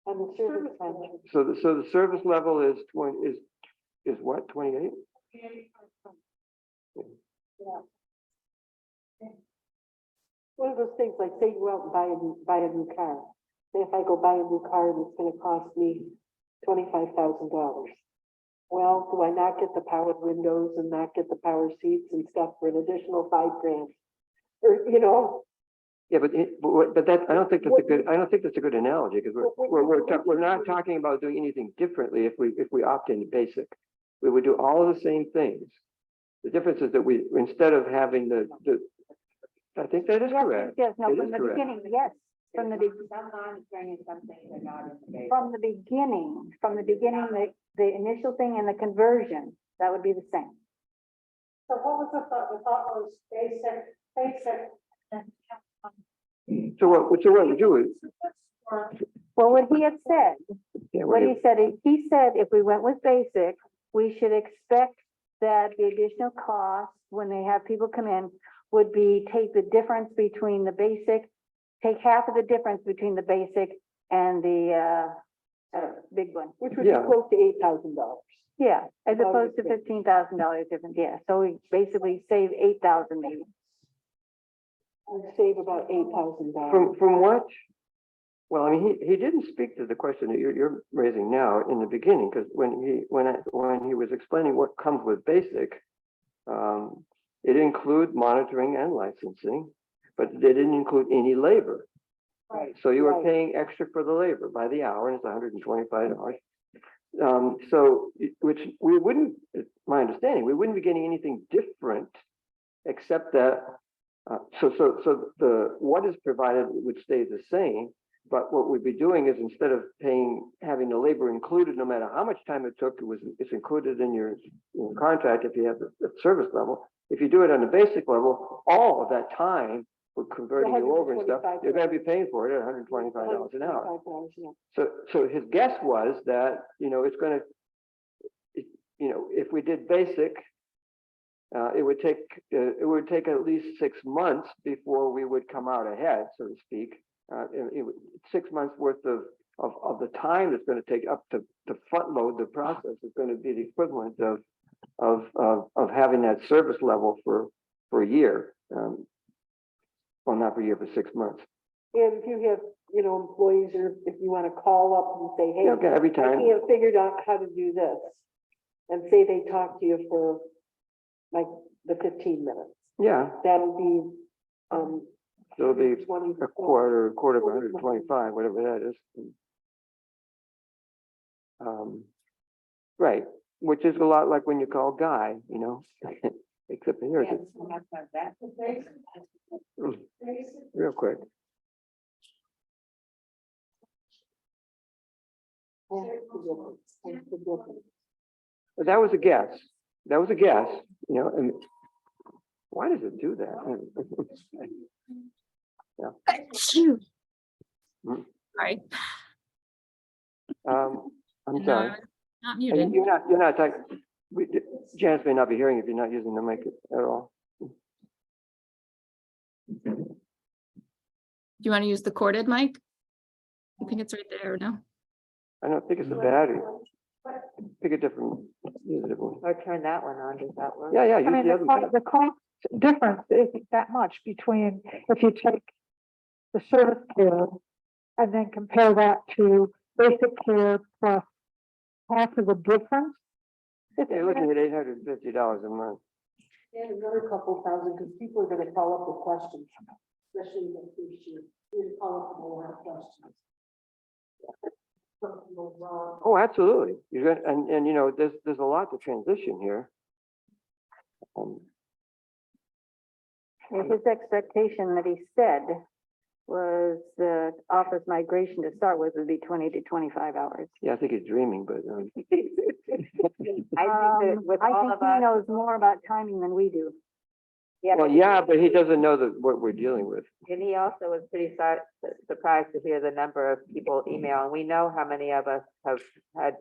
And the service plan. So the service level is what, 28? One of those things, like say you go out and buy a new car. Say if I go buy a new car and it's gonna cost me $25,000. Well, do I not get the powered windows and not get the power seats and stuff for an additional $5,000? Or, Yeah, but that, I don't think that's a good analogy, because we're not talking about doing anything differently if we opt into basic. We would do all of the same things. The difference is that instead of having I think that is correct. yes, no, It from is the correct. beginning, yes, from the beginning, the initial thing and the conversion, that would be the same. So what was the thought? The thought was basic and. So what we do is, Well, what he had said, yeah, what he said if we went with basic, we should expect that the additional cost, when they have people come in, would be take the difference between the basic, take half of the difference between the basic and the big one. which would be Yeah. close to $8,000. Yeah, as About opposed the to same. $15,000 difference, yeah, so we basically save 8,000 maybe. We'd save about $8,000. from what? Well, I mean, he didn't speak to the question that you're raising now in the beginning, because when he was explaining what comes with basic, it include monitoring and licensing, but they didn't include any labor. Right. So you were Right. paying extra for the labor by the hour, and it's $125. So, which we wouldn't, my understanding, we wouldn't be getting anything different, except that, so what is provided would stay the same, but what we'd be doing is, instead of having the labor included, no matter how much time it took, it's included in your contract if you have the service level. If you do it on the basic level, all of that time for converting you over and stuff, you're gonna be paying for it at $125 an hour. $125, yeah. So his guess was that, it's gonna, if we did basic, it would take at least 6 months before we would come out ahead, so to speak. 6 months worth of the time that's gonna take up to front load the process is gonna be the equivalent of having that service level for a year. Well, not for a year, for 6 months. And if you have, employees, or if you want to call up and say, hey, Yeah, okay, every I time. can't figure out how to do this. And say they talk to you for like the 15 minutes. Yeah, That'll be, So it'll be a 20. quarter of 125, whatever that is. Right, which is a lot like when you call Guy, you know, except here it's real quick. But that was a guess. That was a guess, you know, and why does it do that? Phew. Hmm. Sorry. I'm No, sorry. not And muted. you're not talking, Janice may not be hearing if you're not using the mic at all. Do you want to use the corded mic? I think it's right there, no? I don't think it's a battery. Pick a different, use a different one. Or turn that one on, does that work? Yeah, I use mean, the other one. the cost difference isn't that much between if you take the service care and then compare that to basic care plus half of the difference. You're looking at $850 a month. And another couple thousand, because people are gonna follow up with questions, especially in the first year. You're gonna follow up with a lot of questions. Something goes wrong. Oh, absolutely. You're gonna, and you know, there's a lot to transition here. His expectation that he said was the office migration to start with would be 20 to 25 hours. Yeah, I think he's dreaming, but I think that with I all think of he us, knows more about timing than we do. yeah, well, but yeah, but he doesn't know that what we're dealing with. and he also was pretty surprised to hear the number of people email, and we know how many of us have had,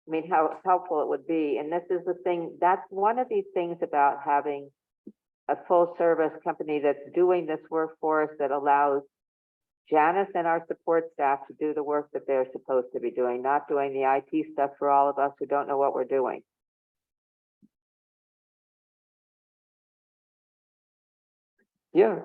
I mean, how helpful it would be, and this is the thing, that's one of these things about having a full service company that's doing this work for us that allows Janice and our support staff to do the work that they're supposed to be doing, not doing the IT stuff for all of us who don't know what we're doing. Yeah,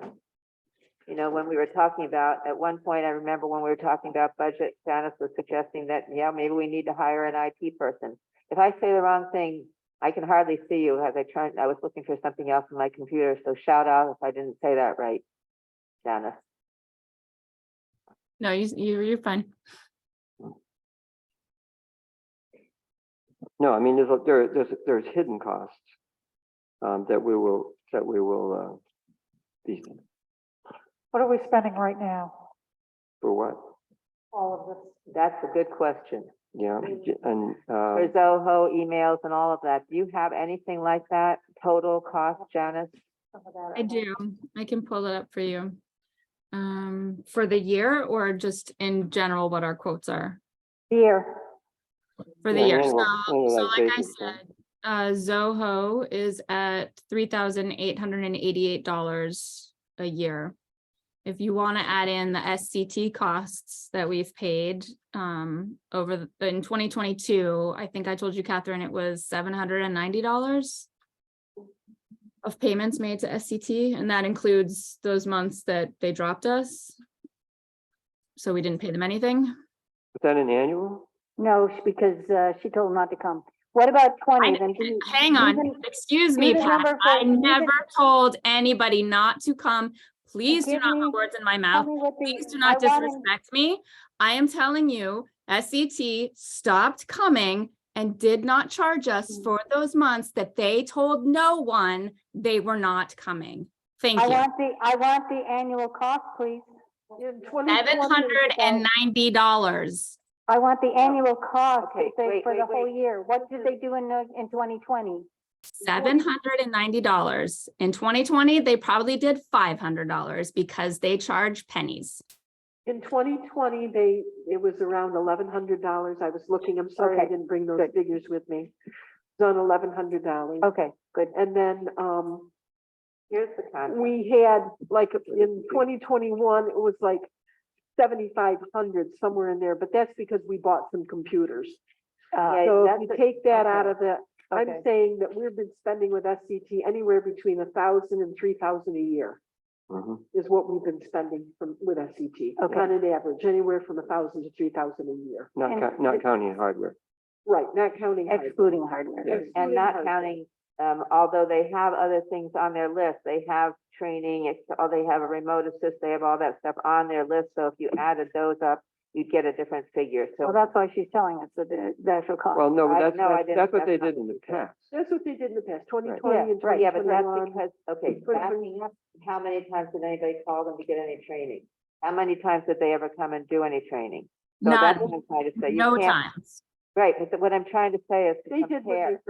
You know, when we were talking about, at one point, I remember when we were talking about budget, Janice was suggesting that, yeah, maybe we need to hire an IT person. If I say the wrong thing, I can hardly see you as I was looking for something else on my computer, so shout out if I didn't say that right, Janice. No, you're fine. no, I mean, there's hidden costs that we will be, What are we spending right now? for what? All of this. That's a good question. Yeah, and For Zoho, emails and all of that, do you have anything like that, total cost, Janice? Some of that I do. I can pull it up for you. For the year or just in general what our quotes are Here, for the Yeah, year. annual- So annualized like I basis, yeah. said, Zoho is at $3,888 a year. If you want to add in the SCT costs that we've paid in 2022, I think I told you, Catherine, it was $790 of payments made to SCT, and that includes those months that they dropped us. So we didn't pay them anything. is that an annual? no, because she told him not to come. What about 20? Then do you- Hang on, even- excuse do me, the Pat. number for- I do the- never told anybody not to come. Please do Give not me- put words in my Tell mouth. me what the- Please do I not want him- disrespect me. I am telling you, SCT stopped coming and did not charge us for those months that they told no one they were not coming. Thank I you. want the annual cost, please. In 2020, $790. I want the annual cost Okay, wait, for the wait, whole wait. year. What did they do in 2020? $790. In 2020, they probably did $500 because they charge pennies. in 2020, it was around $1,100. I was looking, I'm sorry, I Okay, didn't bring those good. figures with me. It's on $1,100. Okay, good. And then, Here's the contract. we had, like, in 2021, it was like 7,500, somewhere in there, but that's because we bought some computers. Yeah, So if that's you the- take that out okay. of it, I'm Okay. saying that we've been spending with SCT anywhere between 1,000 and 3,000 a year Mhm. is what we've been spending with SCT. Okay. On an average, anywhere from 1,000 to 3,000 a year. Not counting hardware. Right, not counting hardware. Excluding hardware. Yes. And not Excluding counting although they have other things on their list, they have training, they have a remote assist, they have all that stuff on their list. So if you added those up, you'd get a different figure. Well, So that's why she's telling us the actual cost. Well, no, but I- no, I didn't. that's what they That's not- did in the past. That's what they did in the past, 2020 Yeah, and right, yeah, but that's 2021. because, okay, backing up, how many times did anybody call them to get any training? How many times did they ever come and do any training? So that's what None, I'm trying to say. You no can't- times. Right, but what I'm trying to say is to They did compare.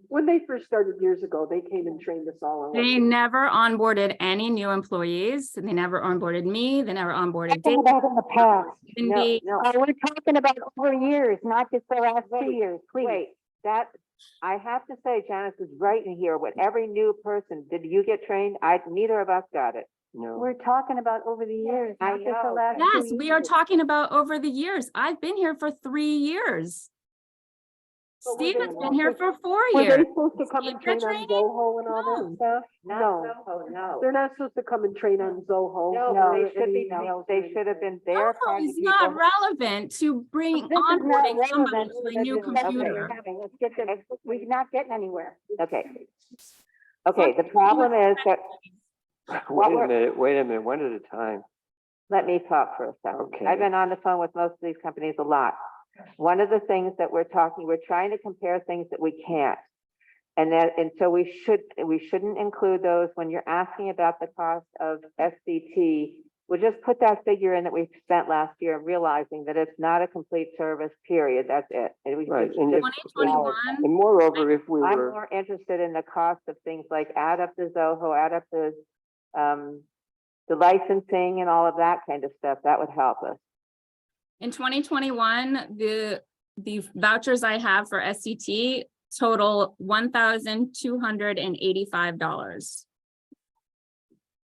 when they first started years ago, they came and trained us all on. what They to- never onboarded any new employees. They never onboarded me. They never onboarded Talking Dave, about in the past. No, Cindy. no, We're talking about over years, not just the last 2 Wait, years, please. wait, that, I have to say, Janice is right in here. With every new person, did you get trained? Neither of us got it. No. We're talking about over the years, I not just the know. last Yes, 2 we are years. talking about over the years. I've been here for 3 years. But were they Steven's been here for 4 Were years. they supposed to come and Steve, you're train on training? Zoho and all No. that stuff? Not No, Zoho, no. they're not supposed to come and train on Zoho. No, No, they should be, any else or they should have anything. been there. Zoho part of is the not people- relevant to bring This is not onboarding somebody relevant to a to new the discussion computer. we're having. Let's get to, we're not getting anywhere. Okay. Okay, the problem is that, Wait a minute, one at a time. let me talk for a second. Okay. I've been on the phone with most of these companies a lot. One of the things that we're trying to compare things that we can't. And so we shouldn't include those when you're asking about the cost of SCT. We'll just put that figure in that we spent last year, realizing that it's not a complete service, period. That's it. And we Right, just- and if- 2021, And moreover, if we I'm were, more interested in the cost of things like add up the Zoho, add up the licensing and all of that kind of stuff. That would help us. in 2021, the vouchers I have for SCT total $1,285.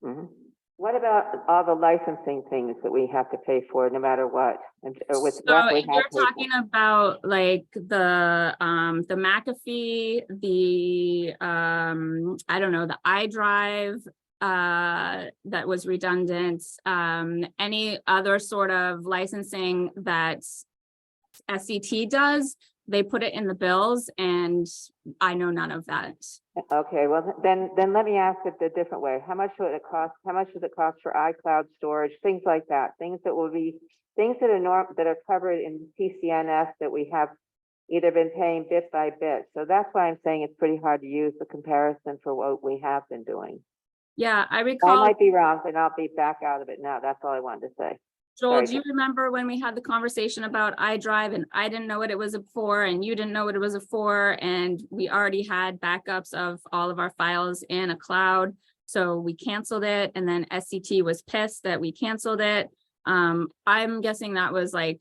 Mhm. What about all the licensing things that we have to pay for no matter what? Or with So what we if have you're paid for? talking about like the McAfee, the I don't know, the iDrive that was redundant, any other sort of licensing that SCT does, they put it in the bills and I know none of that. Okay, well, then let me ask it a different way. How much would it cost? How much does it cost for iCloud storage, things like that? Things that will be, things that are covered in TCNS that we have either been paying bit by bit. So that's why I'm saying it's pretty hard to use the comparison for what we have been doing. Yeah, I I recall, might be wrong, but I'll be back out of it now. That's all I wanted to say. Joel, sorry, do you remember when we had the conversation about iDrive and I didn't know what it was for and you didn't know what it was for, and we already had backups of all of our files in a cloud. So we canceled it and then SCT was pissed that we canceled it. I'm guessing that was like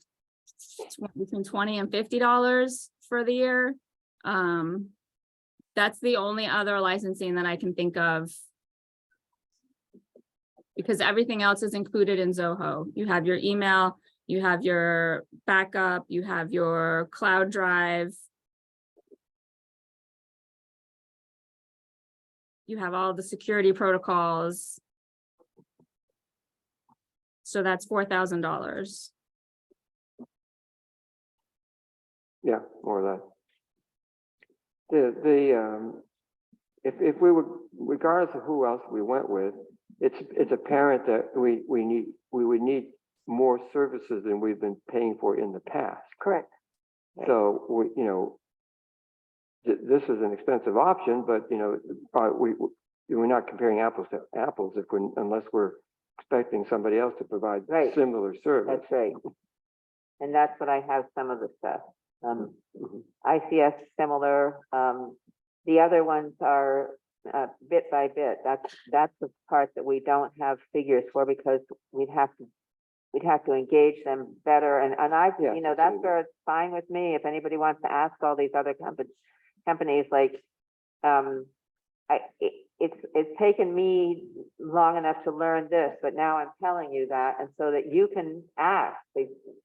between $20 and $50 for the year. That's the only other licensing that I can think of. Because everything else is included in Zoho. You have your email, you have your backup, you have your cloud drive. You have all the security protocols. So that's $4,000. Yeah, more or less. If we were, regardless of who else we went with, it's apparent that we would need more services than we've been paying for in the past. Correct. So this is an expensive option, but we're not comparing apples to apples unless we're expecting somebody else to provide Right. similar service. That's right. And that's what I have some of the stuff. Mhm. ICS similar, the other ones are bit by bit. That's the part that we don't have figures for because we'd have to engage them better. And I, Yeah, that's absolutely. where it's fine with me. If anybody wants to ask all these other companies, like, it's taken me long enough to learn this, but now I'm telling you that, and so that you can ask.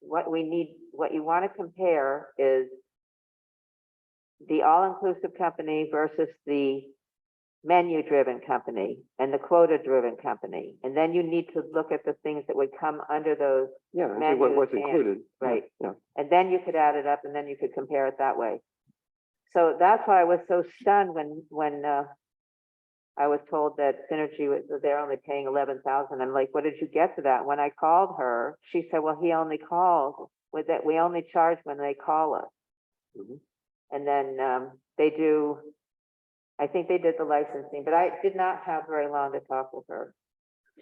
What we need, what you want to compare is the all-inclusive company versus the menu-driven company and the quota-driven company. And then you need to look at the things that would come under those, Yeah, and see menus what's and- included. right. Yeah. and then you could add it up and then you could compare it that way. So that's why I was so stunned when I was told that Synergy was, that they're only paying 11,000. I'm like, what did you get to that? When I called her, she said, well, he only calls with that. We only charge when they call us. Mhm. And then they do, I think they did the licensing, but I did not have very long to talk with her.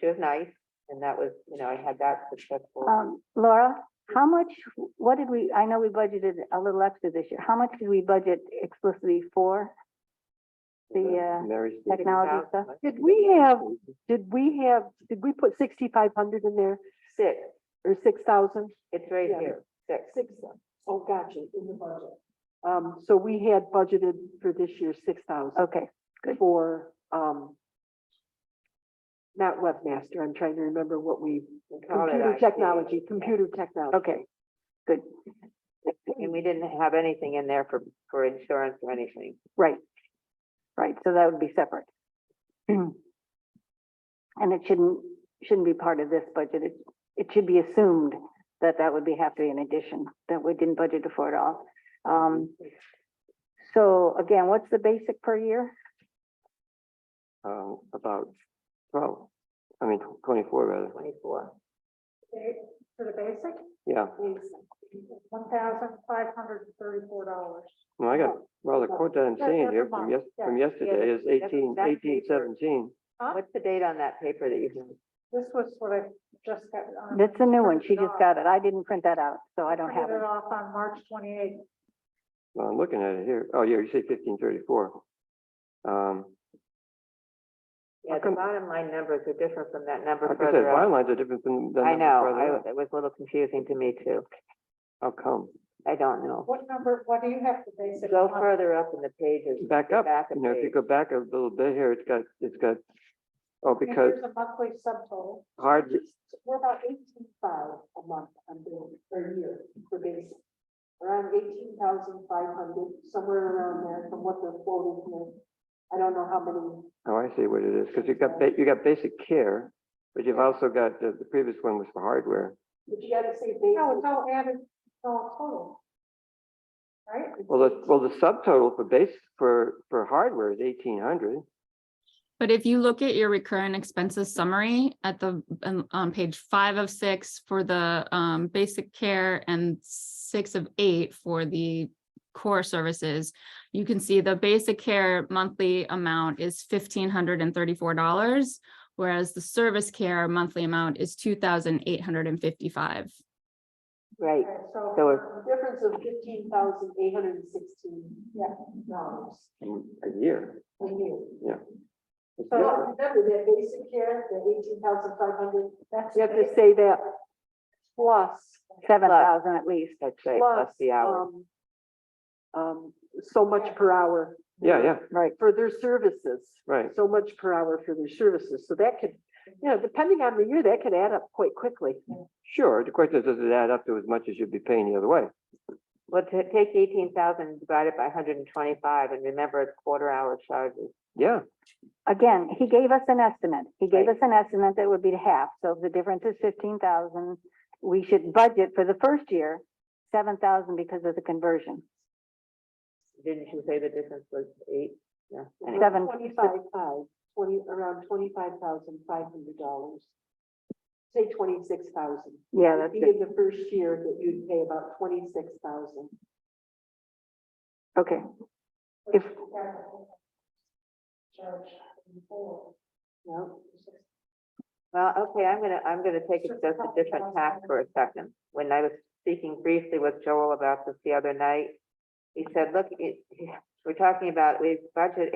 She was nice, and that was, I had that successful. Laura, how much, what did we, I know we budgeted a little extra this year. How much did we budget explicitly for the Mary's. technology stuff? Did we put 6,500 in there Six, or 6,000? it's right Yeah. here, six. Oh, gotcha, in the budget. So we had budgeted for this year 6,000 Okay, for, not webmaster, I'm trying to remember what we, call it computer IT. technology, computer technology. okay, good, And we didn't have anything in there for insurance or anything. right. Right, so that would be separate. And it shouldn't be part of this budget. It should be assumed that that would have to be an addition, that we didn't budget for it all. So again, what's the basic per year? About 12, 24 rather. 24. For the basic, Yeah, $1,534. no, I got, well, the quote that I'm Yeah, seeing every here month, from yeah. yesterday is Yeah, that's 1817. What's the date on that paper that you have? This was what I just got. That's a new one. She just got it. I didn't print that out, so I don't have Printed it. it off on March 28th. Well, I'm looking at it here. Oh, yeah, you say 1534. Yeah, the bottom line numbers are different from that number Like I said, further bottom up. lines are different than. I know, further up. it was a little confusing to me too. How come? I don't know. What number, what do you have to base it Go on? further up in the pages. Back the up, back of if you page. go back a little bit here, it's got, oh, And because Here's a monthly subtotal. hard, We're about 18,500 a month, I'm doing, per year, for basic. Around 18,500, somewhere around there, from what they're quoting here. I don't know how many. oh, I see what it is, because you got basic care, but you've also got, the previous one was for hardware. But you gotta say No, it's basic. all added, it's all total. Right? Well, the subtotal for hardware is 1,800. But if you look at your recurrent expenses summary at on page 5 of 6 for the basic care and 6 of 8 for the core services, you can see the basic care monthly amount is $1,534, whereas the service care monthly amount is $2,855. Right, Okay, so so it's A difference of $15,816. Yeah. Dollars A year. a year. Yeah. It's So different. remember that basic care, the 18,500, you have to say that plus. 7,000 at least. that's right, plus the hour. So much per hour. Yeah, Right. For their services. right. So much per hour for their services. So that could, depending on the year, that could add up quite quickly. Sure. The question is, does it add up to as much as you'd be paying the other way? Well, take 18,000 divided by 125 and remember it's quarter hour charges. Yeah, Again, he gave us an estimate. He gave Right. us an estimate that would be half. So if the difference is 15,000, we should budget for the first year, 7,000 because of the conversion. Didn't you say the difference was 8? Yeah. Seven. 25,500, around $25,500. Say 26,000. Yeah, It'd that's be good. in the first year that you'd pay about 26,000. Okay. If, Charge before. No. Well, okay, I'm gonna take just a different tack for a second. When I was speaking briefly with Joel about this the other night, he said, look, we're talking about, we budget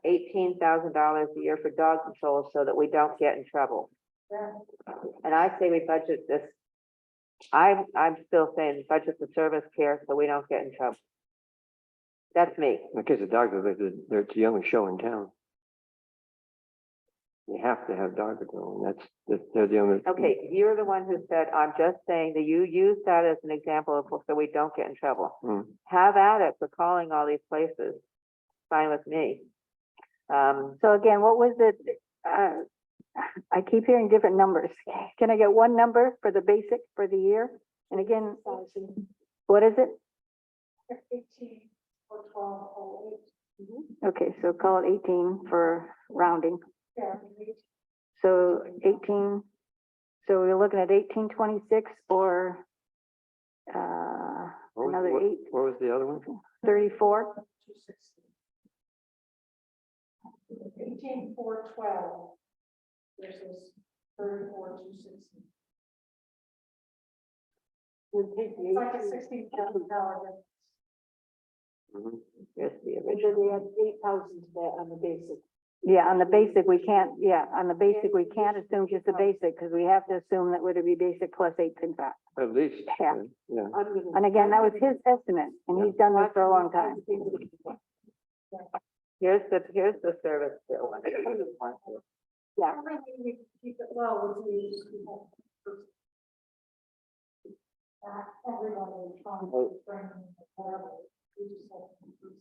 $18,000 a year for dog control so that we don't get in trouble. Yeah. And I say we budget this, I'm still saying budget the service care so we don't get in trouble. That's me. in the case of dogs, it's the only show in town. You have to have dog control, and they're the only. Okay, you're the one who said, I'm just saying that you use that as an example of, so we don't get in trouble. Hmm. Have at it for calling all these places. Fine with me. so again, what was it? I keep hearing different numbers. Can I get one number for the basic for the year? And again, what is it? 18, Okay, so call it 18 for rounding. So 18, so we're looking at 1826 or What was- another what- 8, What was the other one? 34. 18,412 versus 34,260. It's like a $16,000. Mhm. Here's the And original. then we had 8,000 to that on the basic. Yeah, on the basic, we can't, on the basic, we can't assume just the basic, because we have to assume that would it be basic plus 8 in fact. At least. Half. Yeah. And again, that was his estimate, and he's done this for a long time. Here's the service bill. Yeah. Keep it low, which means everybody is trying to bring whatever. We just have to increase.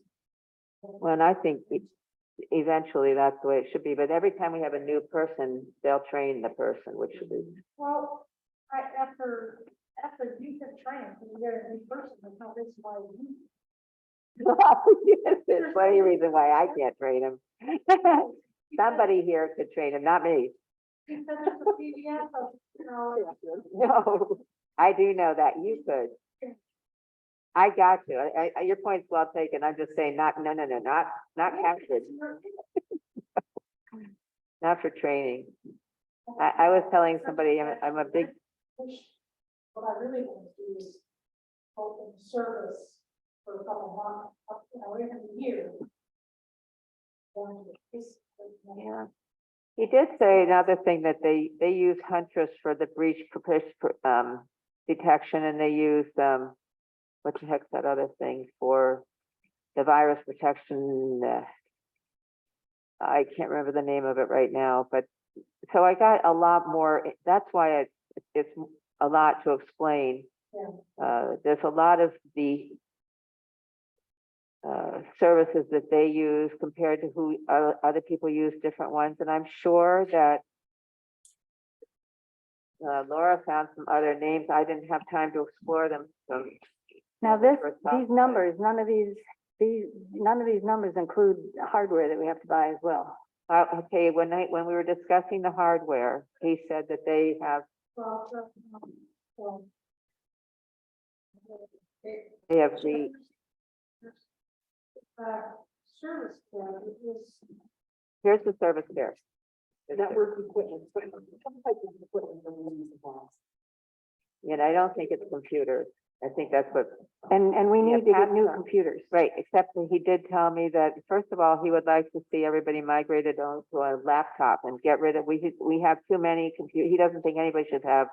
Well, and I think eventually that's the way it should be, but every time we have a new person, they'll train the person, which is, Well, after you get trained, and you get a new person, that's how this is why you. yes, there's plenty of reason why I can't train him. Somebody here could train him, not me. Because there's a PDF of, you know. No, I do know that you could. I got you. Your point's well taken. I'm just saying not captured, not for training. I was telling somebody I'm a big, What I really want to do is open service for a couple months, even a year. yeah. He did say another thing that they use Huntress for the breach detection, and they use what the heck's that other thing for the virus protection? I can't remember the name of it right now, but so I got a lot more. That's why it's a lot to explain. There's a lot of the services that they use compared to who other people use different ones, and I'm sure that Laura found some other names. I didn't have time to explore them. So Now these numbers, none of these numbers include hardware that we have to buy as well. okay, when we were discussing the hardware, he said that they have the Service plan is here's the service there. network equipment, some type of equipment that we use in the past. And I don't think it's computers. I think that's what, And we Yeah, need to get new Pat, computers. right, except that he did tell me that, first of all, he would like to see everybody migrated onto a laptop and get rid of, we have too many he doesn't think anybody should have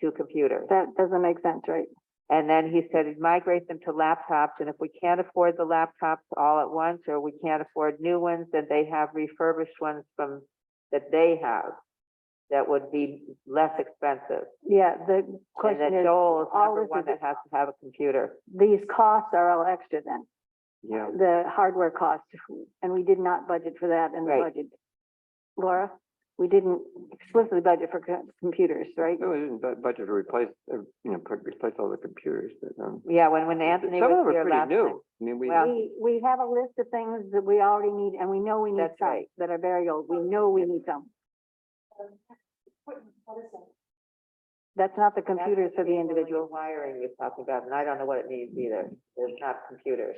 2 computers. That doesn't make sense, right? And then he said he'd migrate them to laptops, and if we can't afford the laptops all at once, or we can't afford new ones, then they have refurbished ones that they have that would be less expensive. Yeah, the And question that is, Joel is all number this one is- that has to have a computer. these costs are all extra then, Yeah. the hardware costs, and we did not budget for that in the Right. budget. Laura, we didn't explicitly budget for computers, right? No, we didn't budget to replace, replace all the computers, but, Yeah, when Anthony some of was them here are pretty last new. time. I mean, we, Well, We have a list of things that we already need, and we know we need That's some right. that are very old. We know we need some. Equipment, what is that? That's not the that's computers for the cable and individual. wiring you're talking about, and I don't know what it means either. It's not computers.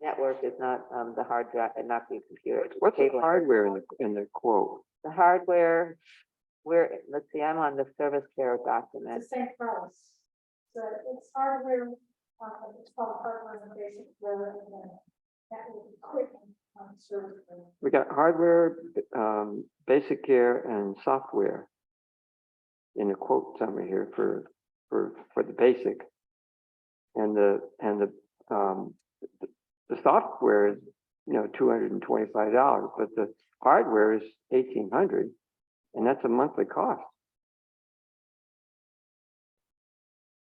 Network is not the hard drive, and not the computer. what's the Cabling. hardware in the quote? The hardware, let's see, I'm on the service care It's document. the same price. So it's hardware, it's called hardware and basic, rather than network equipment on service. plan. We got hardware, basic care and software in the quote summary here for the basic. And the software is, $225, but the hardware is $1,800, and that's a monthly cost.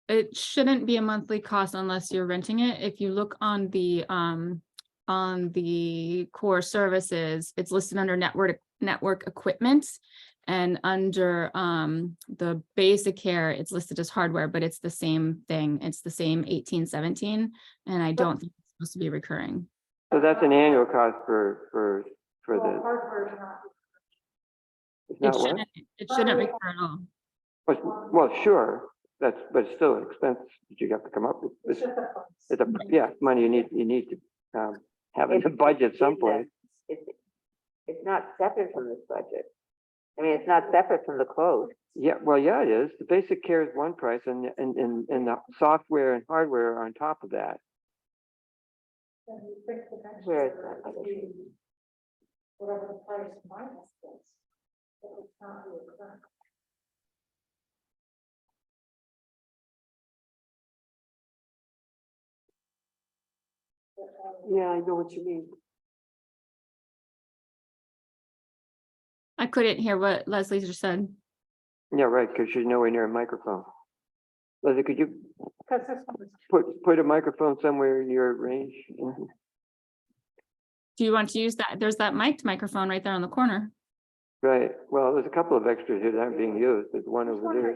It shouldn't be a monthly cost unless you're renting it. If you look on the core services, it's listed under network equipment. And under the basic care, it's listed as hardware, but it's the same thing. It's the same 1817. And I don't think it's supposed to be recurring. So that's an annual cost for Well, the, hardware is not. it's It not what? shouldn't recur at all. Well, sure, but it's still an expense that you have to come up with. It's a, yeah, money you need to, have in the budget someplace. It's not separate from this budget. I mean, it's not separate from the quote. Yeah, well, yeah, it is. The basic care is one price and the software and hardware are on top of that. Where is that? Whatever the price minus is. But it's not recurring. Yeah, I know what you mean. I couldn't hear what Leslie just said. Yeah, right, because you're nowhere near a microphone. Leslie, could you Because this one is. put a microphone somewhere in your range? Do you want to use that? There's that mic'd microphone right there on the corner. Right, well, there's a couple of extras here that aren't being used. There's one over there.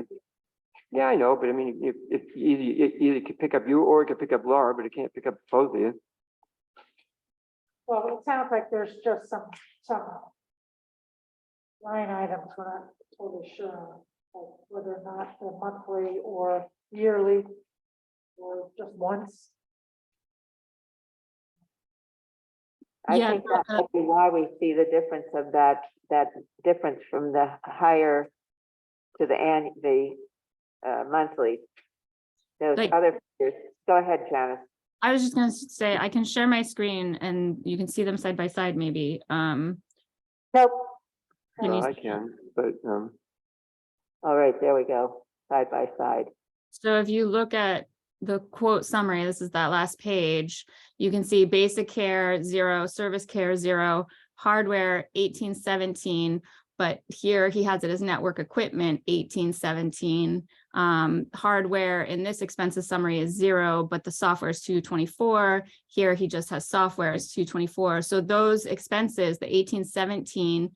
Yeah, I know, but I mean, it's easy, it either could pick up you or it could pick up Laura, but it can't pick up both of you. Well, it sounds like there's just some line items we're not totally sure on, like whether or not they're monthly or yearly or just once. I Yeah, think that might be why we see the difference of that difference from the higher to the monthly. Those Like- other figures. Go ahead, Janice. I was just gonna say, I can share my screen and you can see them side by side maybe. Nope. Can you I see- can, but, All right, there we go, side by side. So if you look at the quote summary, this is that last page, you can see basic care 0, service care 0, hardware 1817, but here he has it as network equipment 1817. Hardware in this expenses summary is 0, but the software is 224. Here he just has software is 224. So those expenses, the 1817,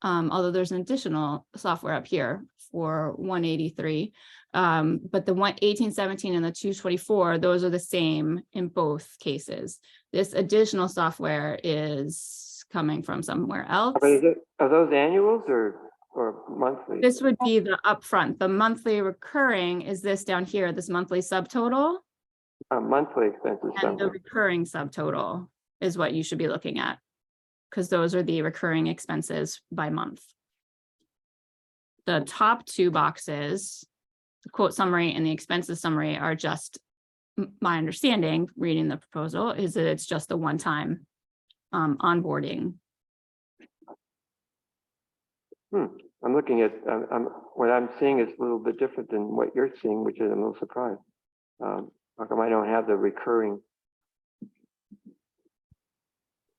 although there's an additional software up here for 183. But the 1817 and the 224, those are the same in both cases. This additional software is coming from somewhere else. but are those annuals or monthly? This would be the upfront. The monthly recurring is this down here, this monthly subtotal, Monthly expenses. and the somewhere. recurring subtotal is what you should be looking at. Because those are the recurring expenses by month. The top two boxes, the quote summary and the expenses summary, are just my understanding, reading the proposal, is that it's just a one-time onboarding. I'm looking at, what I'm seeing is a little bit different than what you're seeing, which is I'm a little surprised. How come I don't have the recurring?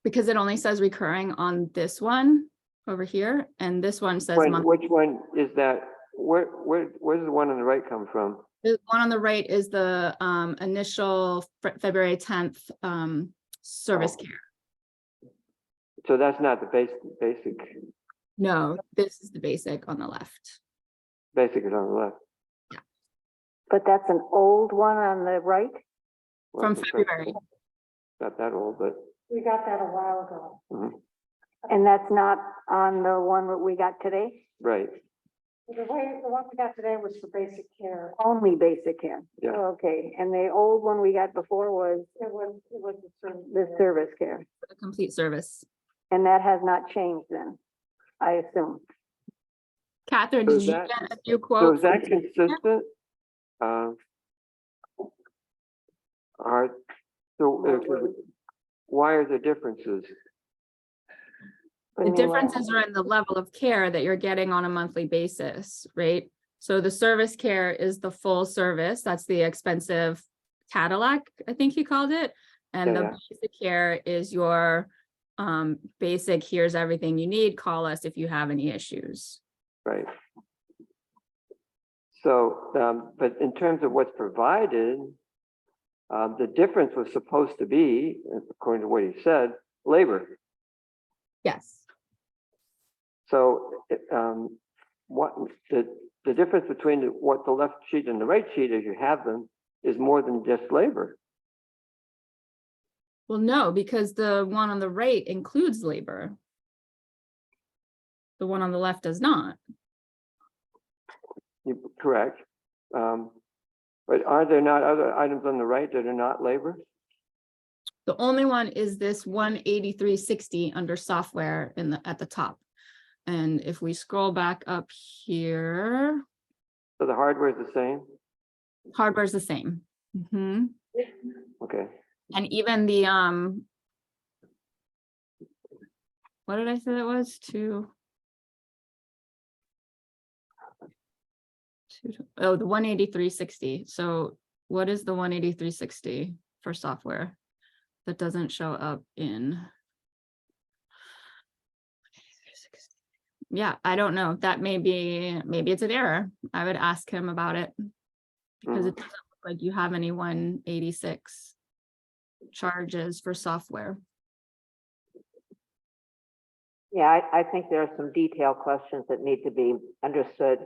Because it only says recurring on this one over here, and this one says monthly. Which one is that? Where does the one on the right come from? The one on the right is the initial February 10th service Oh. care. So that's not the basic No, this is the basic on the left. is on the left. But that's an old one on the right? Well, From it's not- February. Not that old, but We got that a while ago. And that's not on the one that we got today? right, The one we got today was for basic care. Only basic care? Yeah. Okay, and the old one we got before was It was the service care, The complete service. and that has not changed then, I assume. Catherine, So did is you that- get a few so quotes? is that consistent? Why are there differences? The differences are in the level of care that you're getting on a monthly basis, right? So the service care is the full service. That's the expensive Cadillac, I think he called it. And Yeah, the yeah. basic care is your basic, here's everything you need. Call us if you have any issues. Right. So, but in terms of what's provided, the difference was supposed to be, according to what he said, labor. Yes. So, what the difference between what the left sheet and the right sheet, as you have them, is more than just labor. Well, no, because the one on the right includes labor. The one on the left does not. Correct. But are there not other items on the right that are not labor? The only one is this 183.60 under software at the top. And if we scroll back up here, So the hardware is the same? hardware's the same. Mhm. Okay. And even the, what did I say that was? Oh, the 183.60. So what is the 183.60 for software? That doesn't show up in. Yeah, I don't know. That maybe it's an error. I would ask him about it. Because it doesn't look like you have any 186 charges for software. Yeah, I think there are some detailed questions that need to be understood.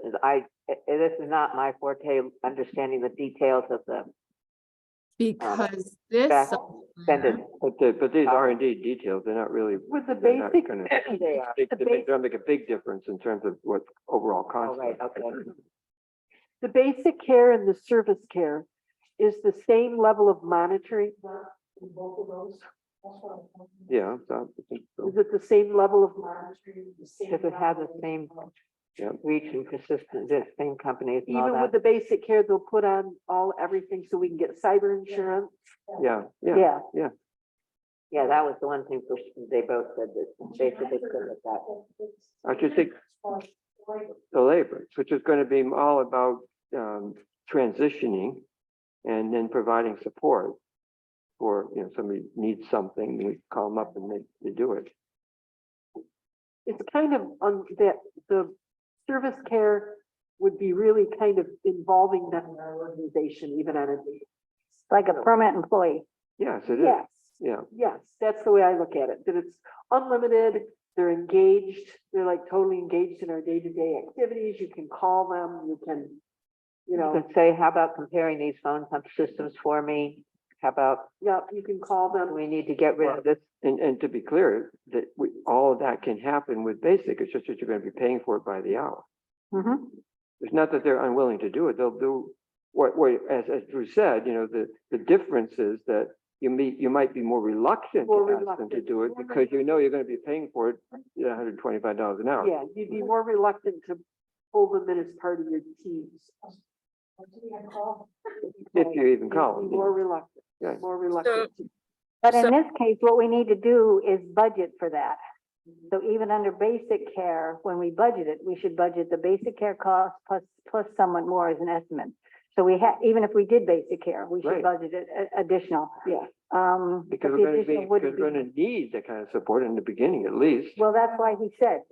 This is not my forte, understanding the details of the Because this back software- extended. But these are indeed details. They're not really. With the they're not basic, gonna- They are. They don't make a big difference in terms of what overall Oh, cost. right, okay. the basic care and the service care is the same level of monitoring in both of those. Yeah. So I think so. Is it the same level of monitoring? the same Does it have the level of- same Yeah. reach and persistence, the same companies and all Even with that? the basic care, they'll put on everything so we can get cyber insurance. Yeah, yeah. Yeah, that was the one thing they both said that basically good with that. I should think the labor, which is going to be all about transitioning and then providing support for, somebody needs something, we call them up and they do it. It's kind of on that, the service care would be really kind of involving them in our organization, even on a. Like a permanent employee. Yes, it is. Yes, Yeah, yes, that's the way I look at it, that it's unlimited, they're engaged, they're like totally engaged in our day-to-day activities, you can call them, you can, you You know, could say, how about comparing these phone systems for me? How about, yeah, you can call them. we need to get rid of this? and to be clear, that all of that can happen with basic, it's just that you're going to be paying for it by the hour. Mhm. It's not that they're unwilling to do it, they'll do what, as Drew said, the difference is that you might be more reluctant More to ask them to reluctant. do it because you're going to be paying for it $125 an hour. Yeah, you'd be more reluctant to pull them in as part of your teams. If you even call You'd them. be more reluctant, Yeah. more reluctant. to- But in So- this case, what we need to do is budget for that. So even under basic care, when we budget it, we should budget the basic care cost plus somewhat more as an estimate. So we have, even if we did basic care, we should Right. budget it additional. Yeah, But Because the we're additional wouldn't going be, to need that kind of support in the beginning at least. well, that's why he said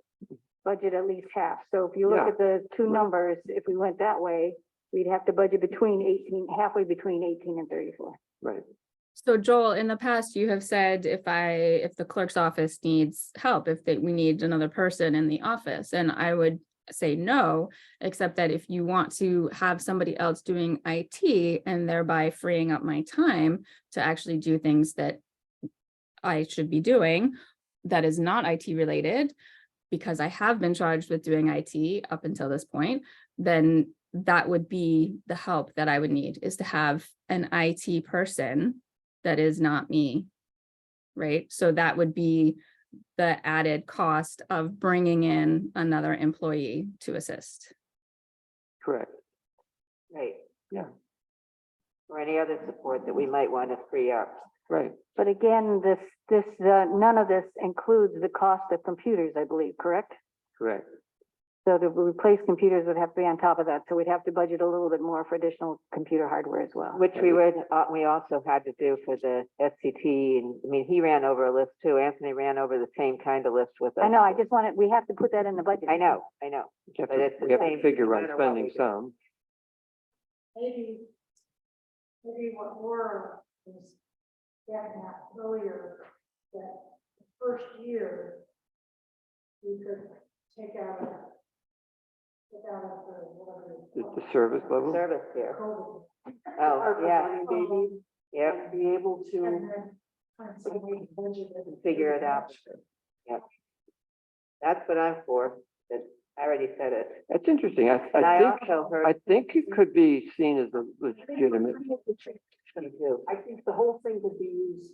budget at least half. So if you look Yeah. at the two Right. numbers, if we went that way, we'd have to budget halfway between 18 and 34. Right. So Joel, in the past, you have said if the clerk's office needs help, we need another person in the office, and I would say no, except that if you want to have somebody else doing IT and thereby freeing up my time to actually do things that I should be doing, that is not IT related, because I have been charged with doing IT up until this point, then that would be the help that I would need, is to have an IT person that is not me, right? So that would be the added cost of bringing in another employee to assist. Correct. Right. Yeah. Or any other support that we might want to free up. Right. But again, none of this includes the cost of computers, I believe, correct? Correct. So to replace computers would have to be on top of that. So we'd have to budget a little bit more for additional computer hardware as well. Which we also had to do for the SCT, and I mean, he ran over a list too. Anthony ran over the same kind of list with us. I know, I just wanted, we have to put that in the budget. I know. We have But it's to, the we have to same figure no on matter what spending we do. some. Maybe what Laura was getting at earlier, that the first year, we could take out the whatever. it's The called, service level. Service here. COVID. Oh, ARPA yeah. money, maybe, Yep. and be able And to, then Figure it out. Yep. That's what I'm for. That I already said it. That's interesting. I And I think, also heard. I think it could be seen as a legitimate, I think the whole thing could be used,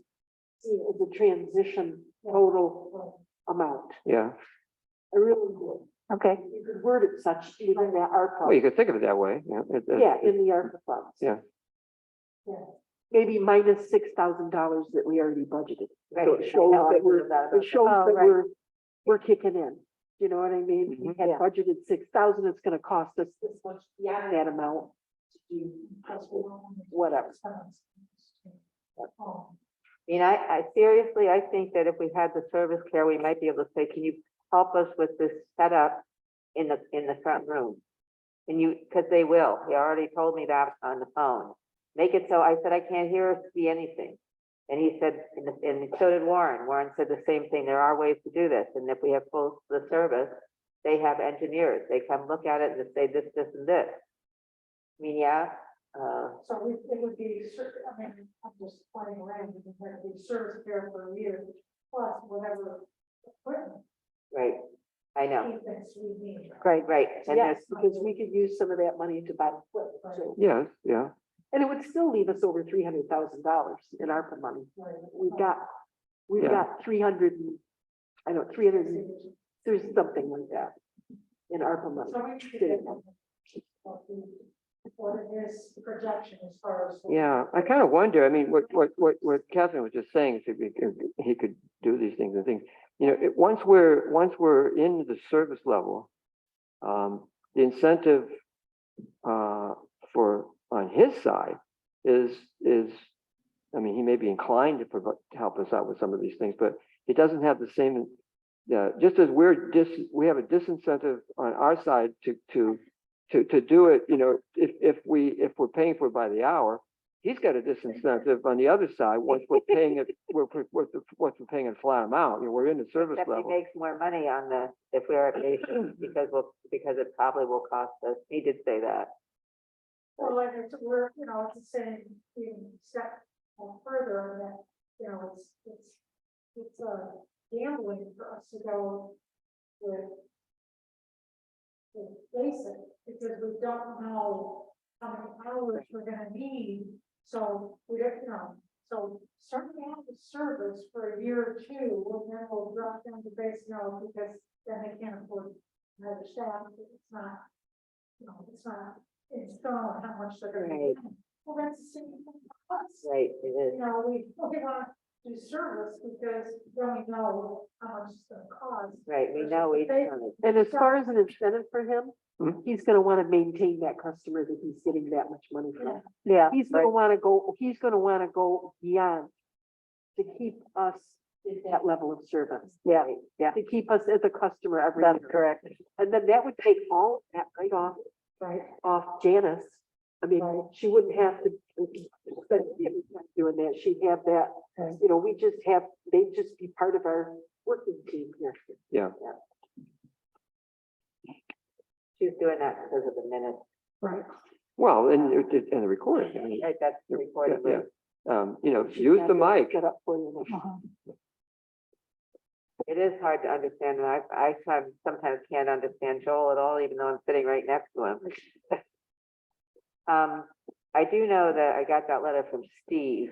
seen as a transition total amount. yeah. I really would. Okay, You could word it such, even that Well, you ARPA, could think of it that way, you know. yeah, in the ARPA funds. Yeah. Maybe minus $6,000 that we already budgeted. Right, So I it shows know, I that we're, wrote that it about shows Oh, that right. we're kicking in. You know what I mean? We had Yeah. budgeted 6,000, it's gonna cost us this much beyond that amount to do whatever. I mean, I seriously, I think that if we had the service care, we might be able to say, can you help us with this setup in the front room? And you, because they will, he already told me that on the phone. Make it so, I said, I can't hear or see anything. And he said, and so did Warren. Warren said the same thing. There are ways to do this. And if we have full the service, they have engineers. They come look at it and say this, this, and this. I mean, yeah, So it would be, I mean, I'm just playing around, it would be service care for a year, plus whatever equipment right. I know, he thinks we need. Right, right. And yes, there's, because we could use some of that money to buy equipment too. Yes, yeah. And it would still leave us over $300,000 in ARPA money. We've got 300, I don't know, 300, there's something like that in ARPA money. So we sitting could, there. what is the projection as far as. Yeah, I kind of wonder, I mean, what Catherine was just saying, is he could do these things and things. You know, once we're in the service level, the incentive for on his side is, I mean, he may be inclined to help us out with some of these things, but he doesn't have the same, just as we have a disincentive on our side to do it, you know, if we're paying for it by the hour, he's got a disincentive on the other side, once we're paying it, once we're paying a flat amount, you know, we're in the service except he level. makes more money on the, if we're at basic, because it probably will cost us, he did say that. Well, like it's, we're, you know, it's the same, even step further that, you know, it's gambling for us to go with basic, because we don't know how many hours we're gonna need. So we don't, you know, so starting out the service for a year or two, and then we'll drop down to base, you know, because then they can't afford another staff, it's not, you know, it's not, it's stone how much they're gonna Right. need. Well, that's the same thing for us. Right, it is. You know, we want to do service because then we know how much it's gonna cost. Right, we know each one. And as far as an incentive for him, Hmm? he's gonna wanna maintain that customer that he's getting that much money from. yeah, He's gonna wanna go beyond to keep us at that level of service. yeah, yeah, To keep us as a customer every that's year. correct. And then that would take all that right off Janice. I mean, she wouldn't have to spend any time doing that. She'd have that, Right. you know, they'd just be part of our working team here. Yeah. She's doing that because of the minutes, Right. Well, and the recording, I mean, right, that's the recording. yeah, room. you know, She'd use have the that mic. set up for you. It is hard to understand, and I sometimes can't understand Joel at all, even though I'm sitting right next to him. I do know that I got that letter from Steve,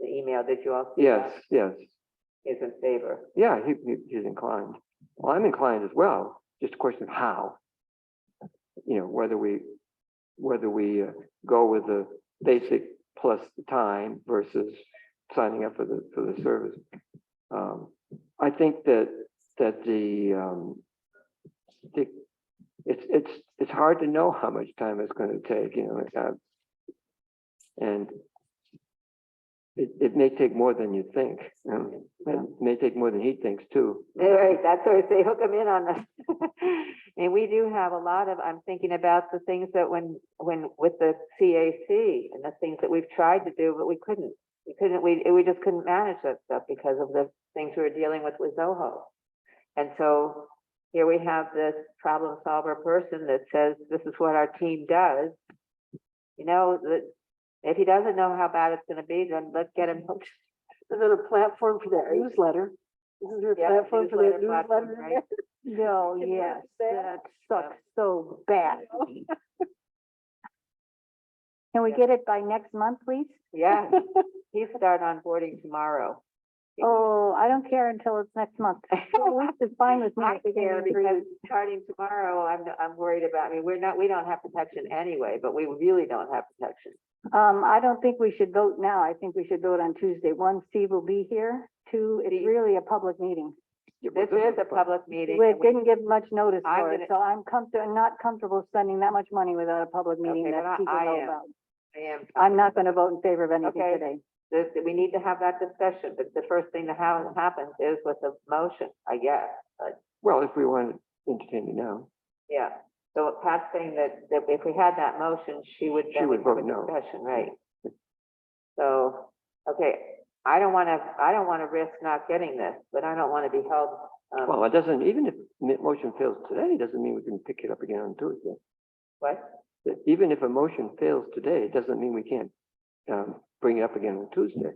the email, did you all see Yes, that? yes. He's in favor. Yeah, he's inclined. Well, I'm inclined as well, just a question of how. You know, whether we go with the basic plus the time versus signing up for the service. I think that it's hard to know how much time it's going to take, you know, and it may take more than you think. It may take more than he thinks too. Right, that's what I say, hook them in on the, and we do have a lot of, I'm thinking about the things that when with the CAC and the things that we've tried to do, but we just couldn't manage that stuff because of the things we were dealing with Zoho. And so here we have this problem solver person that says, this is what our team does. You know, that if he doesn't know how bad it's gonna be, then let's get him hooked. Is it a platform for that newsletter? Isn't there a Yeah, platform for that newsletter platform, newsletter? right. No, Can you yes, understand? that sucks so bad. Can we Yeah. get it by next month, please? Yeah, you start onboarding tomorrow. Oh, I don't care until it's next month. 4 weeks is fine with me. I if we can care do 3 because weeks. starting tomorrow, I'm worried about, I mean, we don't have protection anyway, but we really don't have protection. I don't think we should vote now. I think we should vote on Tuesday. 1, Steve will be here. 2, it's Steve. really a public meeting. Yeah, but This is a public meeting. We and we- didn't give much notice I'm for it, so I'm not comfortable spending that much money without a public meeting Okay, but that people I know am. about. I am. I'm not gonna vote in favor of anything Okay. today. We need to have that discussion, but the first thing that happens is with the motion, I guess, but, Well, if we want to entertain it now, yeah. So Pat's saying that if we had that motion, she would She then would we'd have a vote no. discussion, right? So, okay, I don't wanna risk not getting this, but I don't wanna be held, well, it doesn't, even if motion fails today, it doesn't mean we can pick it up again on Tuesday. what? That even if a motion fails today, it doesn't mean we can't, bring it up again on Tuesday.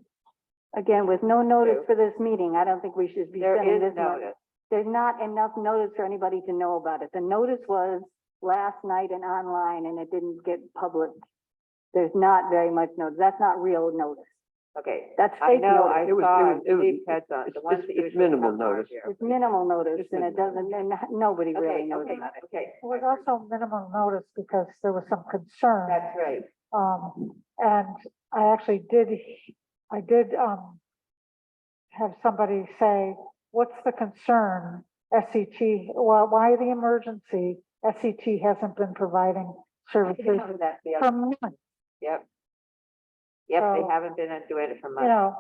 Again, with no notice True. for this meeting, I don't think we should be There sending is this. notice. There's not enough notice for anybody to know about it. The notice was last night and online, and it didn't get published. There's not very much notice. That's not real notice. Okay, That's I fake know, notice. I It was- saw it was- it was- Steve's heads on, the it's- ones that it's usually minimal come on notice. here. It's minimal notice, It's and it minimal. doesn't, and nobody really Okay, knows okay, about it. okay. It was also minimal notice because there was some concern. That's right. And I actually did have somebody say, what's the concern? SCT, well, why the emergency? SCT hasn't been providing services That's the for other, months, yep. Yep, they So- haven't been doing it for you months. know.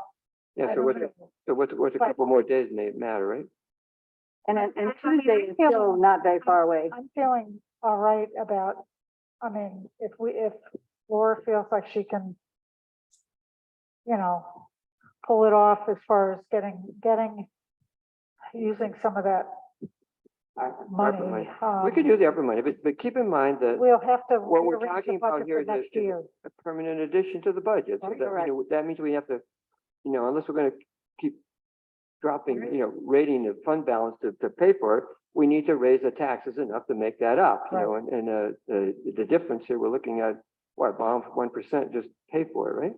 Yeah, I so don't know. what's a But- couple more days may matter, right? And I Tuesday is feel- still not very far away. I'm feeling all right about, I mean, if Laura feels like she can, pull it off as far as using some of that money. money. We could do the upper money, but keep in mind that We'll have to what we're rearrange the talking about budget here for is next a year. permanent addition to the budget. So that, Correct. that means we have to, unless we're gonna keep dropping, rating the fund balance to pay for it, we need to raise the taxes enough to make that up, and the difference here, we're looking at, what, bond 1% just pay for it, right?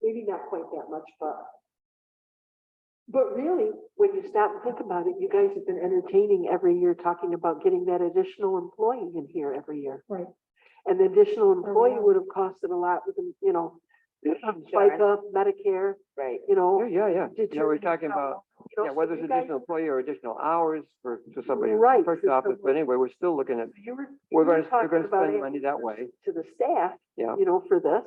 Maybe not quite that much, but really, when you stop and think about it, you guys have been entertaining every year, talking about getting that additional employee in here every year. Right. And the additional employee yeah. would have costed a lot with, FICA, Medicare, Right. Yeah. Did We're you- talking about, so whether it's you guys- additional employee or additional hours for somebody in Right, the clerk's for office, but someone. anyway, we're still looking at, You were we're talking gonna about spend it money that way. to the staff, Yeah. for this.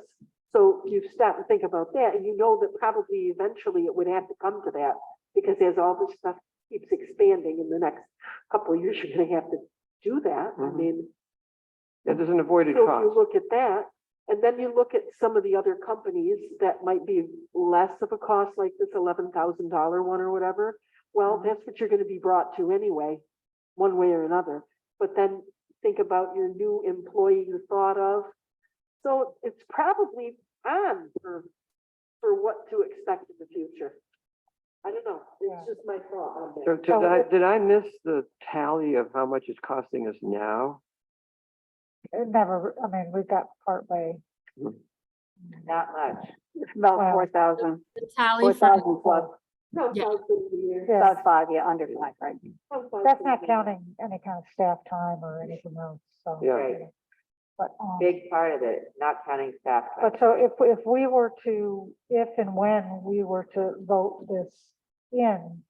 So you stop and think about that, and you know that probably eventually it would have to come to that, because as all this stuff keeps expanding in the next couple of years, you're gonna have to do that. I Mhm. mean, Yeah, there's an avoided so if you cost. look at that, and then you look at some of the other companies that might be less of a cost, like this $11,000 one or whatever. Well, that's what you're gonna be brought to anyway, one way or another. But then think about your new employee you thought of. So it's probably on for what to expect in the future. I don't know, Yeah. it's just my thought on So that. did I miss the tally of how much it's costing us now? It never, I mean, we got partway. Not much. It's about Wow. 4,000, The tally for 4,000 plus, Sounds Yeah. like good to hear. Yeah, about 5, yeah, under 5, right? Sounds like that's good not to hear. counting any kind of staff time or anything else, so. Yeah. Right. But, Big part of it, not counting staff time. but so if we were to, if and when we were to vote this in,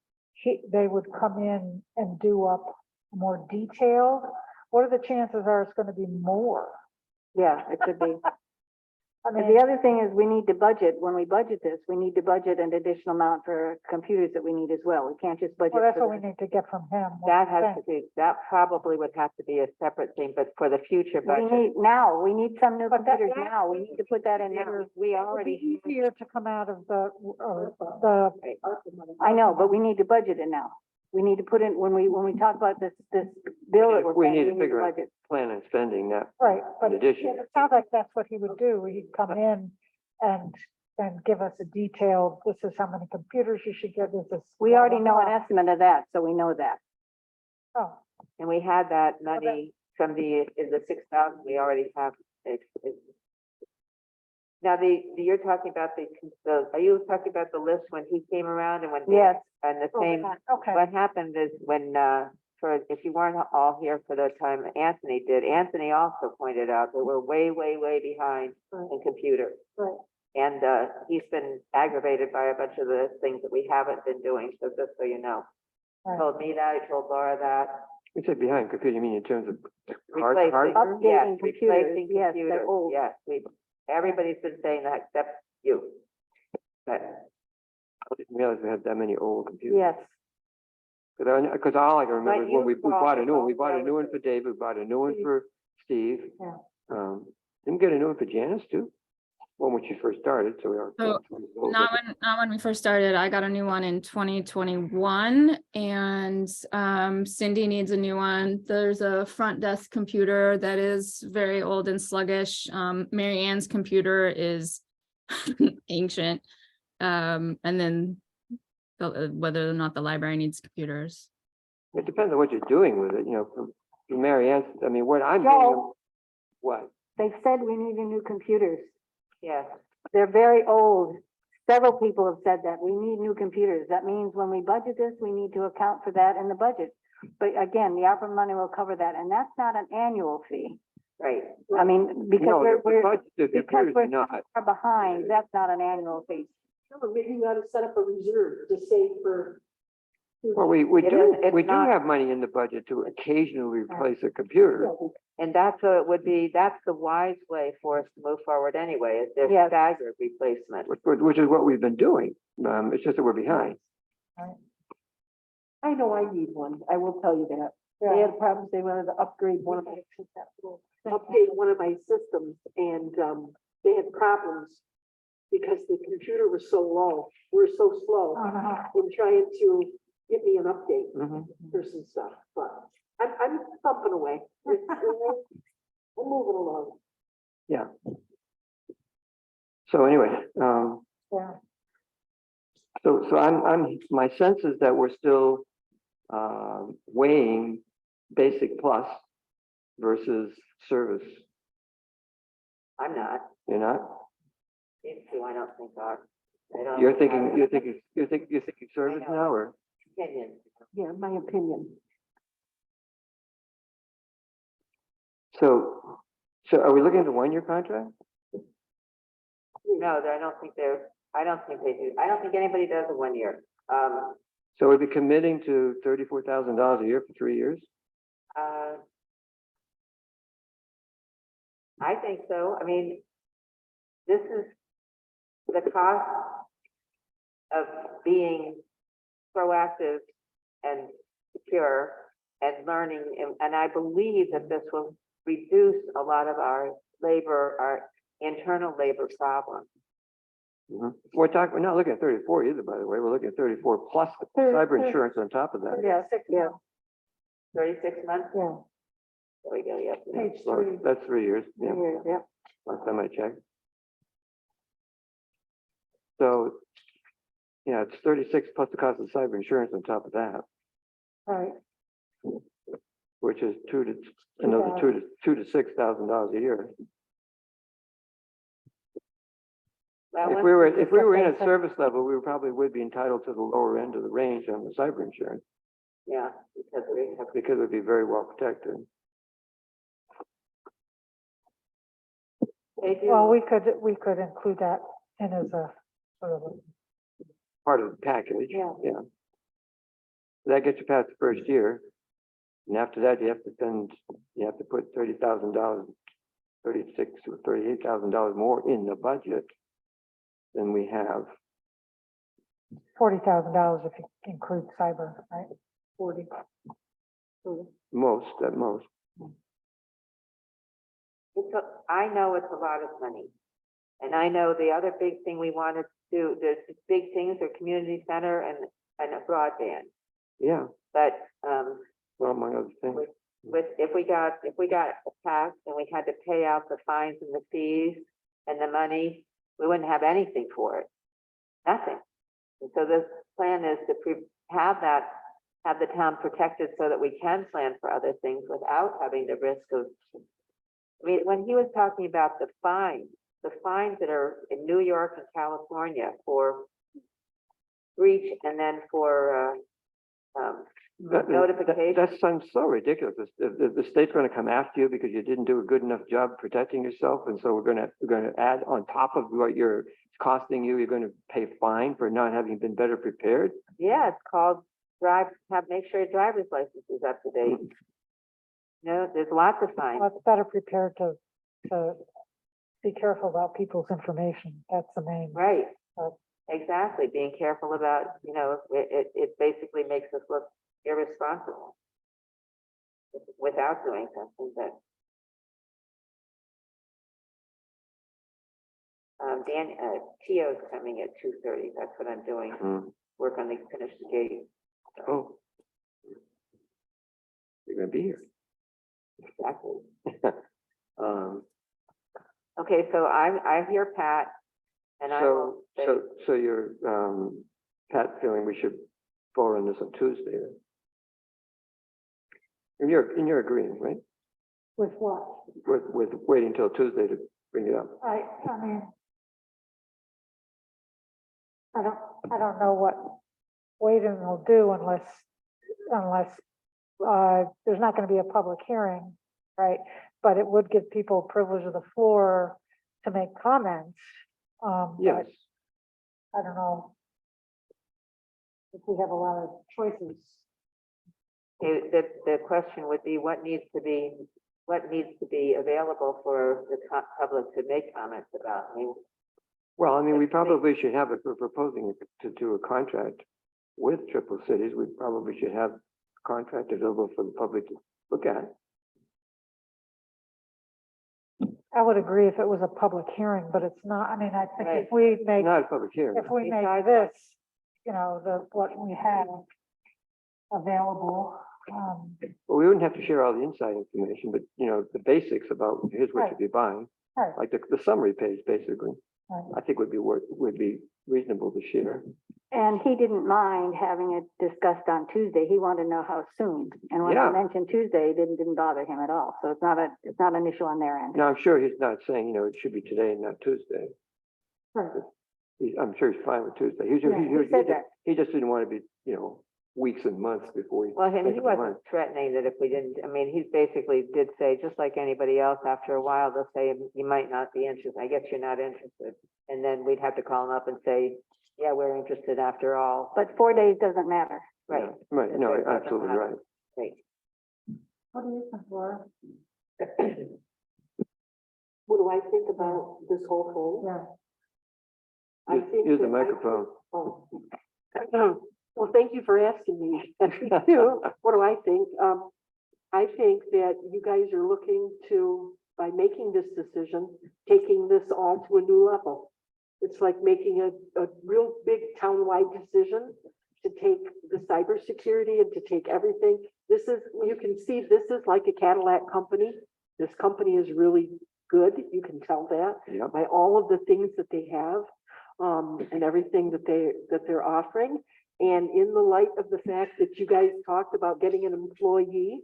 they would come in and do up more detailed. What are the chances are it's gonna be more? Yeah, it could be. I And mean, the other thing is we need to budget, when we budget this, we need to budget an additional amount for computers that we need as well. We can't just budget. well, that's for what we the- need to get from him. what That do you has to think? be, that probably would have to be a separate thing, but for the future We budget. need some new But that- computers now. We need to put that in there. We It would be already, easier to come out of the I know, but we need to budget it now. We need to put in, when we talk about this bill that we're We paying, need we to need to figure out- budget. Plan on spending that. right, but In addition. it sounds like that's what he would do. He'd come in and then give us a detailed, this is how many computers you should get, this is. We already know an estimate of that, so we know that. Oh, And we had that money from the 6,000, we already have. Now, you're talking about are you talking about the list when he came around and when? Yes. And the same, okay, what happened is when, if you weren't all here for the time Anthony did, Anthony also pointed out that we're way, way, way behind in computers. right. And, he's been aggravated by a bunch of the things that we haven't been doing, so just so you know. He Right. told me that, he told Laura that. You said behind computer, you mean in terms of Replacing. hardware? Yes, Updating computers, replacing yes, computers, they're old. yes, everybody's been saying that except you. But, I didn't realize we had that many old computers. Yes, Because all I can remember is when we you bought a new one, we thought bought a that new was one for Dave, we bought a new one for Steve. Yeah. Didn't we get a new one for Janice too? One when she first started, so we are. So, not when we first started. I got a new one in 2021, and Cindy needs a new one. There's a front desk computer that is very old and sluggish. Mary Ann's computer is ancient. And then whether or not the library needs computers. It depends on what you're doing with it, for Mary Ann's, I mean, what I'm Joe. doing, what? they've said we need new computers. yes, They're very old. Several people have said that. We need new computers. That means when we budget this, we need to account for that in the budget. But again, the ARPA money will cover that, and that's not an annual fee. right. I mean, because No, the we're budget, the because computers we're are not. far behind, that's not an annual fee. Maybe you ought to set up a reserve to save for. Well, we It do, is- it's we do not- have money in the budget to occasionally replace a computer. And that's what it would be, that's the wise way for us to move forward anyway, is there's Yes. staggered replacement. Which is what we've been doing. It's just that we're behind. I know I need one. I will tell you that. They had problems. They wanted to upgrade one of my, update one of my systems, and they had problems because the computer was so low. We're so slow in trying to get me an update for some stuff. But I'm thumping away. We're moving along. Yeah. So anyway, Yeah. so my sense is that we're still weighing basic plus versus service. I'm not, You're not? these two I don't think are. I don't You're have thinking service know. now, or? Opinion. Yeah, my opinion. So are we looking at the 1-year contract? No, I don't think they do. I don't think anybody does a 1 year. So we'd be committing to $34,000 a year for 3 years? I think so. I mean, this is the cost of being proactive and secure and learning. And I believe that this will reduce a lot of our labor, our internal labor problems. We're not looking at 34 either, by the way. We're looking at 34 plus the cyber insurance on top of that. Yeah, yeah, 36 months? yeah. There we go, yes. Page So 3. that's 3 years. Yeah, Yeah. last time I checked. So, yeah, it's 36 plus the cost of cyber insurance on top of that, Right. which is another $2,000 to $6,000 a year. Well, If we were in a service level, we probably would be entitled to the lower end of the range on the cyber insurance yeah, because we have, because it would be very well protected. they do. Well, we could include that in as a sort of Part of the package. Yeah. Yeah. That gets you past the first year. And after that, you have to put $30,000, $36,000 or $38,000 more in the budget than we have. $40,000 if you include cyber, right? 40. Most, at most. I know it's a lot of money. And I know the other big thing we wanted to do, the big things are community center and a broadband. Yeah, But, well, among other things. if we got attacked and we had to pay out the fines and the fees and the money, we wouldn't have anything for it, nothing. And so this plan is to have the town protected so that we can plan for other things without having the risk of, I mean, when he was talking about the fines that are in New York and California for breach and then for notification. That sounds so ridiculous. The state's gonna come after you because you didn't do a good enough job protecting yourself, and so we're gonna add on top of what you're costing you, you're gonna pay fine for not having been better prepared? Yeah, it's called make sure your driver's license is up to date. You know, there's lots of fines. Well, it's better prepared to be careful about people's information. That's the main. Right, Right. exactly, being careful about, you know, it basically makes us look irresponsible without doing something that. Tio's coming at 2:30, that's what I'm doing, work on the finish the gate. Oh. You're gonna be here. Exactly. Um, Okay, so I hear Pat, and I will say, so you're, Pat feeling we should vote on this on Tuesday then? And you're agreeing, right? With what? With waiting till Tuesday to bring it up? I mean, I don't know what waiting will do unless there's not gonna be a public hearing, right? But it would give people privilege of the floor to make comments. Yes. But I don't know if we have a lot of choices. the question would be, what needs to be available for the public to make comments about? I mean, Well, I mean, we probably should have, if we're proposing to do a contract with Triple Cities, we probably should have a contract available for the public to look at. I would agree if it was a public hearing, but it's not. I mean, I think Right. if we make, Not a public hearing. if we make Besides this, you know, what we have available, Well, we wouldn't have to share all the inside information, but, you know, the basics about here's what Right. you'd be buying, right, like the summary page, basically, right. I think would be reasonable to share. And he didn't mind having it discussed on Tuesday. He wanted to know how soon. And when I Yeah. mentioned Tuesday, it didn't bother him at all. So it's not an issue on their end. Now, I'm sure he's not saying, you know, it should be today and not Tuesday. Right. I'm sure he's fine with Tuesday. He Yeah, he said that. he just didn't want to be, you know, weeks and months before he. well, and make he up his wasn't mind. threatening that if we didn't, I mean, he basically did say, just like anybody else, after a while, they'll say, you might not be interested. I guess you're not interested. And then we'd have to call him up and say, yeah, we're interested after all. But 4 days doesn't matter. Right. Yeah, Right, no, That's right. absolutely right. Right. What do you think, Laura? What do I think about this whole thing? Yeah. I think Use the that I- microphone. Oh. Well, thank you for asking me. What do I think? I think that you guys are looking to, by making this decision, taking this all to a new level. It's like making a real big townwide decision to take the cybersecurity and to take everything. This is, you can see, this is like a Cadillac company. This company is really good. You can tell that Yep. by all of the things that they have, and everything that they're offering. And in the light of the fact that you guys talked about getting an employee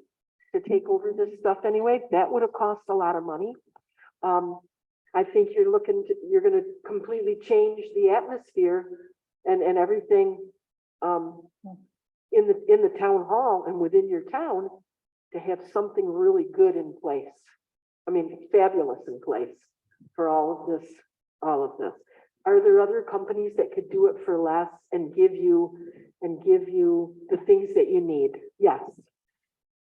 to take over this stuff anyway, that would have cost a lot of money. I think you're gonna completely change the atmosphere and everything, in the town hall and within your town to have something really good in place. I mean, fabulous in place for all of this. Are there other companies that could do it for less and give you the things that you need? Yes.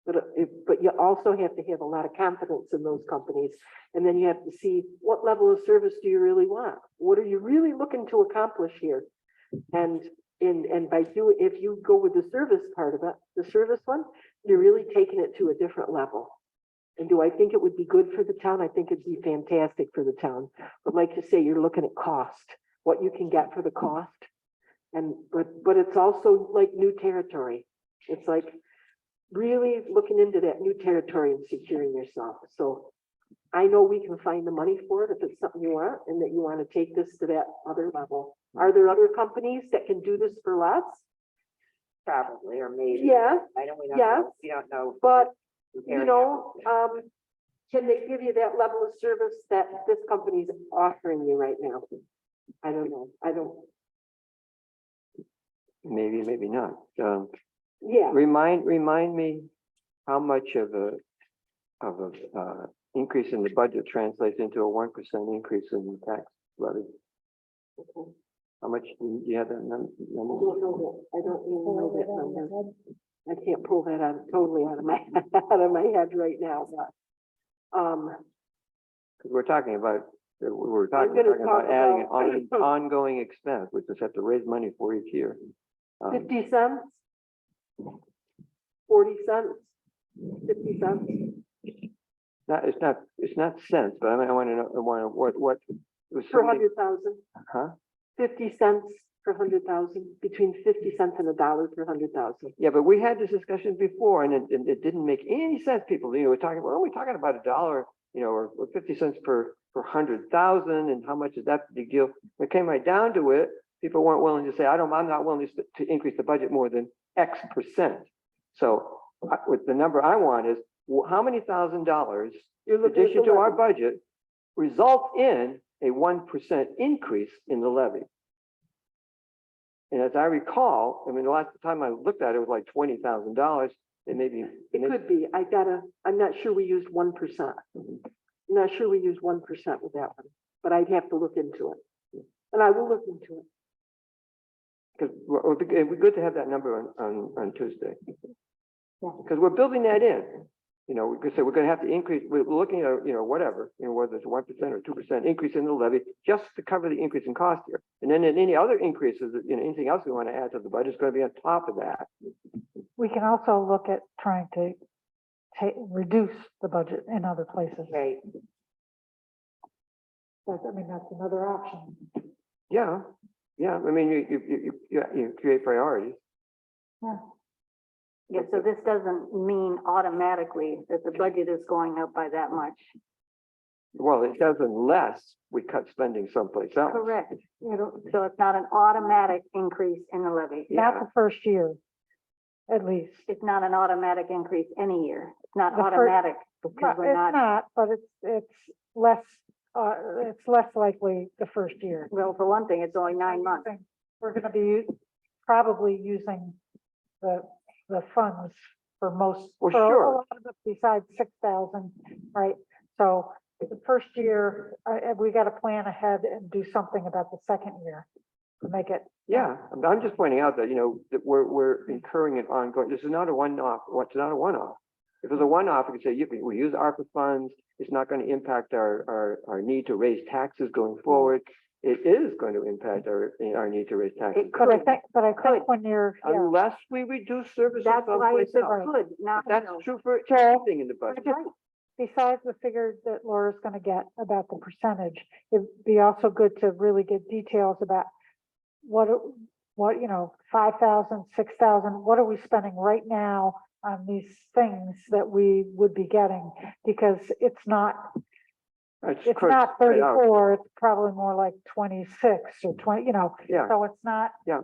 But you also have to have a lot of confidence in those companies. And then you have to see, what level of service do you really want? What are you really looking to accomplish here? And if you go with the service part of it, the service one, you're really taking it to a different level. And do I think it would be good for the town? I think it'd be fantastic for the town. But like you say, you're looking at cost, what you can get for the cost. But it's also like new territory. It's like really looking into that new territory and securing yourself. So I know we can find the money for it if it's something you want and that you want to take this to that other level. Are there other companies that can do this for less? Probably, or maybe. Yeah, I don't, we don't yeah. know, we don't know. but comparing you know, can they give you that level of service that this company's offering you right now? I don't know. I don't, Maybe, maybe not. yeah. Remind me how much of a increase in the budget translates into a 1% increase in the tax levy? How much, do you have that number? I don't know that. I don't even know that number. I can't pull that out totally out of my head right now, but Because we're talking about, we're I'm talking gonna about talk adding about- an ongoing expense, which is have to raise money for each year. 50 cents, 40 cents, 50 cents. It's not cents, but I want to know, what it was Per something, 100,000, huh? 50 cents per 100,000, between 50 cents and $1 per 100,000. Yeah, but we had this discussion before and it didn't make any sense. People, we're talking, well, we're talking about $1, or 50 cents per 100,000 and how much is that big deal? When it came right down to it, people weren't willing to say, I'm not willing to increase the budget more than X percent. So with the number I want is, how many $1,000s You're in looking at addition the to our levy. budget result in a 1% increase in the levy? And as I recall, I mean, the last time I looked at it, it was like $20,000. It may be. It could be. I'm not sure we used 1%. I'm not sure we used 1% with that one, but I'd have to look into it. And I will look into it. Because it'd be good to have that number on Tuesday. Yeah. Because we're building that in. We could say we're going to have to increase, we're looking at, whatever, whether it's 1% or 2% increase in the levy, just to cover the increase in cost here. And then any other increases, anything else we want to add to the budget is going to be on top of that. We can also look at trying to reduce the budget in other places. Right. That's another option. Yeah, yeah. I mean, you create priorities. Yeah, so this doesn't mean automatically that the budget is going up by that much. Well, it does unless we cut spending someplace else. Correct. So it's not an automatic increase in the levy. Not the first year, at least. It's not an automatic increase any year. It's not The fir- automatic because we're It's not, not, but it's less likely the first year. well, for one thing, it's only 9 months. We're gonna be probably using the funds for most, Well, for a sure. lot of it besides 6,000, right? So the first year, we got to plan ahead and do something about the second year to make it. Yeah, I'm just pointing out that, that we're incurring an ongoing, this is not a one-off, it's not a one-off. If it's a one-off, we could say, we use ARPA funds, it's not going to impact our need to raise taxes going forward. It is going to impact our need to raise taxes. It But I could, think when you're, Unless we reduce services that's why someplace it's a else. could, not That's will. true for everything in the budget. besides the figure that Laura's gonna get about the percentage, it'd be also good to really get details about what, 5,000, 6,000, what are we spending right now on these things that we would be getting? Because it's not It's It's spread not out. 34, it's probably more like 26 or 20, Yeah, so it's not Yeah.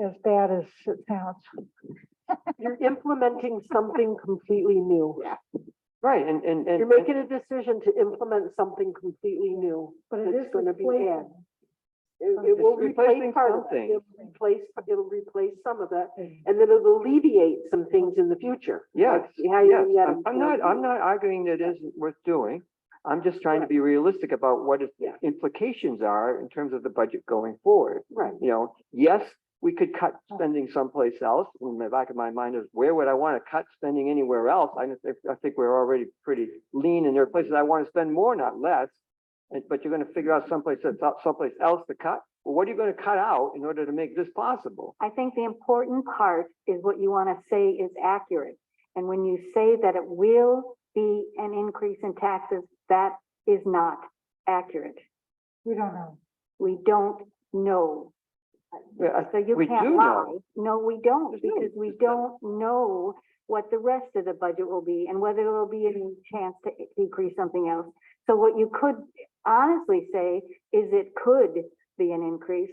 as bad as it sounds. You're implementing something completely new. right, and. You're making a decision to implement something completely new. But it It's is gonna be replacing. added. It will It's replacing replace part of it. something. It'll replace some of it, and then it'll alleviate some things in the future. Yes, Like how you yes, get I'm not arguing that it isn't worth doing. I'm just trying to be realistic about what its Yeah. implications are in terms of the budget going forward. Right. Yes, we could cut spending someplace else. In the back of my mind is, where would I want to cut spending anywhere else? I think we're already pretty lean, and there are places I want to spend more, not less. But you're going to figure out someplace else to cut. Well, what are you going to cut out in order to make this possible? I think the important part is what you want to say is accurate. And when you say that it will be an increase in taxes, that is not accurate. We don't know. We don't know. Yeah, So you we can't do lie. know. No, we don't, There's no- because we don't know what the rest of the budget will be and whether there will be any chance to decrease something else. So what you could honestly say is it could be an increase.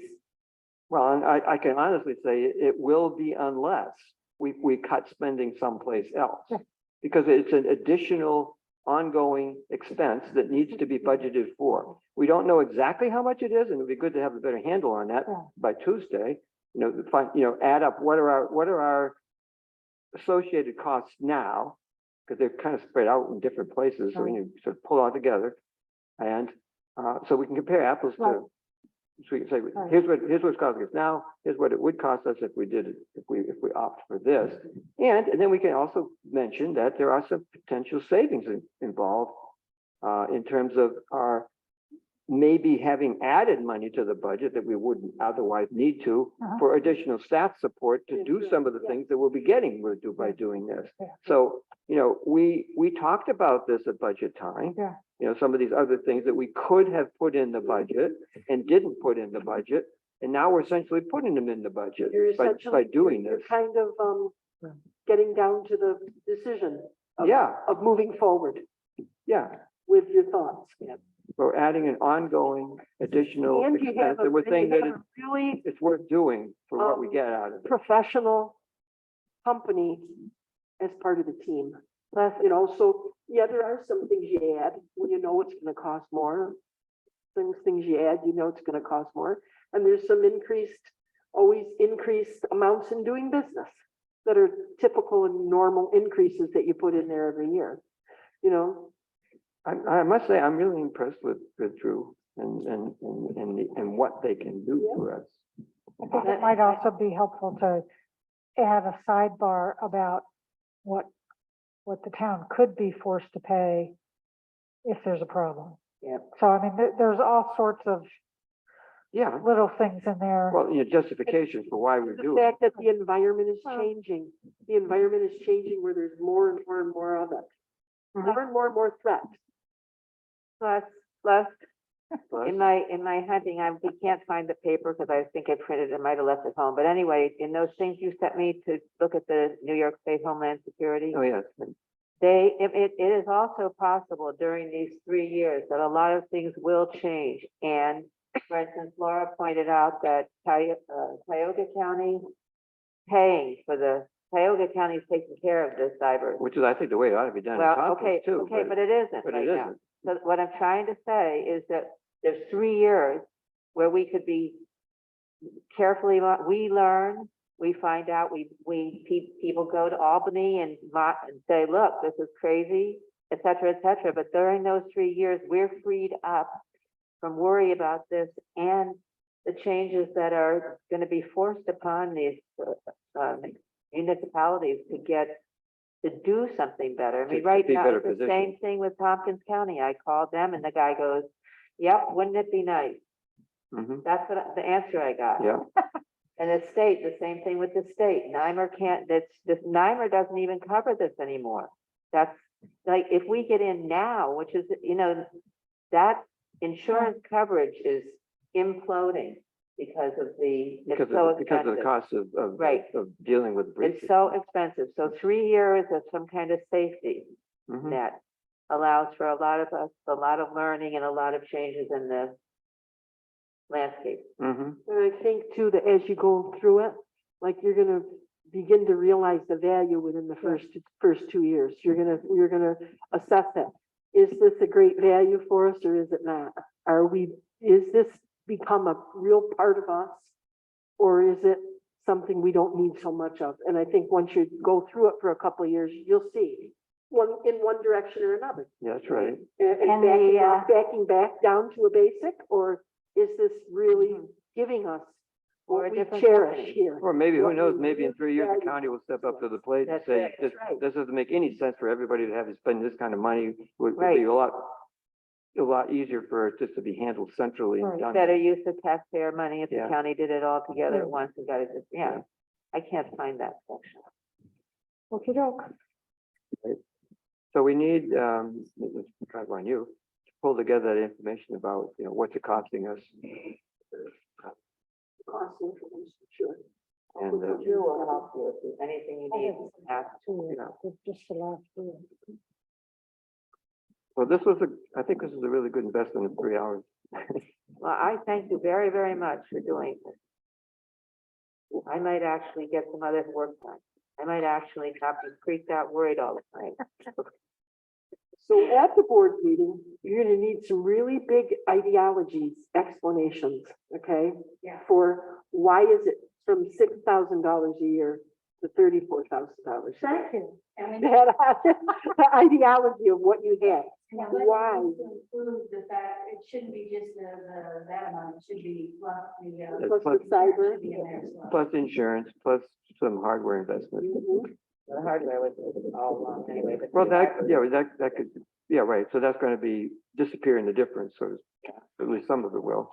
Well, and I can honestly say it will be unless we cut spending someplace else. Because it's an additional ongoing expense that needs to be budgeted for. We don't know exactly how much it is, and it'd be good to have a better handle on that by Tuesday. Add up what are our associated costs now, because they're kind of spread out in different places, so we need to sort of pull it all together. And so we can compare apples to, so we can say, here's what it's costing us now, here's what it would cost us if we did it, if we opt for this. And then we can also mention that there are some potential savings involved in terms of our maybe having added money to the budget that we wouldn't otherwise need to for additional staff support to do some of the things that we'll be getting by doing this. So, we talked about this at budget time. Some of these other things that we could have put in the budget and didn't put in the budget. And now we're essentially putting them in the budget by doing this. You're kind of getting down to the decision of moving forward Yeah. with your thoughts. We're adding an ongoing additional And you expense have that we're saying that a really it's worth doing for what we get out of it. professional company as part of the team. So there are some things you add when you know it's going to cost more. Things you add, it's going to cost more. And there's some always increased amounts in doing business that are typical and normal increases that you put in there every year. I must say, I'm really impressed with Drew and what they can do for us. I think it might also be helpful to add a sidebar about what the town could be forced to pay if there's a problem. So, I mean, there's all sorts of little things in there. Well, justification for why we do The it. fact that the environment is changing. The environment is changing where there's more and more and more of it. More and more threats. Plus, in my hunting, we can't find the paper because I think I printed it, might have left it home. But anyway, in those things you sent me to look at the New York State Homeland Security, Oh, yes. it is also possible during these 3 years that a lot of things will change. And for instance, Laura pointed out that Tioga County Tioga County is taking care of the cyber. Which is, I think, the way it ought to be done in Well, Tompkins too. okay, but it isn't but right it now. isn't. So what I'm trying to say is that there's 3 years where we could be carefully, we learn, we find out, people go to Albany and say, look, this is crazy, et cetera, et cetera. But during those 3 years, we're freed up from worry about this and the changes that are going to be forced upon these municipalities to do something better. I mean, To right be now, better it's the positioned. same thing with Tompkins County. I called them and the guy goes, yep, wouldn't it be nice? Mhm. That's the answer I got. Yeah. And the state, the same thing with the state. Nymer doesn't even cover this anymore. That's like, if we get in now, which is, that insurance coverage is imploding because of it's so Because of the expensive. cost of Right. of dealing with breaches. It's so expensive. So 3 years of some kind of safety Mhm. net allows for a lot of learning and a lot of changes in the landscape. Mhm. And I think too, that as you go through it, like you're gonna begin to realize the value within the first 2 years. You're gonna assess it. Is this a great value for us or is it not? Is this become a real part of us? Or is it something we don't need so much of? And I think once you go through it for a couple of years, you'll see in one direction or another. Yeah, that's right. And backing back down to a basic, or is this really giving us Or what a we different cherish company. here? Or maybe, who What knows, we maybe in 3 years, the value county will step up to the plate and That's say, it. this Right. doesn't make any sense for everybody to have to spend this kind of money. It would Right. be a lot easier for it just to be handled centrally and Right. done. Better use of taxpayer money if the Yeah. county did it all together at Yeah. once and got it, Yeah. I can't find that section. Okey-doke. So we need, let's try to on you, to pull together that information about, what's it costing us. Cost information, sure. And, Drew will help you if there's anything you need, ask. Just the last year. well, I think this is a really good investment of 3 hours. Well, I thank you very, very much for doing this. I might actually get some other work done. I might actually not be freaked out, worried all the time. So at the board meeting, you're gonna need some really big ideologies, explanations, okay? Yeah. For why is it from $6,000 a year to $34,000? Thank you. And we That the ideology of what you have. Yeah, Why? Include the fact, it shouldn't be just that amount, it should be plus the. Plus the cyber. should be in there as well. Plus insurance, plus some hardware investment. The hardware was all wrong anyway, but. Well, that could, yeah, right. So that's going to be disappearing the difference, so at least some of it will.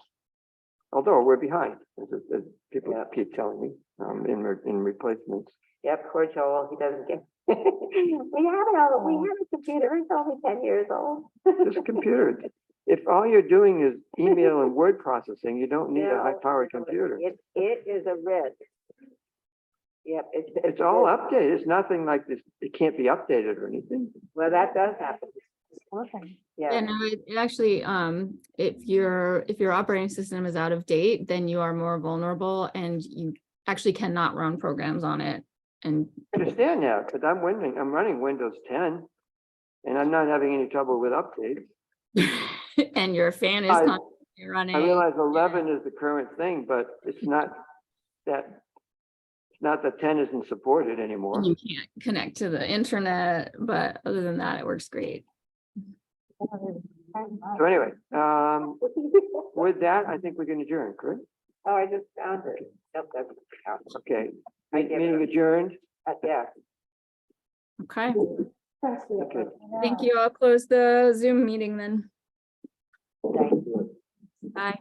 Although we're behind, as people keep telling me, in replacements. Yep, poor Joel, he doesn't get. We have a computer, it's only 10 years old. This computer, if all you're doing is email and word processing, you don't need a high-powered computer. It is a risk. Yep, It's all updated. It's nothing like this. It can't be updated or anything. Well, that does happen. Yeah, Yeah, no, it actually, if your operating system is out of date, then you are more vulnerable and you actually cannot run programs on it. And I understand that, because I'm running Windows 10, and I'm not having any trouble with updates. and your fan is I- constantly running. I realize 11 is the current thing, but it's not that 10 isn't supported anymore. And you can't connect to the internet, but other than that, it works great. So anyway, with that, I think we can adjourn, correct? oh, I just found it. Nope, that's. Okay, I give meeting it. adjourned. Yeah. Okay, Okay. thank you. I'll close the Zoom meeting then. Thank you. Bye.